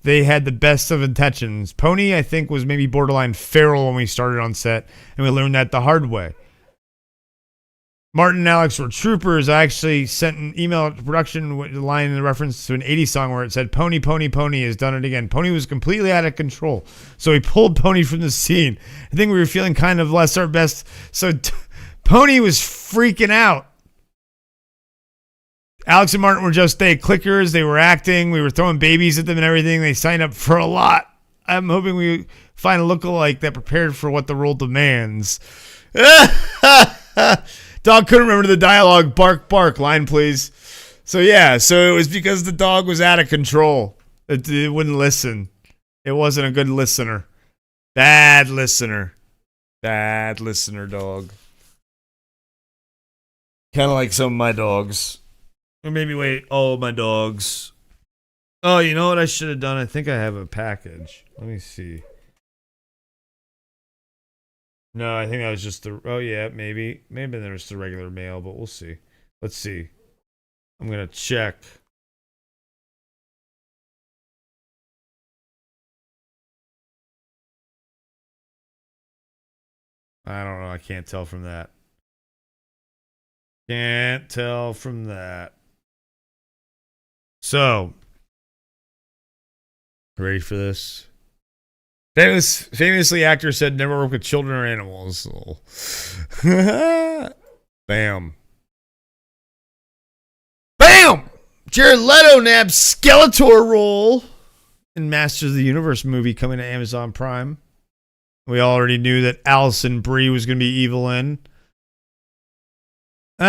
they had the best of intentions. Pony, I think, was maybe borderline feral when we started on set, and we learned that the hard way. Martin and Alex were troopers. I actually sent an email to production with a line in reference to an 80s song where it said, Pony, Pony, Pony has done it again. Pony was completely out of control. So we pulled Pony from the scene. I think we were feeling kind of less our best. So Pony was freaking out. Alex and Martin were just clickers. They were acting. We were throwing babies at them and everything. They signed up for a lot. I'm hoping we find a lookalike that prepared for what the role demands. Dog couldn't remember the dialogue. Bark, bark. Line, please. So it was because the dog was out of control. It wouldn't listen. It wasn't a good listener. Bad listener. Bad listener, dog. Kind of like some of my dogs. Or maybe wait, all of my dogs. Oh, you know what I should have done? I think I have a package. Let me see. No, I think that was just the... Oh, yeah, maybe. Maybe there was the regular mail, but we'll see. Let's see. I'm going to check. I don't know. I can't tell from that. Can't tell from that. So, ready for this? Famously, actor said never work with children or animals. Bam. Bam! Jared Leto nabbed Skeletor role in Masters of the Universe movie coming to Amazon Prime. We already knew that Alison Brie was going to be Evelyn. Even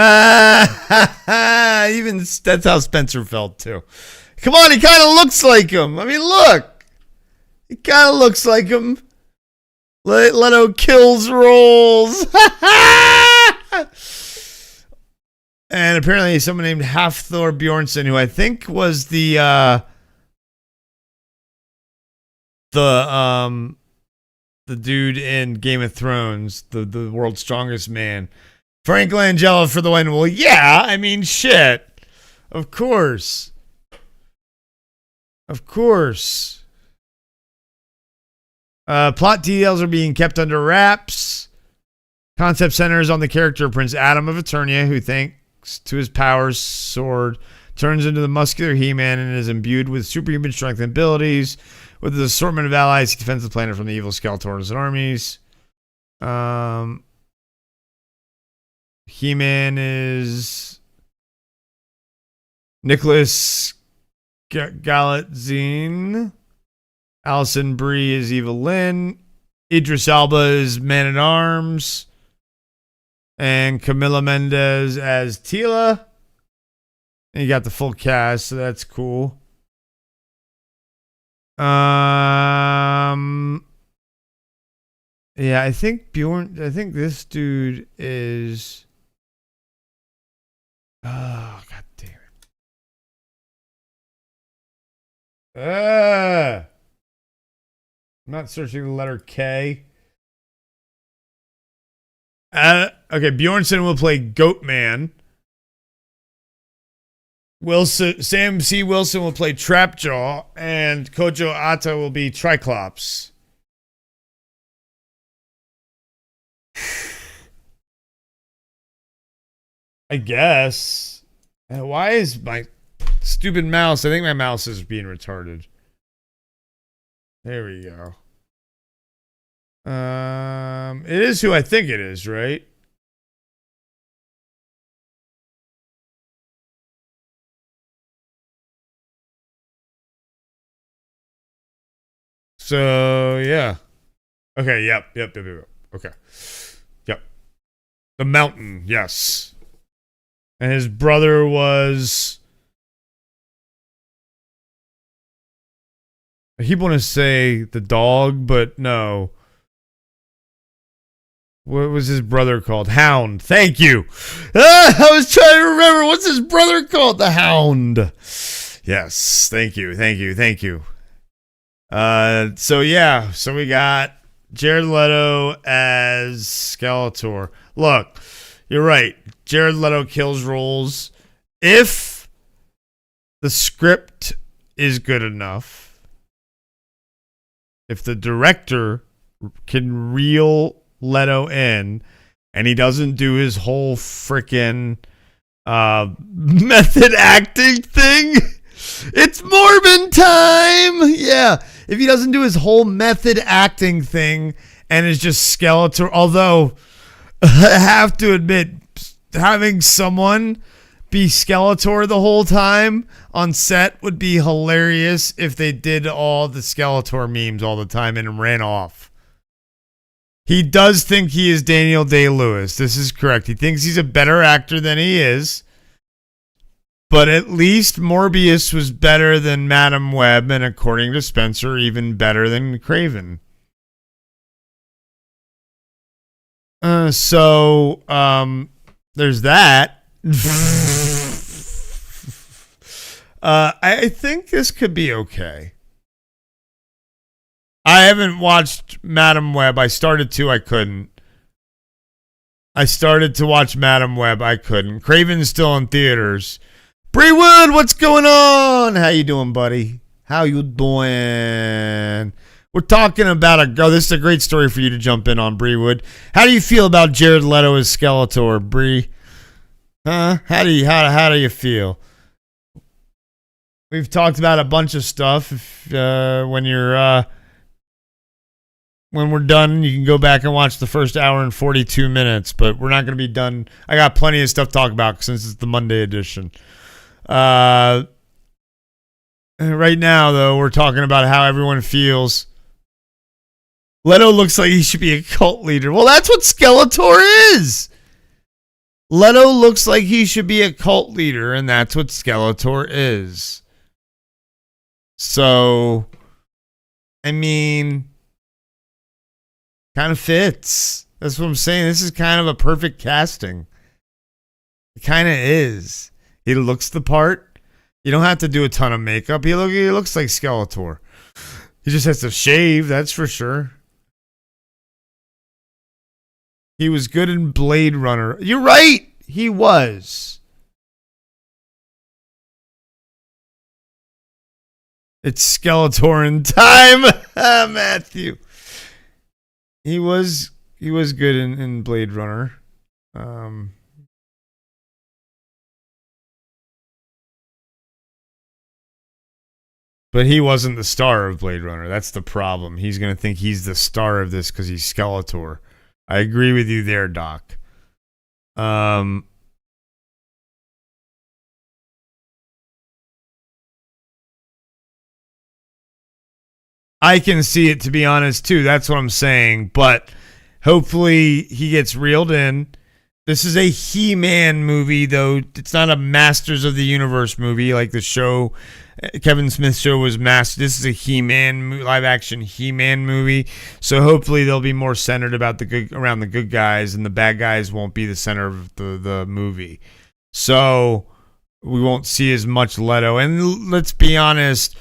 that's how Spencer felt too. Come on, he kind of looks like him. I mean, look. He kind of looks like him. Leto kills roles. And apparently someone named Hafthor Bjornsson, who I think was the dude in Game of Thrones, the world's strongest man. Frank Langella for the win. Well, yeah, I mean, shit. Of course. Of course. Plot details are being kept under wraps. Concept centers on the character Prince Adam of Eternia, who thanks to his powers, sword, turns into the muscular He-Man and is imbued with superhuman strength and abilities. With his assortment of allies, he defends the planet from the evil Skeletors and armies. He-Man is Nicholas Galitzine. Alison Brie is Evelyn. Idris Elba is Man-at-Arms. And Camila Mendez as Tila. And you got the full cast, so that's cool. Yeah, I think this dude is. Oh, god damn it. I'm not searching the letter K. Okay, Bjornsson will play Goatman. Sam C. Wilson will play Trapjaw, and Kojo Ata will be Triclops. I guess. Why is my stupid mouse? I think my mouse is being retarded. There we go. It is who I think it is, right? So yeah. Okay. Yep. Okay. Yep. The Mountain. Yes. And his brother was. I keep want to say the dog, but no. What was his brother called? Hound. Thank you. I was trying to remember. What's his brother called? The Hound. Yes. Thank you. So yeah. So we got Jared Leto as Skeletor. Look, you're right. Jared Leto kills roles if the script is good enough. If the director can reel Leto in and he doesn't do his whole freaking method acting thing. It's Morbin time. Yeah. If he doesn't do his whole method acting thing and is just Skeletor, although I have to admit, having someone be Skeletor the whole time on set would be hilarious if they did all the Skeletor memes all the time and ran off. He does think he is Daniel Day-Lewis. This is correct. He thinks he's a better actor than he is. But at least Morbius was better than Madam Web, and according to Spencer, even better than Craven. So there's that. I think this could be okay. I haven't watched Madam Web. I started to, I couldn't. I started to watch Madam Web, I couldn't. Craven's still in theaters. Bree Wood, what's going on? How you doing, buddy? How you doing? We're talking about this is a great story for you to jump in on, Bree Wood. How do you feel about Jared Leto as Skeletor, Bree? Huh? How do you feel? We've talked about a bunch of stuff. If, when we're done, you can go back and watch the first hour and 42 minutes, but we're not going to be done. I got plenty of stuff to talk about since it's the Monday edition. Right now, though, we're talking about how everyone feels. Leto looks like he should be a cult leader. Well, that's what Skeletor is. Leto looks like he should be a cult leader, and that's what Skeletor is. So, I mean, kind of fits. That's what I'm saying. This is kind of a perfect casting. It kind of is. He looks the part. You don't have to do a ton of makeup. He looks like Skeletor. He just has to shave, that's for sure. He was good in Blade Runner. You're right. He was. It's Skeletor in time, Matthew. He was good in Blade Runner. But he wasn't the star of Blade Runner. That's the problem. He's going to think he's the star of this because he's Skeletor. I agree with you there, Doc. I can see it, to be honest, too. That's what I'm saying. But hopefully he gets reeled in This is a He-Man movie, though. It's not a Masters of the Universe movie like the show. Kevin Smith's show was Master. This is a He-Man live-action He-Man movie. So hopefully they'll be more centered about around the good guys, and the bad guys won't be the center of the movie. So we won't see as much Leto. And let's be honest,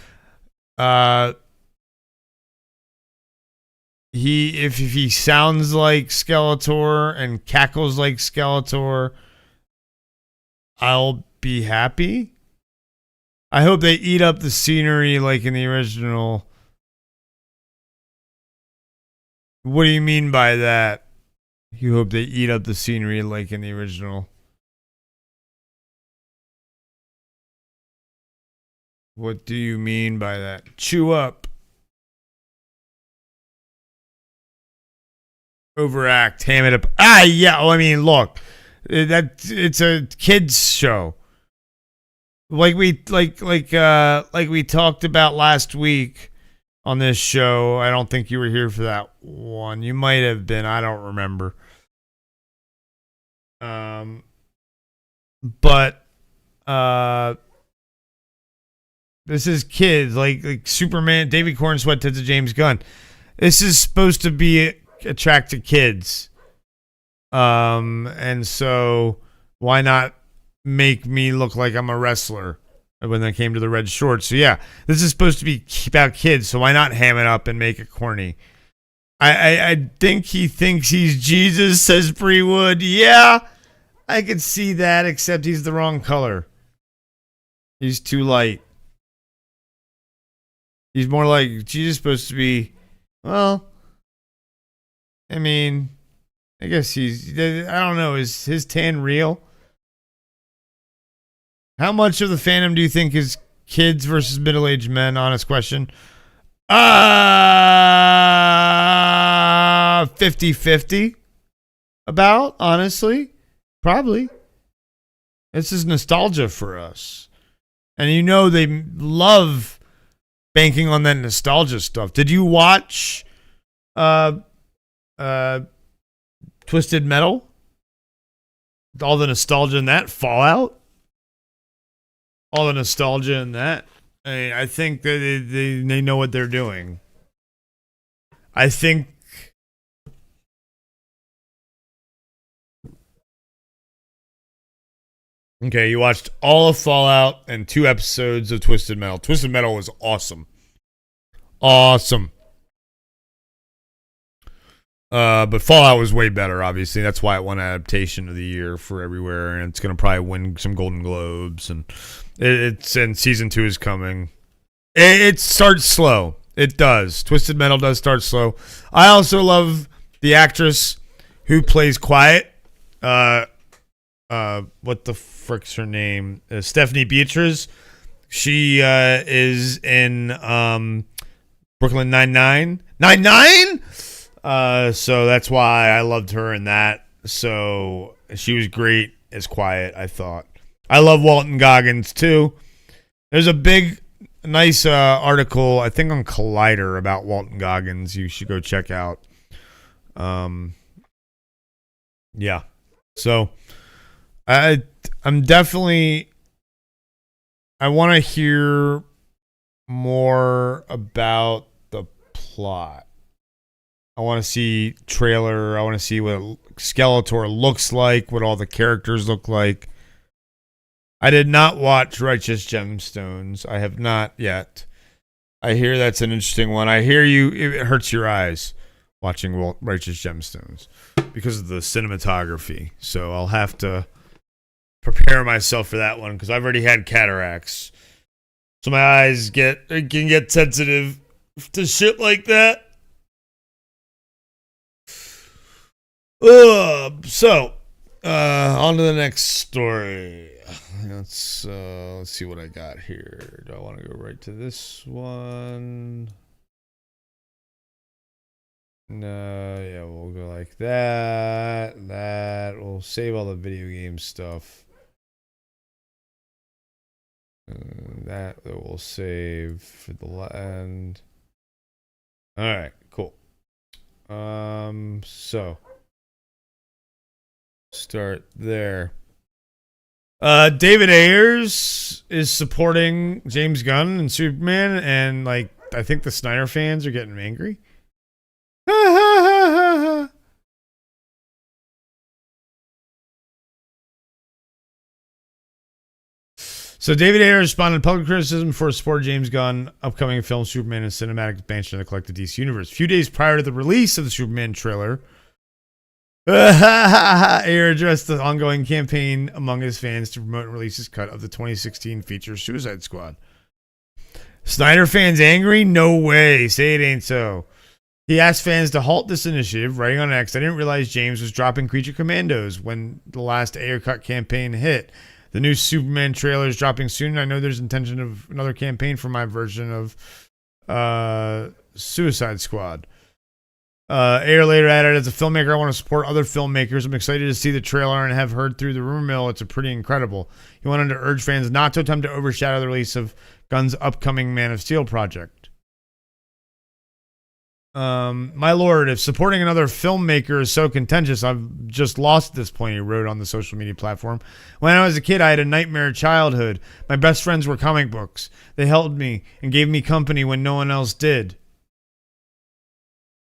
if he sounds like Skeletor and cackles like Skeletor, I'll be happy. I hope they eat up the scenery like in the original. What do you mean by that? You hope they eat up the scenery like in the original. What do you mean by that? Chew up. Overact, ham it up. Yeah. Well, I mean, look, it's a kids show. Like we talked about last week on this show. I don't think you were here for that one. You might have been. I don't remember. But this is kids like Superman, David Corn Sweat to James Gunn. This is supposed to be attract to kids. And so why not make me look like I'm a wrestler when they came to the red shorts? So yeah, this is supposed to be about kids, so why not ham it up and make it corny? I think he thinks he's Jesus, says Bree Wood. Yeah, I could see that, except he's the wrong color. He's too light. He's more like Jesus supposed to be, well, I mean, I guess I don't know, is his tan real? How much of the fandom do you think is kids versus middle-aged men? Honest question. 50-50. About, honestly. Probably. This is nostalgia for us. And you know they love banking on that nostalgia stuff. Did you watch Twisted Metal? All the nostalgia in that. Fallout? All the nostalgia in that. I think that they know what they're doing. I think okay, you watched all of Fallout and 2 episodes of Twisted Metal. Twisted Metal was awesome. Awesome. But Fallout was way better, obviously. That's why it won Adaptation of the Year for everywhere, and it's going to probably win some Golden Globes. And and season 2 is coming. It starts slow. It does. Twisted Metal does start slow. I also love the actress who plays Quiet. What the frick's her name? Stephanie Beatriz. She is in Brooklyn Nine-Nine. Nine-Nine? So that's why I loved her in that. So she was great as Quiet, I thought. I love Walton Goggins, too. There's a big, nice article, I think on Collider, about Walton Goggins you should go check out. Yeah. So I'm definitely, I want to hear more about the plot. I want to see trailer. I want to see what Skeletor looks like, what all the characters look like. I did not watch Righteous Gemstones. I have not yet. I hear that's an interesting one. I hear it hurts your eyes watching Righteous Gemstones because of the cinematography. So I'll have to prepare myself for that one because I've already had cataracts. So my eyes can get sensitive to shit like that. So on to the next story. Let's see what I got here. Do I want to go right to this one? No, yeah, we'll go like that. We'll save all the video game stuff. That we'll save for the end. All right, cool. start there. David Ayers is supporting James Gunn and Superman, and like I think the Snyder fans are getting angry. So David Ayers responded to public criticism for support of James Gunn upcoming film Superman and cinematic expansion of the collective DC universe. A few days prior to the release of the Superman trailer, Ayers addressed the ongoing campaign among his fans to promote and release his cut of the 2016 feature Suicide Squad. Snyder fans angry? No way. Say it ain't so. He asked fans to halt this initiative, writing on X, "I didn't realize James was dropping Creature Commandos when the last Ayer cut campaign hit. The new Superman trailer is dropping soon. I know there's intention of another campaign for my version of Suicide Squad." Ayer later added, "As a filmmaker, I want to support other filmmakers. I'm excited to see the trailer and have heard through the rumor mill. It's a pretty incredible." He wanted to urge fans not to attempt to overshadow the release of Gunn's upcoming Man of Steel project. "My lord, if supporting another filmmaker is so contentious, I've just lost at this point," he wrote on the social media platform. "When I was a kid, I had a nightmare childhood. My best friends were comic books. They held me and gave me company when no one else did."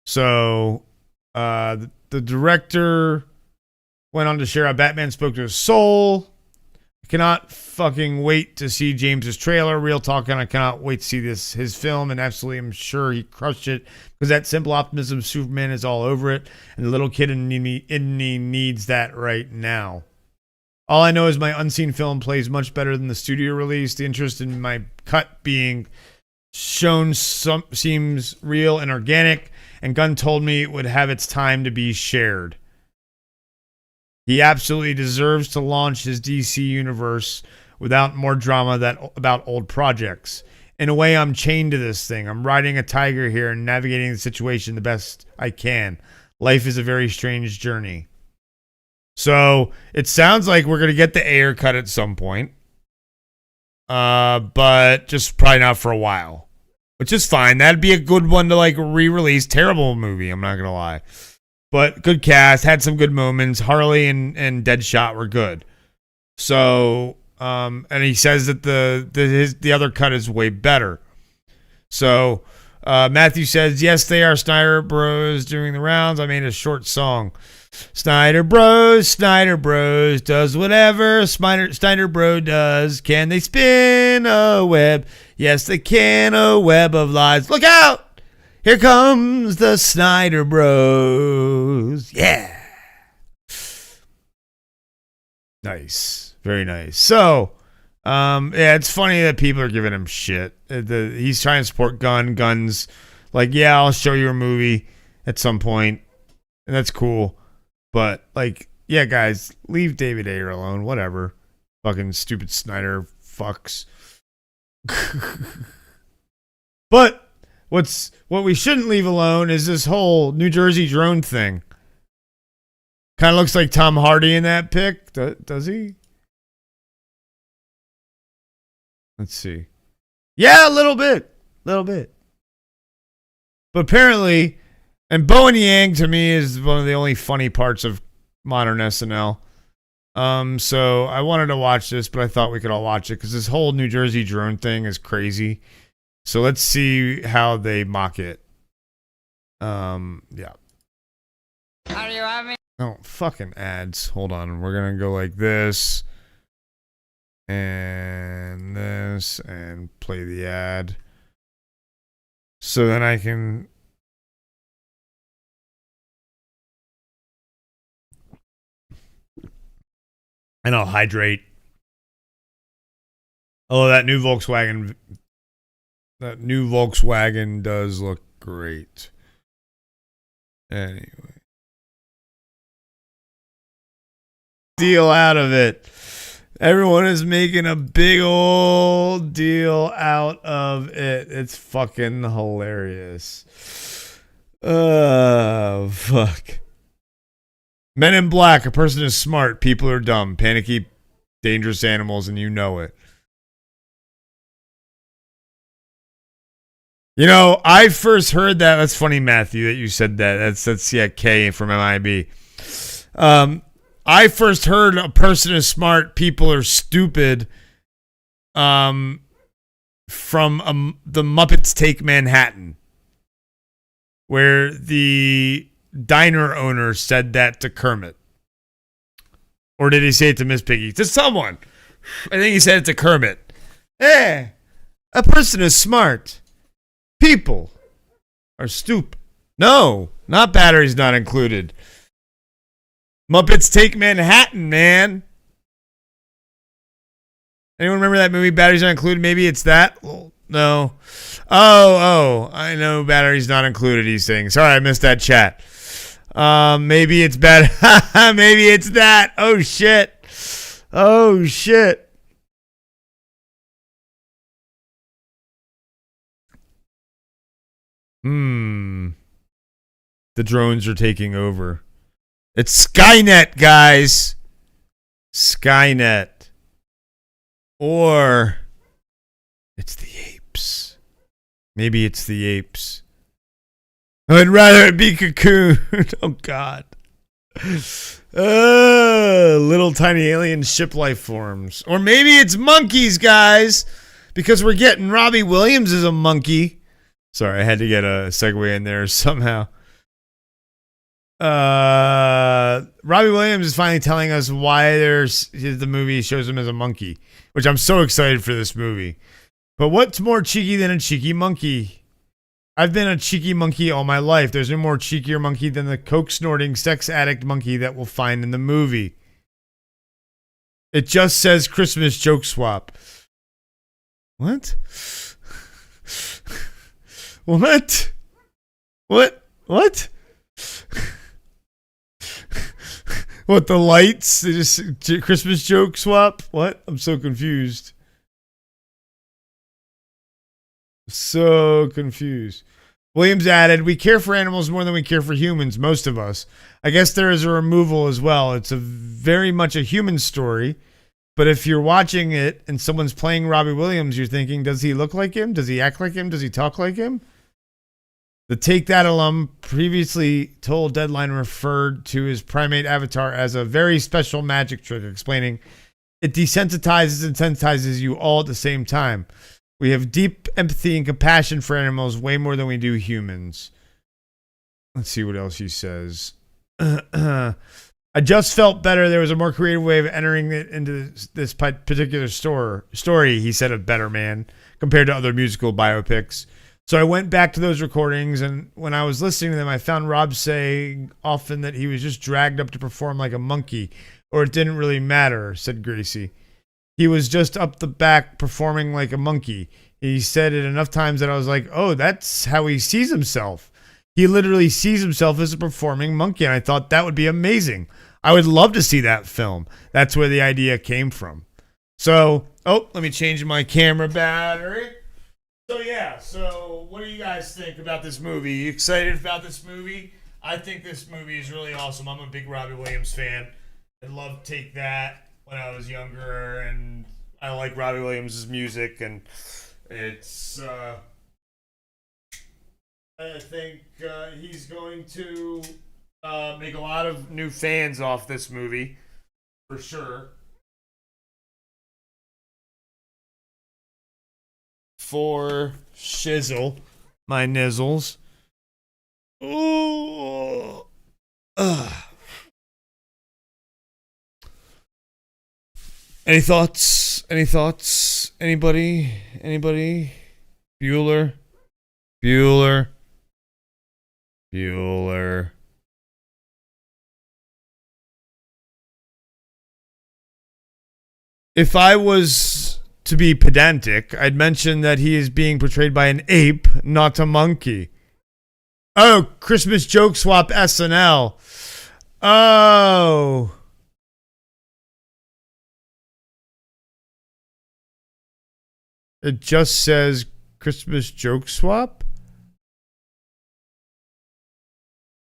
So, the director went on to share how Batman spoke to his soul. "I cannot fucking wait to see James's trailer. Real talk, and I cannot wait to see his film, and absolutely I'm sure he crushed it because that simple optimism of Superman is all over it, and the little kid in me needs that right now. All I know is my unseen film plays much better than the studio release. The interest in my cut being shown seems real and organic, and Gunn told me it would have its time to be shared. He absolutely deserves to launch his DC universe without more drama about old projects. In a way, I'm chained to this thing. I'm riding a tiger here and navigating the situation the best I can. Life is a very strange journey." So it sounds like we're going to get the Ayer cut at some point. But just probably not for a while, which is fine. That'd be a good one to like re-release. Terrible movie, I'm not going to lie. But good cast, had some good moments. Harley and Deadshot were good. So, and he says that the other cut is way better. So, Matthew says, "Yes, they are Snyder Bros doing the rounds. I made a short song. Snyder Bros, does whatever Snyder Bro does. Can they spin a web? Yes, they can, a web of lies. Look out! Here comes the Snyder Bros. Yeah." Nice. Very nice. So, yeah, it's funny that people are giving him shit. He's trying to support Gunn. Gunn's like, "Yeah, I'll show you a movie at some point." And that's cool. But, like, yeah, guys, leave David Ayer alone. Whatever. Fucking stupid Snyder fucks. But what we shouldn't leave alone is this whole New Jersey drone thing. Kind of looks like Tom Hardy in that pic. Does he? Let's see. Yeah, a little bit. But apparently, and Bowen Yang to me is one of the only funny parts of modern SNL. So I wanted to watch this, but I thought we could all watch it because this whole New Jersey drone thing is crazy. So let's see how they mock it. Yeah. How do you have me? Oh, fucking ads. Hold on. We're going to go like this. And this. And play the ad. So then I can... And I'll hydrate. Oh, that new Volkswagen does look great. Anyway. Deal out of it. Everyone is making a big old deal out of it. It's fucking hilarious. Oh, fuck. Men in Black. A person is smart. People are dumb. Panicky, dangerous animals, and you know it. You know, I first heard that. That's funny, Matthew, that you said that. That's yeah, K from MIB. I first heard a person is smart, people are stupid from the Muppets Take Manhattan, where the diner owner said that to Kermit. Or did he say it to Miss Piggy? To someone. I think he said it to Kermit. Hey, a person is smart. People are stupid. No, not batteries not included. Muppets Take Manhattan, man. Anyone remember that movie, Batteries Not Included? Maybe it's that? Well, no. Oh, I know Batteries Not Included, he's saying. Sorry, I missed that chat. Maybe it's bad. Maybe it's that. Oh, shit. Oh, shit. The drones are taking over. It's Skynet, guys. Skynet. Or it's the apes. Maybe it's the apes. I'd rather it be Cocoon. Oh, God. Little tiny alien ship life forms. Or maybe it's monkeys, guys. Because we're getting Robbie Williams as a monkey. Sorry, I had to get a segue in there somehow. Robbie Williams is finally telling us why the movie shows him as a monkey, which I'm so excited for this movie. But what's more cheeky than a cheeky monkey? I've been a cheeky monkey all my life. There's no more cheekier monkey than the coke-snorting sex addict monkey that we'll find in the movie. It just says Christmas joke swap. What? What? What? What, the lights? They just Christmas joke swap? What? I'm so confused. So confused. Williams added, we care for animals more than we care for humans, most of us. I guess there is a removal as well. It's very much a human story. But if you're watching it and someone's playing Robbie Williams, you're thinking, does he look like him? Does he act like him? Does he talk like him? The Take That alum previously told Deadline referred to his primate avatar as a very special magic trick, explaining it desensitizes and sensitizes you all at the same time. We have deep empathy and compassion for animals way more than we do humans. Let's see what else he says. I just felt better. There was a more creative way of entering it into this particular story, he said of Better Man, compared to other musical biopics. So I went back to those recordings, and when I was listening to them, I found Rob saying often that he was just dragged up to perform like a monkey, or it didn't really matter, said Gracie. He was just up the back performing like a monkey. He said it enough times that I was like, oh, that's how he sees himself. He literally sees himself as a performing monkey, and I thought that would be amazing. I would love to see that film. That's where the idea came from. So, let me change my camera battery. So what do you guys think about this movie? You excited about this movie? I think this movie is really awesome. I'm a big Robbie Williams fan. I loved Take That when I was younger, and I like Robbie Williams' music, and it's I think he's going to make a lot of new fans off this movie, for sure. For shizzle, my nizzles. Ooh. Any thoughts? Any thoughts? Anybody? Anybody? Bueller? Bueller? Bueller? If I was to be pedantic, I'd mention that he is being portrayed by an ape, not a monkey. Oh, Christmas joke swap SNL. Oh. It just says Christmas joke swap?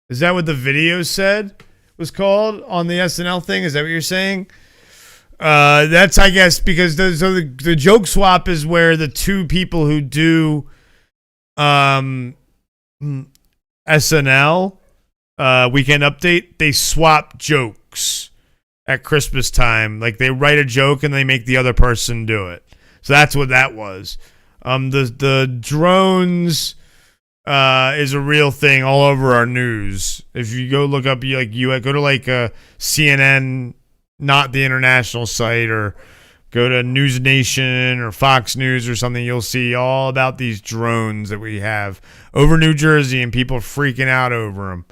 Is that what the video said was called on the SNL thing? Is that what you're saying? That's, I guess, because the joke swap is where the two people who do SNL Weekend Update, they swap jokes. at Christmas time. Like they write a joke and they make the other person do it. So that's what that was. The drones is a real thing all over our news. If you go look up, go to like CNN, not the international site, or go to News Nation or Fox News or something, you'll see all about these drones that we have over New Jersey and people freaking out over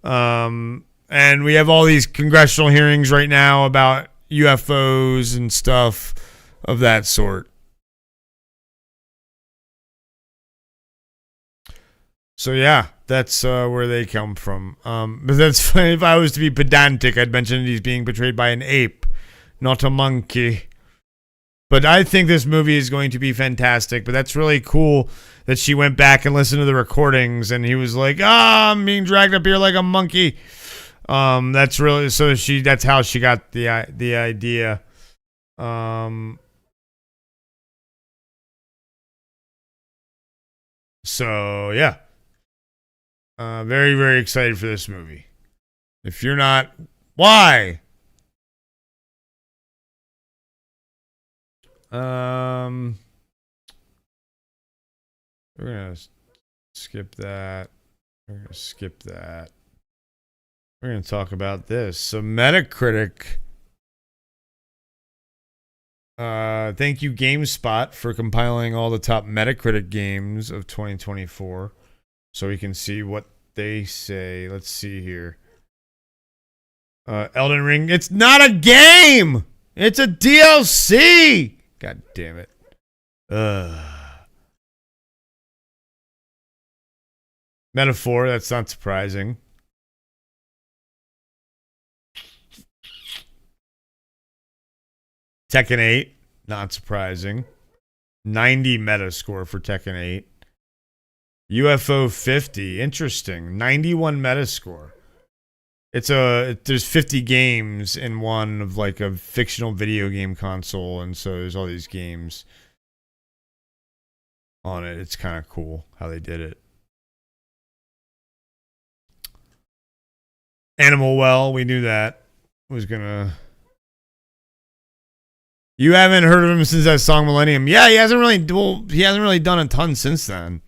them. And we have all these congressional hearings right now about UFOs and stuff of that sort. So yeah, that's where they come from. But that's funny. If I was to be pedantic, I'd mention he's being portrayed by an ape, not a monkey. But I think this movie is going to be fantastic. But that's really cool that she went back and listened to the recordings, and he was like, I'm being dragged up here like a monkey. That's really, so that's how she got the idea. So yeah. Very, very excited for this movie. If you're not, why? We're gonna skip that. We're gonna talk about this. So Metacritic. Thank you, GameSpot, for compiling all the top Metacritic games of 2024. So we can see what they say. Let's see here. Elden Ring. It's not a game! It's a DLC! God damn it. Metaphor, that's not surprising. Tekken 8, not surprising. 90 Metascore for Tekken 8. UFO 50, interesting. 91 Metascore. There's 50 games in one of like a fictional video game console, and so there's all these games on it. It's kind of cool how they did it. Animal Well, we knew that was gonna. You haven't heard of him since that song Millennium. Yeah, he hasn't really done a ton since then.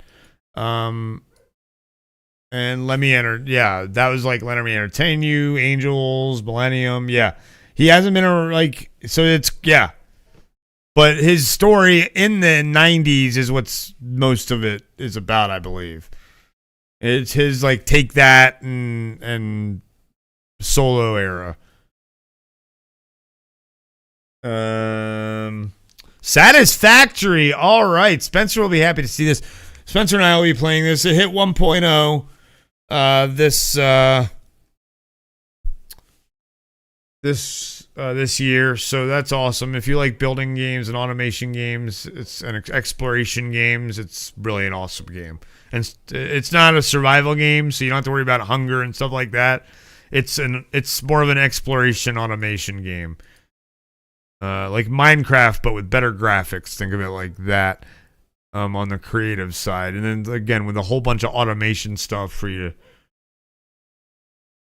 And Let Me Enter, yeah, that was like Let Me Entertain You, Angels, Millennium, yeah. He hasn't been so it's, yeah. But his story in the 90s is what's most of it is about, I believe. It's his like Take That and solo era. Satisfactory, all right. Spencer will be happy to see this. Spencer and I will be playing this. It hit 1.0 this year, so that's awesome. If you like building games and automation games, it's an exploration games. It's really an awesome game, and it's not a survival game, so you don't have to worry about hunger and stuff like that. It's more of an exploration automation game, like Minecraft, but with better graphics. Think of it like that. On the creative side, and then again with a whole bunch of automation stuff for you to.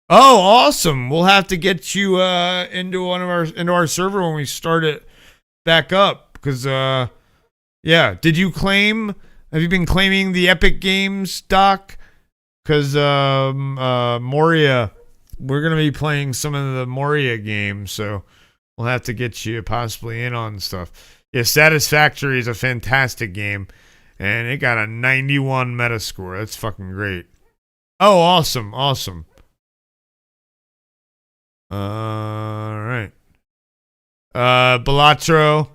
Oh, awesome! We'll have to get you into our server when we start it back up, because yeah. Have you been claiming the Epic Games doc? Because Moria, we're gonna be playing some of the Moria games, so we'll have to get you possibly in on stuff. Yeah, Satisfactory is a fantastic game, and it got a 91 Metascore. That's fucking great. Oh, awesome. All right. Balatro,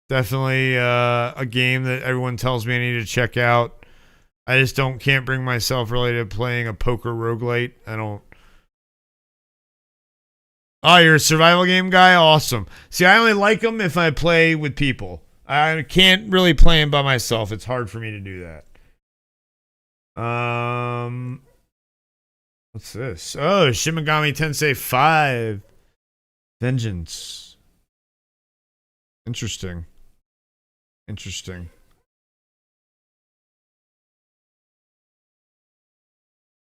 definitely a game that everyone tells me I need to check out. I just can't bring myself really to playing a poker roguelite. I don't. Oh, you're a survival game guy? Awesome. See, I only like them if I play with people. I can't really play them by myself. It's hard for me to do that. What's this? Oh, Shin Megami Tensei 5. Vengeance. Interesting.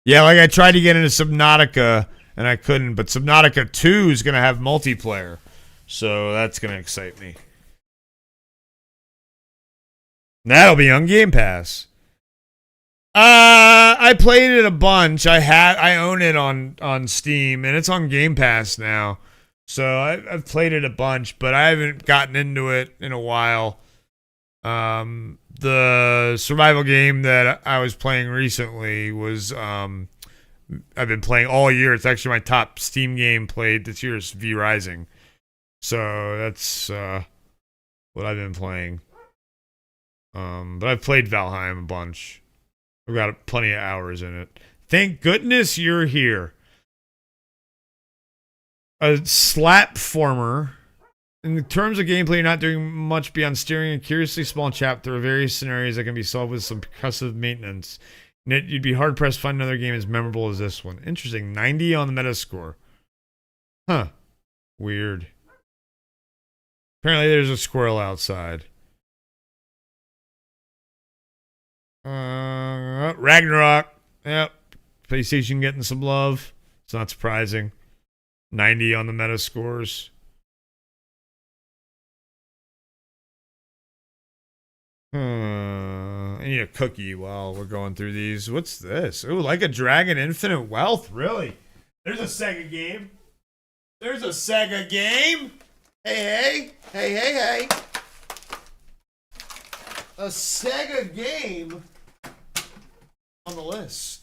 Yeah, like I tried to get into Subnautica, and I couldn't. But Subnautica 2 is going to have multiplayer, so that's going to excite me. That'll be on Game Pass. I played it a bunch. I own it on Steam, and it's on Game Pass now. So I've played it a bunch, but I haven't gotten into it in a while. The survival game that I was playing recently was I've been playing all year. It's actually my top Steam game played this year is V Rising. So that's what I've been playing. But I've played Valheim a bunch. I've got plenty of hours in it. Thank goodness you're here. A slapformer. In terms of gameplay, you're not doing much beyond steering a curiously small chap through various scenarios that can be solved with some percussive maintenance. And you'd be hard-pressed to find another game as memorable as this one. Interesting. 90 on the Metascore. Huh. Weird. Apparently there's a squirrel outside. Ragnarok. Yep. PlayStation getting some love. It's not surprising. 90 on the Metascores. I need a cookie while we're going through these. What's this? Ooh, Like a Dragon Infinite Wealth. Really? There's a Sega game. There's a Sega game. Hey. A Sega game on the list.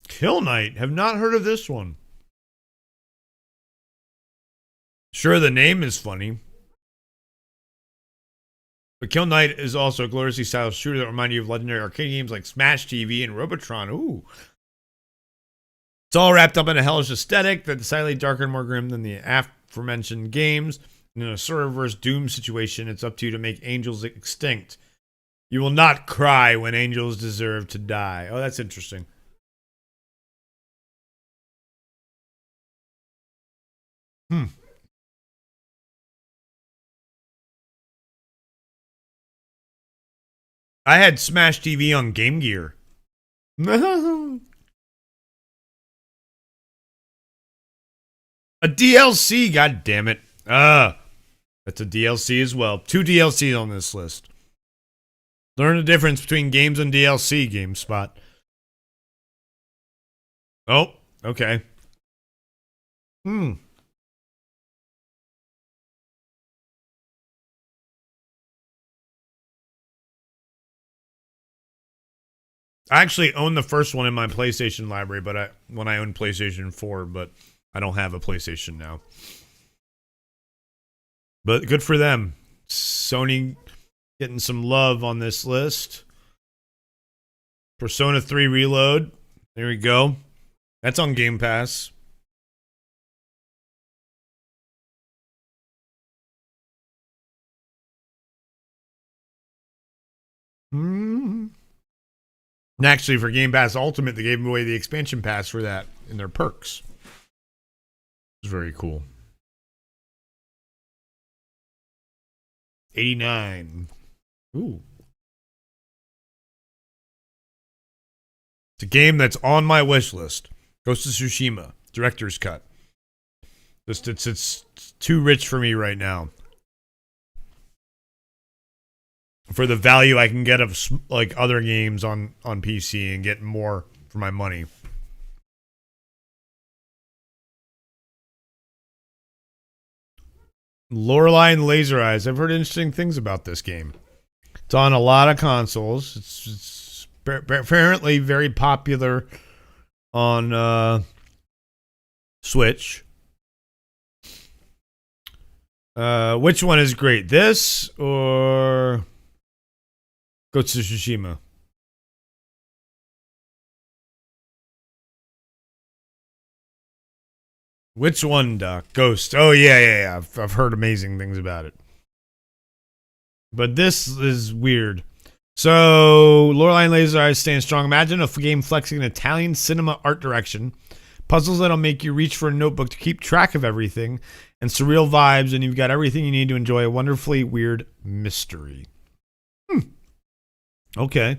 Kill Knight. Have not heard of this one. Sure, the name is funny. But Kill Knight is also a gloriously styled shooter that reminds you of legendary arcade games like Smash TV and Robotron. Ooh. It's all wrapped up in a hellish aesthetic that's slightly darker and more grim than the aforementioned games. And in a sort of reverse Doom situation, it's up to you to make angels extinct. You will not cry when angels deserve to die. Oh, that's interesting. I had Smash TV on Game Gear. A DLC, god damn it. That's a DLC as well. 2 DLCs on this list. Learn the difference between games and DLC, GameSpot. Oh, okay. I actually own the first one in my PlayStation library, but when I owned PlayStation 4, but I don't have a PlayStation now. But good for them. Sony getting some love on this list. Persona 3 Reload. There we go. That's on Game Pass. And actually, for Game Pass Ultimate, they gave away the expansion pass for that in their perks. It's very cool. 89. Ooh. It's a game that's on my wish list. Ghost of Tsushima, Director's Cut. It's too rich for me right now. For the value I can get of like other games on PC and get more for my money. Lorelei and Laser Eyes. I've heard interesting things about this game. It's on a lot of consoles. It's apparently very popular on Switch. Which one is great? This or Ghost of Tsushima? Which one, Doc? Ghost. Oh, yeah. I've heard amazing things about it. But this is weird. So, Lorelei and Laser Eyes stand strong. Imagine a game flexing an Italian cinema art direction Puzzles that'll make you reach for a notebook to keep track of everything, and surreal vibes, and you've got everything you need to enjoy a wonderfully weird mystery. Okay.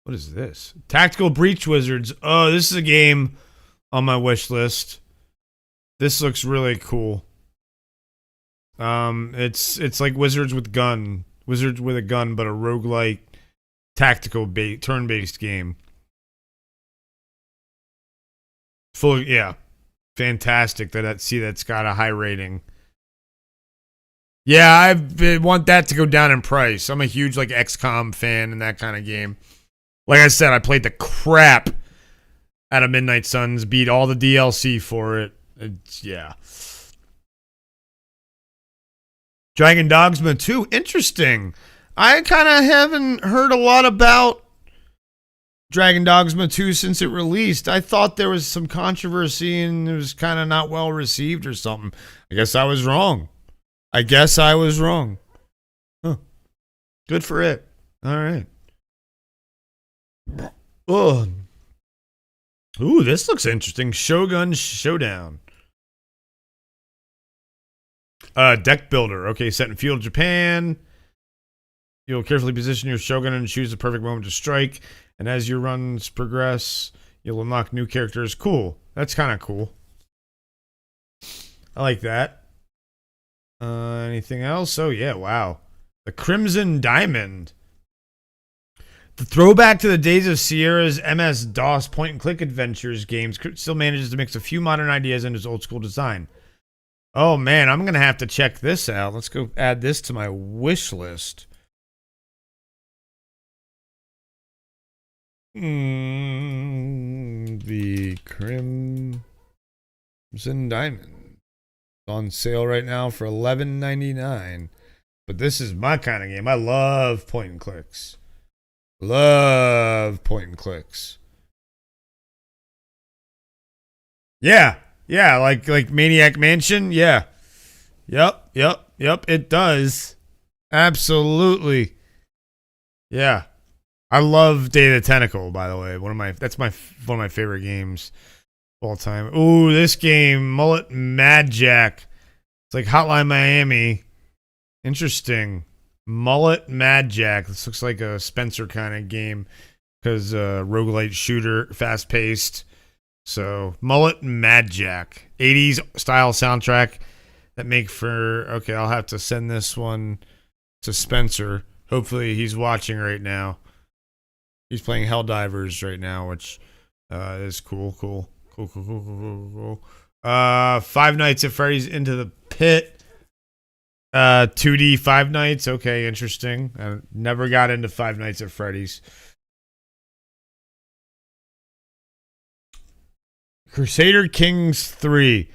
What is this? Tactical Breach Wizards. Oh, this is a game on my wish list. This looks really cool. It's like Wizards with a gun, but a roguelike tactical turn-based game. Fantastic. That's got a high rating. Yeah, I want that to go down in price. I'm a huge like XCOM fan and that kind of game. Like I said, I played the crap out of Midnight Suns, beat all the DLC for it. Yeah. Dragon Dogma 2, interesting. I kind of haven't heard a lot about Dragon Dogma 2 since it released. I thought there was some controversy and it was kind of not well received or something. I guess I was wrong. Huh. Good for it. All right. Oh. Ooh, this looks interesting. Shogun Showdown. Deck builder. Okay, set in feudal Japan. You'll carefully position your shogun and choose the perfect moment to strike. And as your runs progress, you'll unlock new characters. Cool. That's kind of cool. I like that. Anything else? Oh, yeah. Wow. The Crimson Diamond. The throwback to the days of Sierra's MS-DOS point-and-click adventures games still manages to mix a few modern ideas into its old-school design. Oh, man. I'm going to have to check this out. Let's go add this to my wish list. The Crimson Diamond. It's on sale right now for $11.99. But this is my kind of game. I love point and clicks. Yeah, like Maniac Mansion. Yeah. Yep. It does. Absolutely. Yeah. I love Day of the Tentacle, by the way. One of my favorite games of all time. Ooh, this game, Mullet Mad Jack. It's like Hotline Miami. Interesting. Mullet Mad Jack. This looks like a Spencer kind of game because roguelite shooter, fast paced. So Mullet Mad Jack, 80s style soundtrack that make for. Okay, I'll have to send this one to Spencer. Hopefully he's watching right now. He's playing Helldivers right now, which is cool. Five Nights at Freddy's Into the Pit. 2D Five Nights. Okay, interesting. I never got into Five Nights at Freddy's. Crusader Kings 3.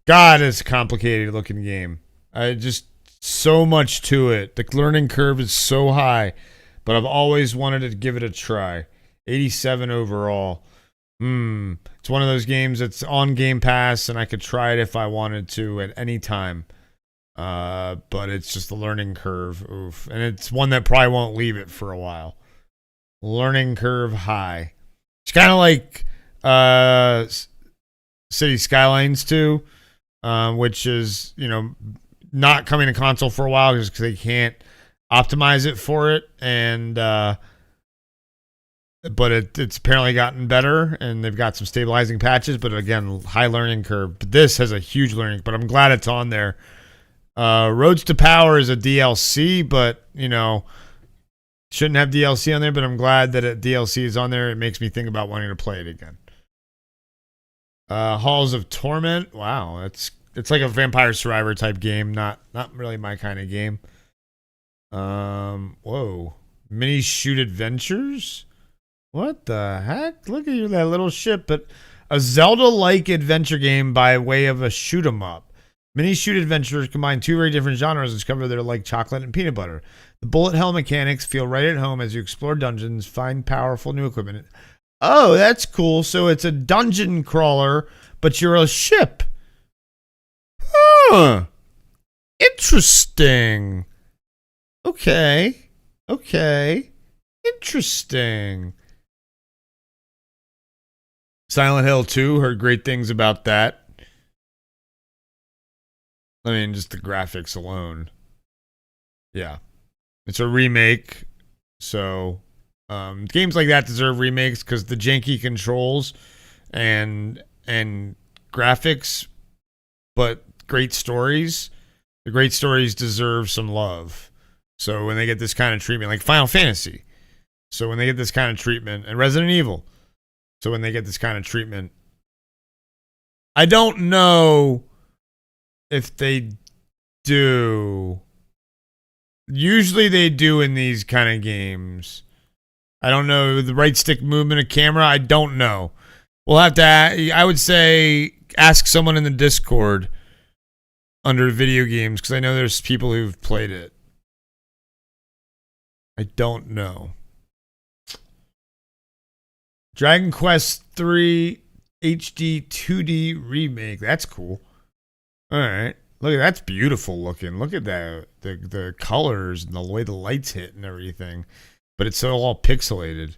God, it's a complicated looking game. Just so much to it. The learning curve is so high, but I've always wanted to give it a try. 87 overall. It's one of those games that's on Game Pass, and I could try it if I wanted to at any time. But it's just the learning curve. Oof. And it's one that probably won't leave it for a while. Learning curve high. It's kind of like City Skylines 2, which is, not coming to console for a while just because they can't optimize it for it. And but it's apparently gotten better, and they've got some stabilizing patches. But again, high learning curve. But this has a huge learning. But I'm glad it's on there. Roads to Power is a DLC, but shouldn't have DLC on there. But I'm glad that DLC is on there. It makes me think about wanting to play it again. Halls of Torment. Wow, it's like a Vampire Survivor type game. Not really my kind of game. Whoa, Mini Shoot Adventures. What the heck? Look at that little ship. But a Zelda-like adventure game by way of a shoot 'em up. Mini Shoot Adventures combine two very different genres and discover they're like chocolate and peanut butter. The bullet hell mechanics feel right at home as you explore dungeons, find powerful new equipment. Oh, that's cool. So it's a dungeon crawler, but you're a ship. Huh. Interesting. Okay. Interesting. Silent Hill 2, heard great things about that. I mean, just the graphics alone. Yeah. It's a remake, so games like that deserve remakes because the janky controls and graphics, but great stories. The great stories deserve some love. So when they get this kind of treatment, like Final Fantasy, so when they get this kind of treatment, and Resident Evil, so when they get this kind of treatment, I don't know if they do. Usually they do in these kind of games. I don't know. The right stick movement of camera, I don't know. We'll have to, I would say, ask someone in the Discord under video games, because I know there's people who've played it. I don't know. Dragon Quest 3 HD 2D remake. That's cool. All right. Look, that's beautiful looking. Look at that. The colors and the way the lights hit and everything. But it's so all pixelated.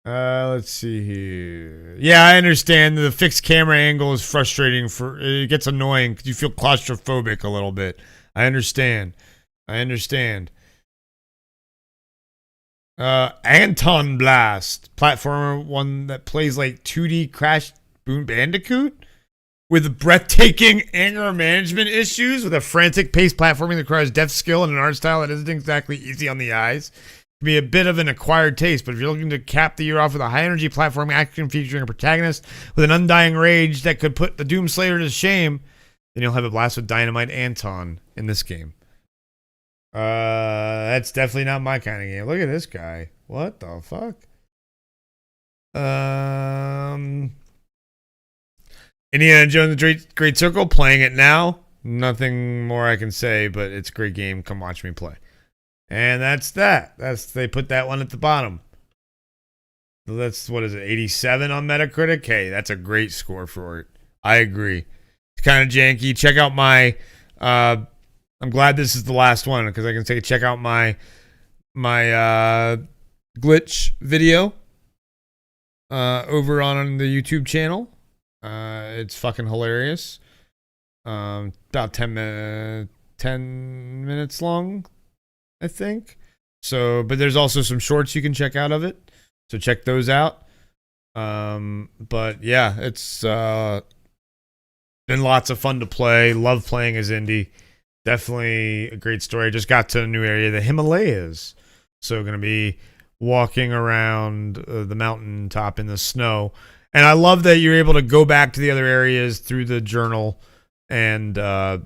Let's see here. Yeah, I understand the fixed camera angle is frustrating. It gets annoying because you feel claustrophobic a little bit. I understand. Anton Blast, platformer, one that plays like 2D Crash Bandicoot with breathtaking anger management issues, with a frantic pace platforming that requires depth, skill, and an art style that isn't exactly easy on the eyes. It can be a bit of an acquired taste, but if you're looking to cap the year off with a high-energy platform action featuring a protagonist with an undying rage that could put the Doomslayer to shame, then you'll have a blast with Dynamite Anton in this game. That's definitely not my kind of game. Look at this guy. What the fuck? Indiana Jones the Great Circle, playing it now. Nothing more I can say, but it's a great game. Come watch me play. And that's that. They put that one at the bottom. That's, what is it, 87 on Metacritic? Hey, that's a great score for it. I agree. It's kind of janky. Check out my I'm glad this is the last one because I can say check out my glitch video over on the YouTube channel. It's fucking hilarious. About 10 minutes long, I think. So, but there's also some shorts you can check out of it. So check those out. But yeah, it's been lots of fun to play. Love playing as Indy. Definitely a great story. I just got to a new area, the Himalayas. So going to be walking around the mountaintop in the snow. And I love that you're able to go back to the other areas through the journal. And so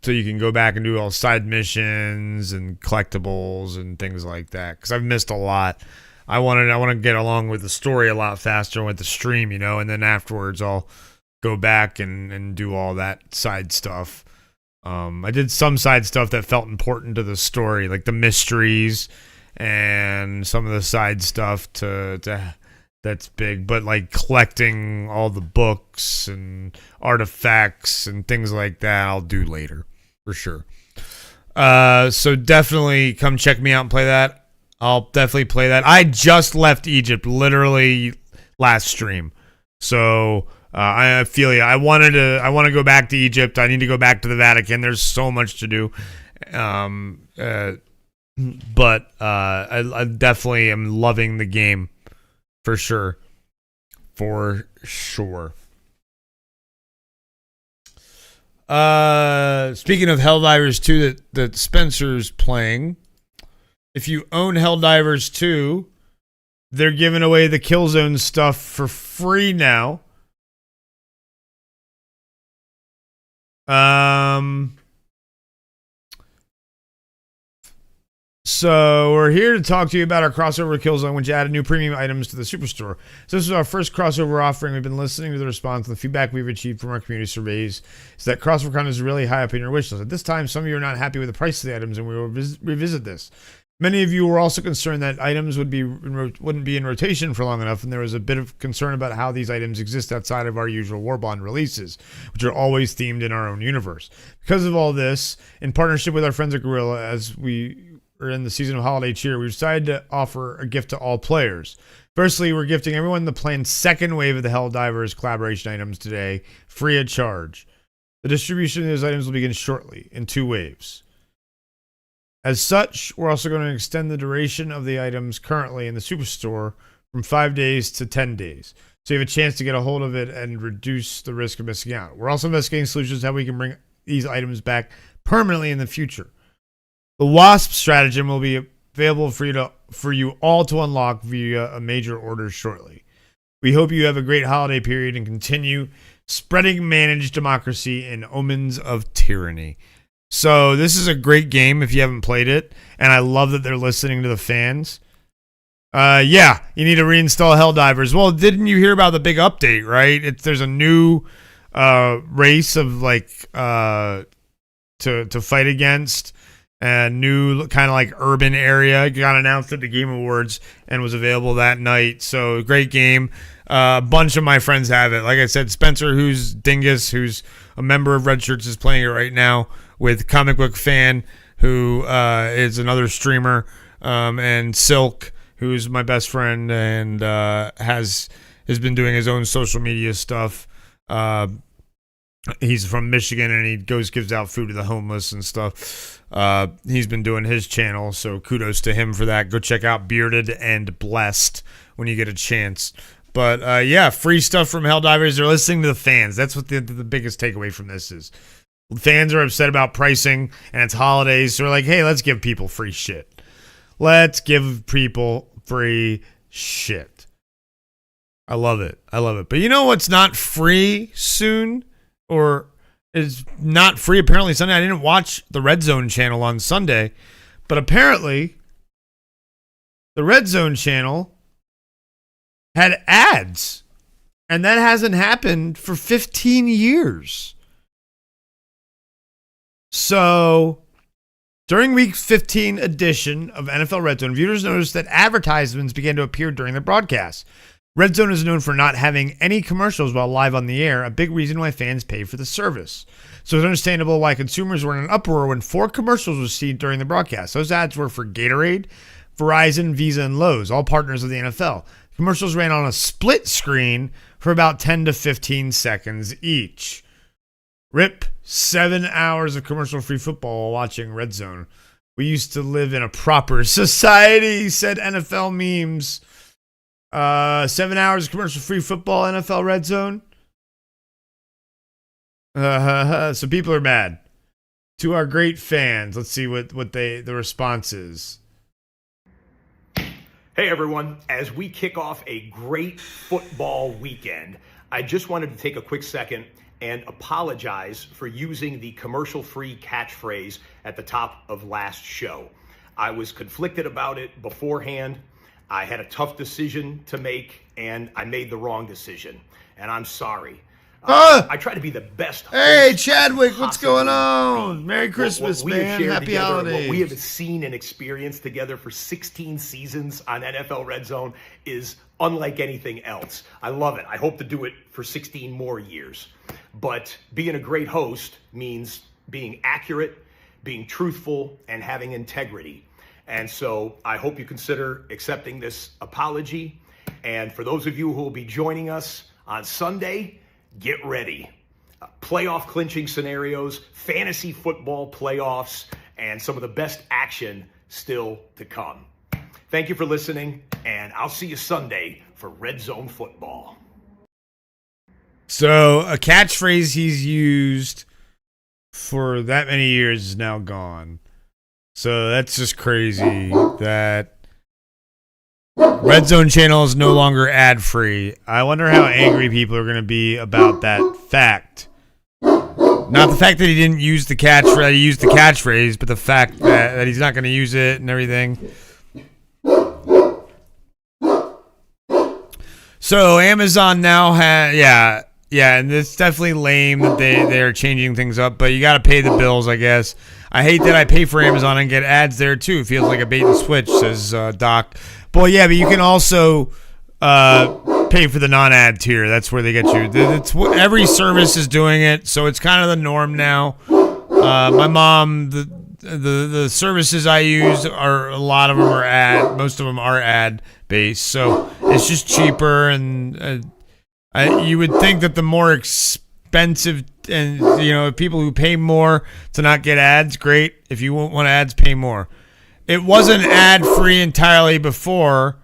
you can go back and do all side missions and collectibles and things like that. Because I've missed a lot. I want to get along with the story a lot faster with the stream, you know. And then afterwards I'll go back and do all that side stuff. I did some side stuff that felt important to the story, like the mysteries and some of the side stuff that's big, but like collecting all the books and artifacts and things like that, I'll do later for sure. So definitely come check me out and play that. I'll definitely play that. I just left Egypt literally last stream, so. I feel you. I want to go back to Egypt. I need to go back to the Vatican. There's so much to do. But I definitely am loving the game for sure. For sure. Speaking of Helldivers 2 that Spencer's playing, if you own Helldivers 2, they're giving away the Killzone stuff for free now. So we're here to talk to you about our crossover Killzone, which added new premium items to the Superstore. So this is our first crossover offering. We've been listening to the response and the feedback we've achieved from our community surveys is that crossover content is really high up in your wish list. At this time, some of you are not happy with the price of the items, and we will revisit this. Many of you were also concerned that items wouldn't be in rotation for long enough, and there was a bit of concern about how these items exist outside of our usual Warbond releases, which are always themed in our own universe. Because of all this, in partnership with our friends at Guerrilla, as we we're in the season of holiday cheer, we decided to offer a gift to all players. Firstly, we're gifting everyone the planned second wave of the Helldivers collaboration items today, free of charge. The distribution of those items will begin shortly in 2 waves. As such, we're also going to extend the duration of the items currently in the Superstore from 5 days to 10 days. So you have a chance to get a hold of it and reduce the risk of missing out. We're also investigating solutions how we can bring these items back permanently in the future. The Wasp stratagem will be available for you all to unlock via a major order shortly. We hope you have a great holiday period and continue spreading managed democracy and omens of tyranny. So this is a great game if you haven't played it, and I love that they're listening to the fans. Yeah, you need to reinstall Helldivers. Well, didn't you hear about the big update, right? There's a new race of to fight against, a new kind of like urban area. It got announced at the Game Awards and was available that night. So great game. A bunch of my friends have it. Like I said, Spencer, who's Dingus, who's a member of Red Shirts, is playing it right now with Comic Book Fan, who is another streamer, and Silk, who's my best friend and has been doing his own social media stuff. He's from Michigan and he gives out food to the homeless and stuff. He's been doing his channel, so kudos to him for that. Go check out Bearded and Blessed when you get a chance. But yeah, free stuff from Helldivers. They're listening to the fans. That's what the biggest takeaway from this is. Fans are upset about pricing and it's holidays, so we're like, hey, let's give people free shit. Let's give people free shit. I love it. I love it. But you know what's not free soon? Or is not free apparently Sunday? I didn't watch the Red Zone channel on Sunday, but apparently the Red Zone channel had ads, and that hasn't happened for 15 years. So during week 15 edition of NFL Red Zone, viewers noticed that advertisements began to appear during the broadcast. Red Zone is known for not having any commercials while live on the air, a big reason why fans pay for the service. So it's understandable why consumers were in an uproar when 4 commercials were seen during the broadcast. Those ads were for Gatorade, Verizon, Visa, and Lowe's, all partners of the NFL. Commercials ran on a split screen for about 10 to 15 seconds each. Rip 7 hours of commercial-free football while watching Red Zone. We used to live in a proper society, said NFL Memes. 7 hours of commercial-free football, NFL Red Zone. So people are mad. To our great fans, let's see what the response is. Hey everyone, as we kick off a great football weekend, I just wanted to take a quick second and apologize for using the commercial-free catchphrase at the top of last show. I was conflicted about it beforehand. I had a tough decision to make, and I made the wrong decision, and I'm sorry. I try to be the best. Hey, Chadwick, what's going on? Merry Christmas, man. Happy holidays. What we have seen and experienced together for 16 seasons on NFL Red Zone is unlike anything else. I love it. I hope to do it for 16 more years. But being a great host means being accurate, being truthful, and having integrity. And so I hope you consider accepting this apology. And for those of you who will be joining us on Sunday, get ready. Playoff clinching scenarios, fantasy football playoffs, and some of the best action still to come. Thank you for listening, and I'll see you Sunday for Red Zone Football. So a catchphrase he's used for that many years is now gone. So that's just crazy that Red Zone channel is no longer ad-free. I wonder how angry people are going to be about that fact. Not the fact that he didn't use the catchphrase, he used the catchphrase, but the fact that he's not going to use it and everything. So Amazon now has, yeah, and it's definitely lame that they're changing things up, but you got to pay the bills, I guess. I hate that I pay for Amazon and get ads there too. It feels like a bait and switch, says Doc. But yeah, but you can also pay for the non-ad tier. That's where they get you. Every service is doing it, so it's kind of the norm now. My mom the services I use are a lot of them are most of them are ad based, so it's just cheaper. And you would think that the more expensive and people who pay more to not get ads, great. If you want ads, pay more. It wasn't ad free entirely before.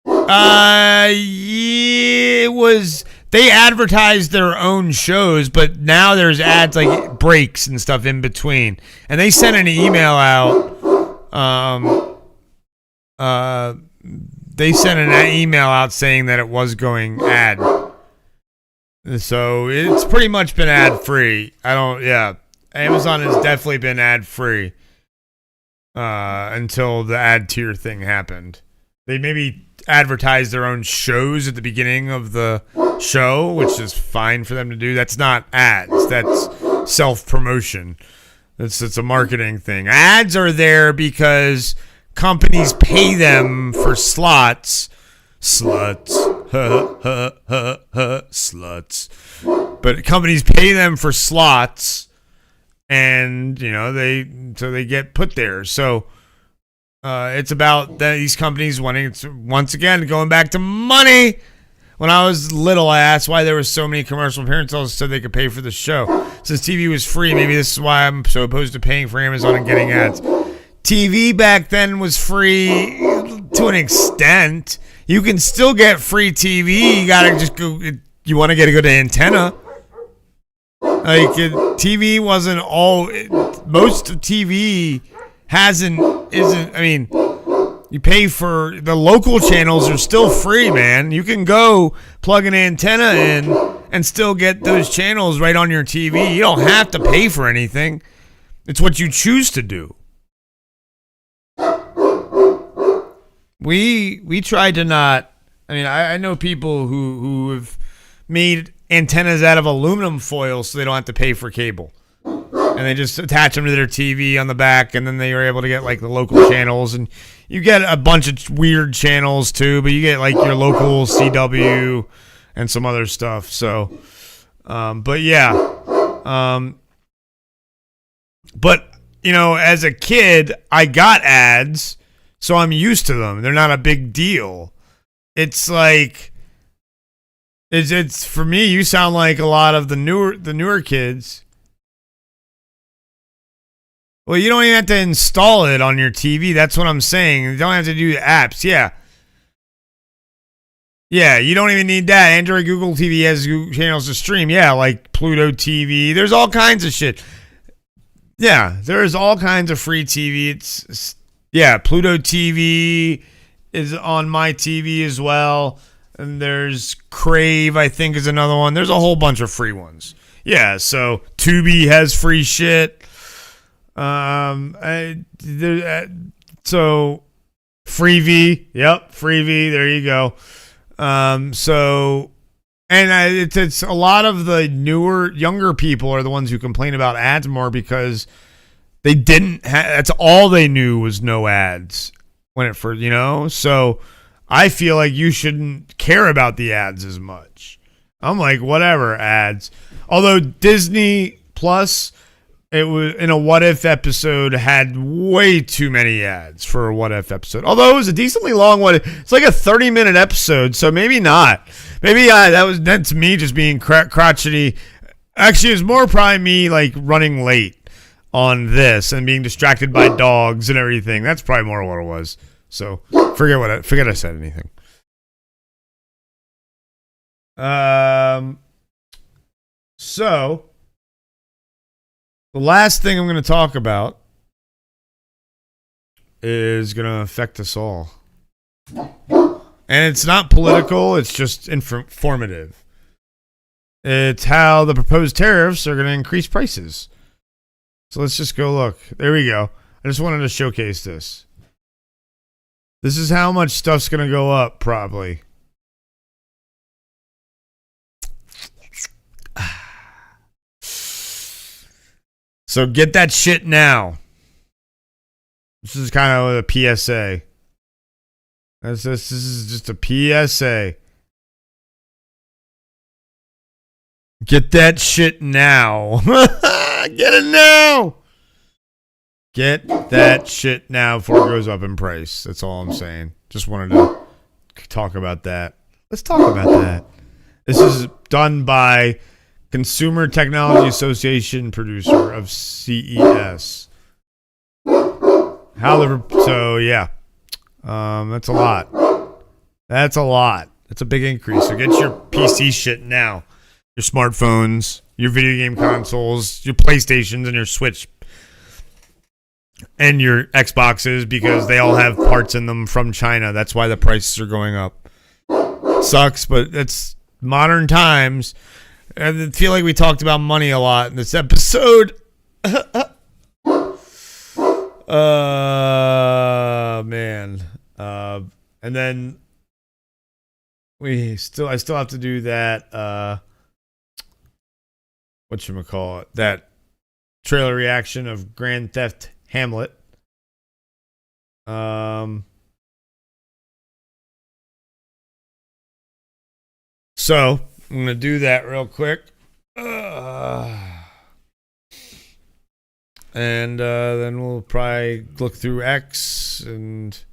It was. They advertised their own shows, but now there's ads like breaks and stuff in between. And they sent an email out. They sent an email out saying that it was going ad. So it's pretty much been ad free. Amazon has definitely been ad free until the ad tier thing happened. They maybe advertise their own shows at the beginning of the show, which is fine for them to do. That's not ads. That's self-promotion. It's a marketing thing. Ads are there because companies pay them for slots. Sluts. Sluts. But companies pay them for slots, and they get put there. So it's about these companies wanting to, once again, going back to money. When I was little, I asked why there were so many commercial appearances so they could pay for the show. Since TV was free, maybe this is why I'm so opposed to paying for Amazon and getting ads. TV back then was free to an extent. You can still get free TV. You gotta just go. You want to get a good antenna. Like TV wasn't all. Most of TV isn't. I mean, you pay for the local channels are still free, man. You can go plug an antenna in and still get those channels right on your TV. You don't have to pay for anything. It's what you choose to do. We tried to not. I mean, I know people who have made antennas out of aluminum foil so they don't have to pay for cable. And they just attach them to their TV on the back, and then they are able to get like the local channels, and you get a bunch of weird channels too, but you get like your local CW and some other stuff. So, but as a kid, I got ads, so I'm used to them. They're not a big deal. It's like it's for me. You sound like a lot of the newer kids. Well, you don't even have to install it on your TV. That's what I'm saying. You don't have to do the apps. Yeah. Yeah, you don't even need that. Android, Google TV has channels to stream. Yeah, like Pluto TV. There's all kinds of shit. Yeah, there's all kinds of free TV. Pluto TV is on my TV as well. And there's Crave, I think, is another one. There's a whole bunch of free ones. Yeah, so Tubi has free shit. So Freevee, Freevee, there you go. It's a lot of the younger people are the ones who complain about ads more because they that's all they knew was no ads when it first, so I feel like you shouldn't care about the ads as much. I'm like, whatever, ads. Although Disney Plus, it was in a What If episode had way too many ads for a What If episode. Although it was a decently long one. It's like a 30-minute episode, so maybe not. Maybe that's me just being crotchety. Actually, it was more probably me like running late on this and being distracted by dogs and everything. That's probably more what it was. So forget I said anything. So the last thing I'm going to talk about is going to affect us all. And it's not political, it's just informative. It's how the proposed tariffs are going to increase prices. So let's just go look. There we go. I just wanted to showcase this. This is how much stuff's going to go up, probably. So get that shit now. This is kind of a PSA. This is just a PSA. Get that shit now. Get it now. Get that shit now before it goes up in price. That's all I'm saying. Just wanted to talk about that. Let's talk about that. This is done by Consumer Technology Association producer of CES. So yeah, that's a lot. That's a lot. That's a big increase. So get your PC shit now. Your smartphones, your video game consoles, your PlayStations, and your Switch. And your Xboxes, because they all have parts in them from China. That's why the prices are going up. Sucks, but it's modern times. I feel like we talked about money a lot in this episode. Man. And then I still have to do that whatchamacallit, that trailer reaction of Grand Theft Hamlet. So I'm gonna do that real quick, and then we'll probably look through X and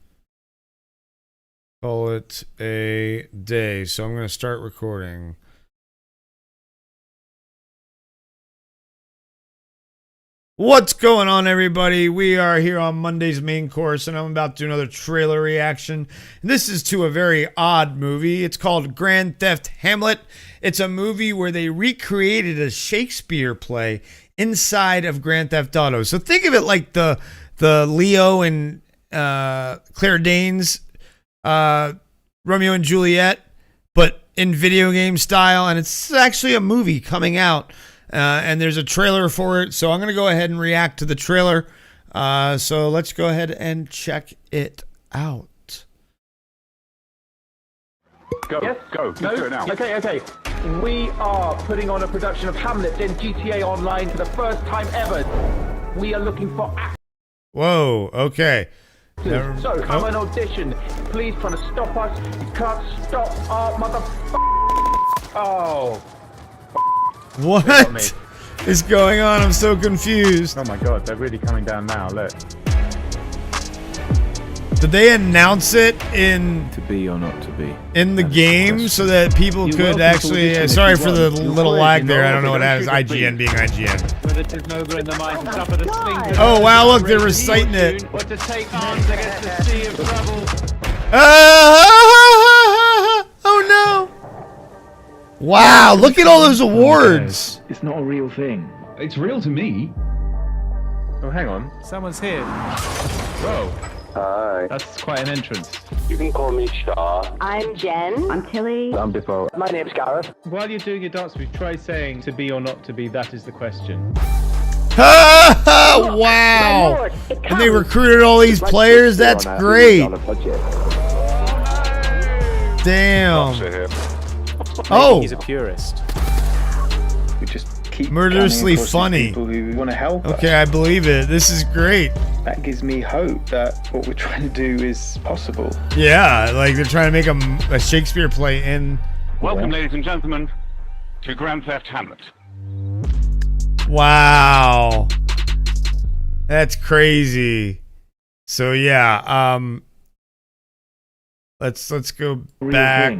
call it a day. So I'm gonna start recording. What's going on, everybody? We are here on Monday's main course, and I'm about to do another trailer reaction. This is to a very odd movie. It's called Grand Theft Hamlet. It's a movie where they recreated a Shakespeare play inside of Grand Theft Auto. So think of it like the Leo and Claire Danes Romeo and Juliet, but in video game style, and it's actually a movie coming out. And there's a trailer for it, so I'm going to go ahead and react to the trailer. So let's go ahead and check it out. Go, yes? go, let's do it now. Okay. We are putting on a production of Hamlet in GTA Online for the first time ever. We are looking for actors. Whoa, okay. So come and audition. Please try to stop us. You can't stop our Oh. What is going on? I'm so confused. Oh my god, they're really coming down now, look. Did they announce it in to be or not to be in the game so that people could actually sorry for the little lag there. I don't know what that is. IGN being IGN. Oh wow, look, they're reciting it. Oh no. Wow, look at all those awards. It's not a real thing. It's real to me. Oh, hang on. Someone's here. Whoa. Hi. That's quite an entrance. You can call me Shaw. I'm Jen. I'm Tilly. I'm Defoe. My name's Gareth. While you're doing your dance move, try saying to be or not to be, that is the question. Wow. And they recruited all these players? That's great. Damn. Oh, he's a purist. We just keep murderously funny. People who want to help us. Okay, I believe it. This is great. That gives me hope that what we're trying to do is possible. Yeah, like they're trying to make a Shakespeare play in. Welcome, ladies and gentlemen, to Grand Theft Hamlet. Wow, that's crazy. So yeah, let's go back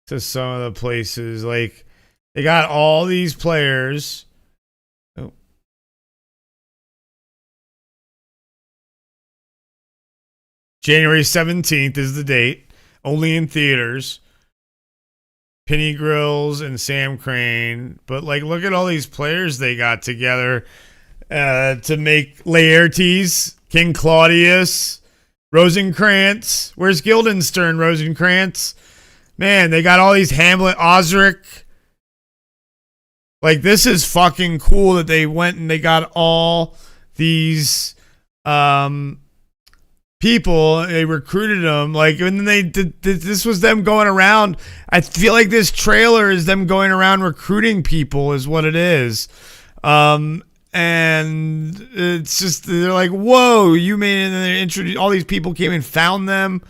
to some of the places. Like they got all these players. Oh. January 17th is the date. Only in theaters. Penny Grills and Sam Crane. But like, look at all these players they got together to make Laertes, King Claudius, Rosencrantz. Where's Guildenstern, Rosencrantz? Man, they got all these Hamlet, Osric. Like, this is fucking cool that they went and they got all these people. They recruited them. Like, and then they did, this was them going around. I feel like this trailer is them going around recruiting people is what it is. And it's just, they're like, whoa, you made it. And they introduced, all these people came and found them.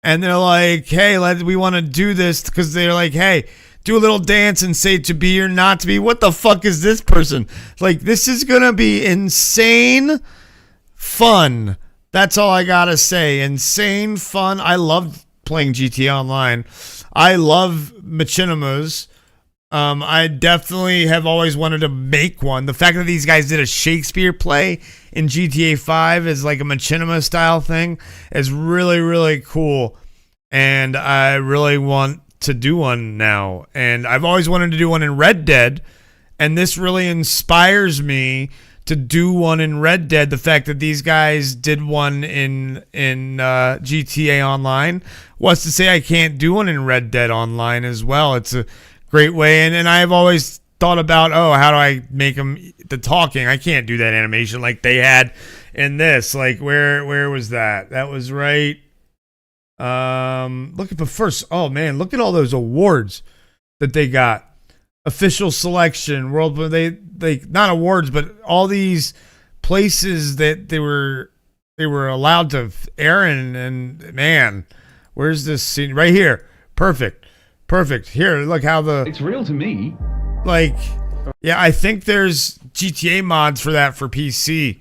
And they're like, hey, we want to do this because they're like, hey, do a little dance and say to be or not to be. What the fuck is this person? Like, this is going to be insane. fun. That's all I gotta say. Insane fun. I love playing GTA Online. I love machinimas. I definitely have always wanted to make one. The fact that these guys did a Shakespeare play in GTA 5 is like a machinima style thing is really, really cool. And I really want to do one now. And I've always wanted to do one in Red Dead. And this really inspires me to do one in Red Dead. The fact that these guys did one in GTA Online was to say I can't do one in Red Dead Online as well. It's a great way. And I've always thought about, how do I make them the talking? I can't do that animation like they had in this. Like, where was that? That was right. Look at the first. Oh, man, look at all those awards that they got. Official selection, world, they not awards, but all these places that they were allowed to air in. And man, where's this scene right here? Perfect. Here, look how it's real to me. Like, yeah, I think there's GTA mods for that for PC.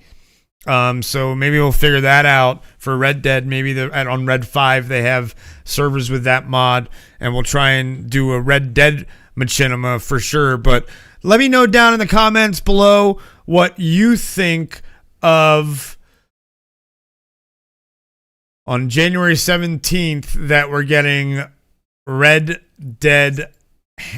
So maybe we'll figure that out for Red Dead. Maybe on Red 5 they have servers with that mod, and we'll try and do a Red Dead machinima for sure. But let me know down in the comments below what you think of on January 17th that we're getting Red Dead.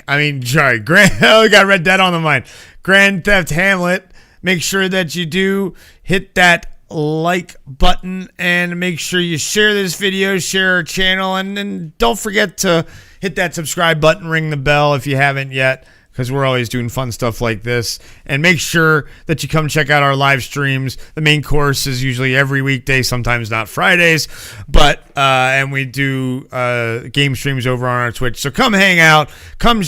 We got Red Dead on the mind. Grand Theft Hamlet. Make sure that you do hit that like button and make sure you share this video, share our channel, and don't forget to hit that subscribe button, ring the bell if you haven't yet, because we're always doing fun stuff like this. And make sure that you come check out our live streams. The main course is usually every weekday, sometimes not Fridays, but and we do game streams over on our Twitch. So come hang out,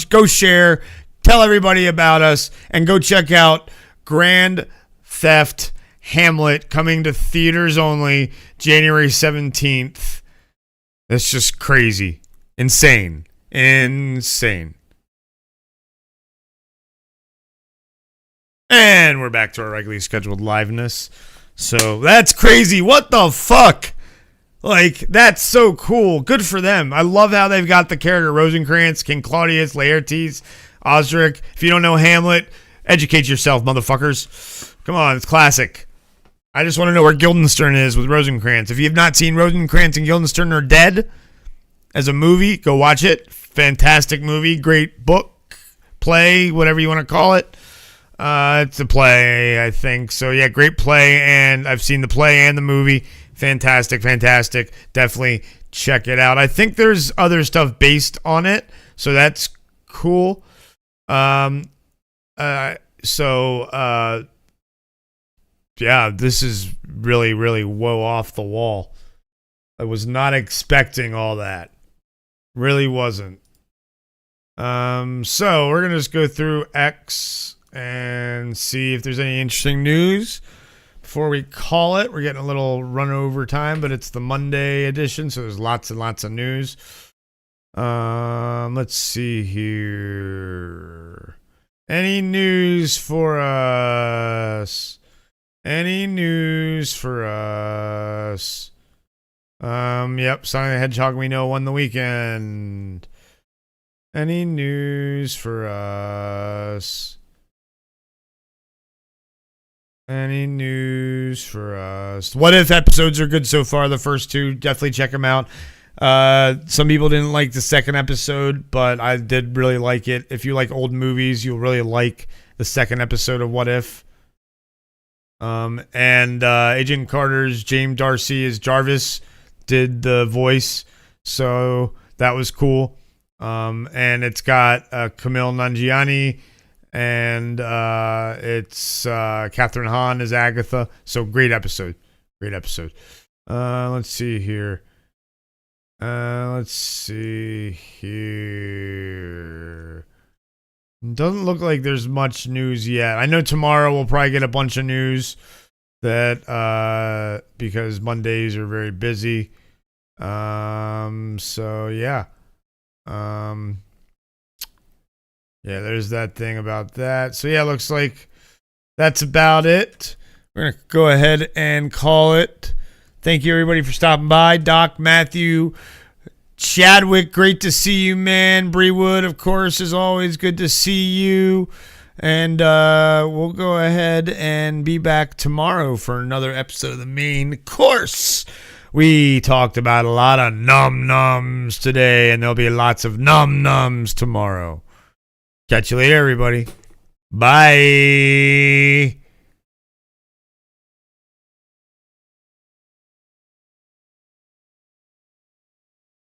go share, tell everybody about us, and go check out Grand Theft Hamlet, coming to theaters only January 17th. That's just crazy. Insane. And we're back to our regularly scheduled liveness. So that's crazy. What the fuck? Like, that's so cool. Good for them. I love how they've got the character Rosencrantz, King Claudius, Laertes, Osric. If you don't know Hamlet, educate yourself, motherfuckers. Come on, it's classic. I just want to know where Guildenstern is with Rosencrantz. If you have not seen Rosencrantz and Guildenstern Are Dead as a movie, go watch it. Fantastic movie. Great book, play, whatever you want to call it. It's a play, I think. So, yeah, great play. And I've seen the play and the movie. Fantastic. Definitely check it out. I think there's other stuff based on it. So that's cool. Yeah, this is really, really off the wall. I was not expecting all that. Really wasn't. So we're gonna just go through X and see if there's any interesting news before we call it. We're getting a little run over time, but it's the Monday edition, so there's lots and lots of news. Let's see here. Any news for us? Yep, Sonic the Hedgehog we know won the weekend. Any news for us? What If episodes are good so far, the first two. Definitely check them out. Some people didn't like the second episode, but I did really like it. If you like old movies, you'll really like the second episode of What If. Agent Carter's James Darcy as Jarvis did the voice, so that was cool. And it's got Camille Nanjiani, and it's Catherine Hahn as Agatha. So great episode. Let's see here. Doesn't look like there's much news yet. I know tomorrow we'll probably get a bunch of news that because Mondays are very busy. So yeah. Yeah, there's that thing about that. So yeah, looks like that's about it we're going to go ahead and call it. Thank you, everybody, for stopping by. Doc, Matthew, Chadwick, great to see you, man. Brewood, of course, is always good to see you. And we'll go ahead and be back tomorrow for another episode of the main course. We talked about a lot of num-nums today, and there'll be lots of num-nums tomorrow. Catch you later, everybody. Bye.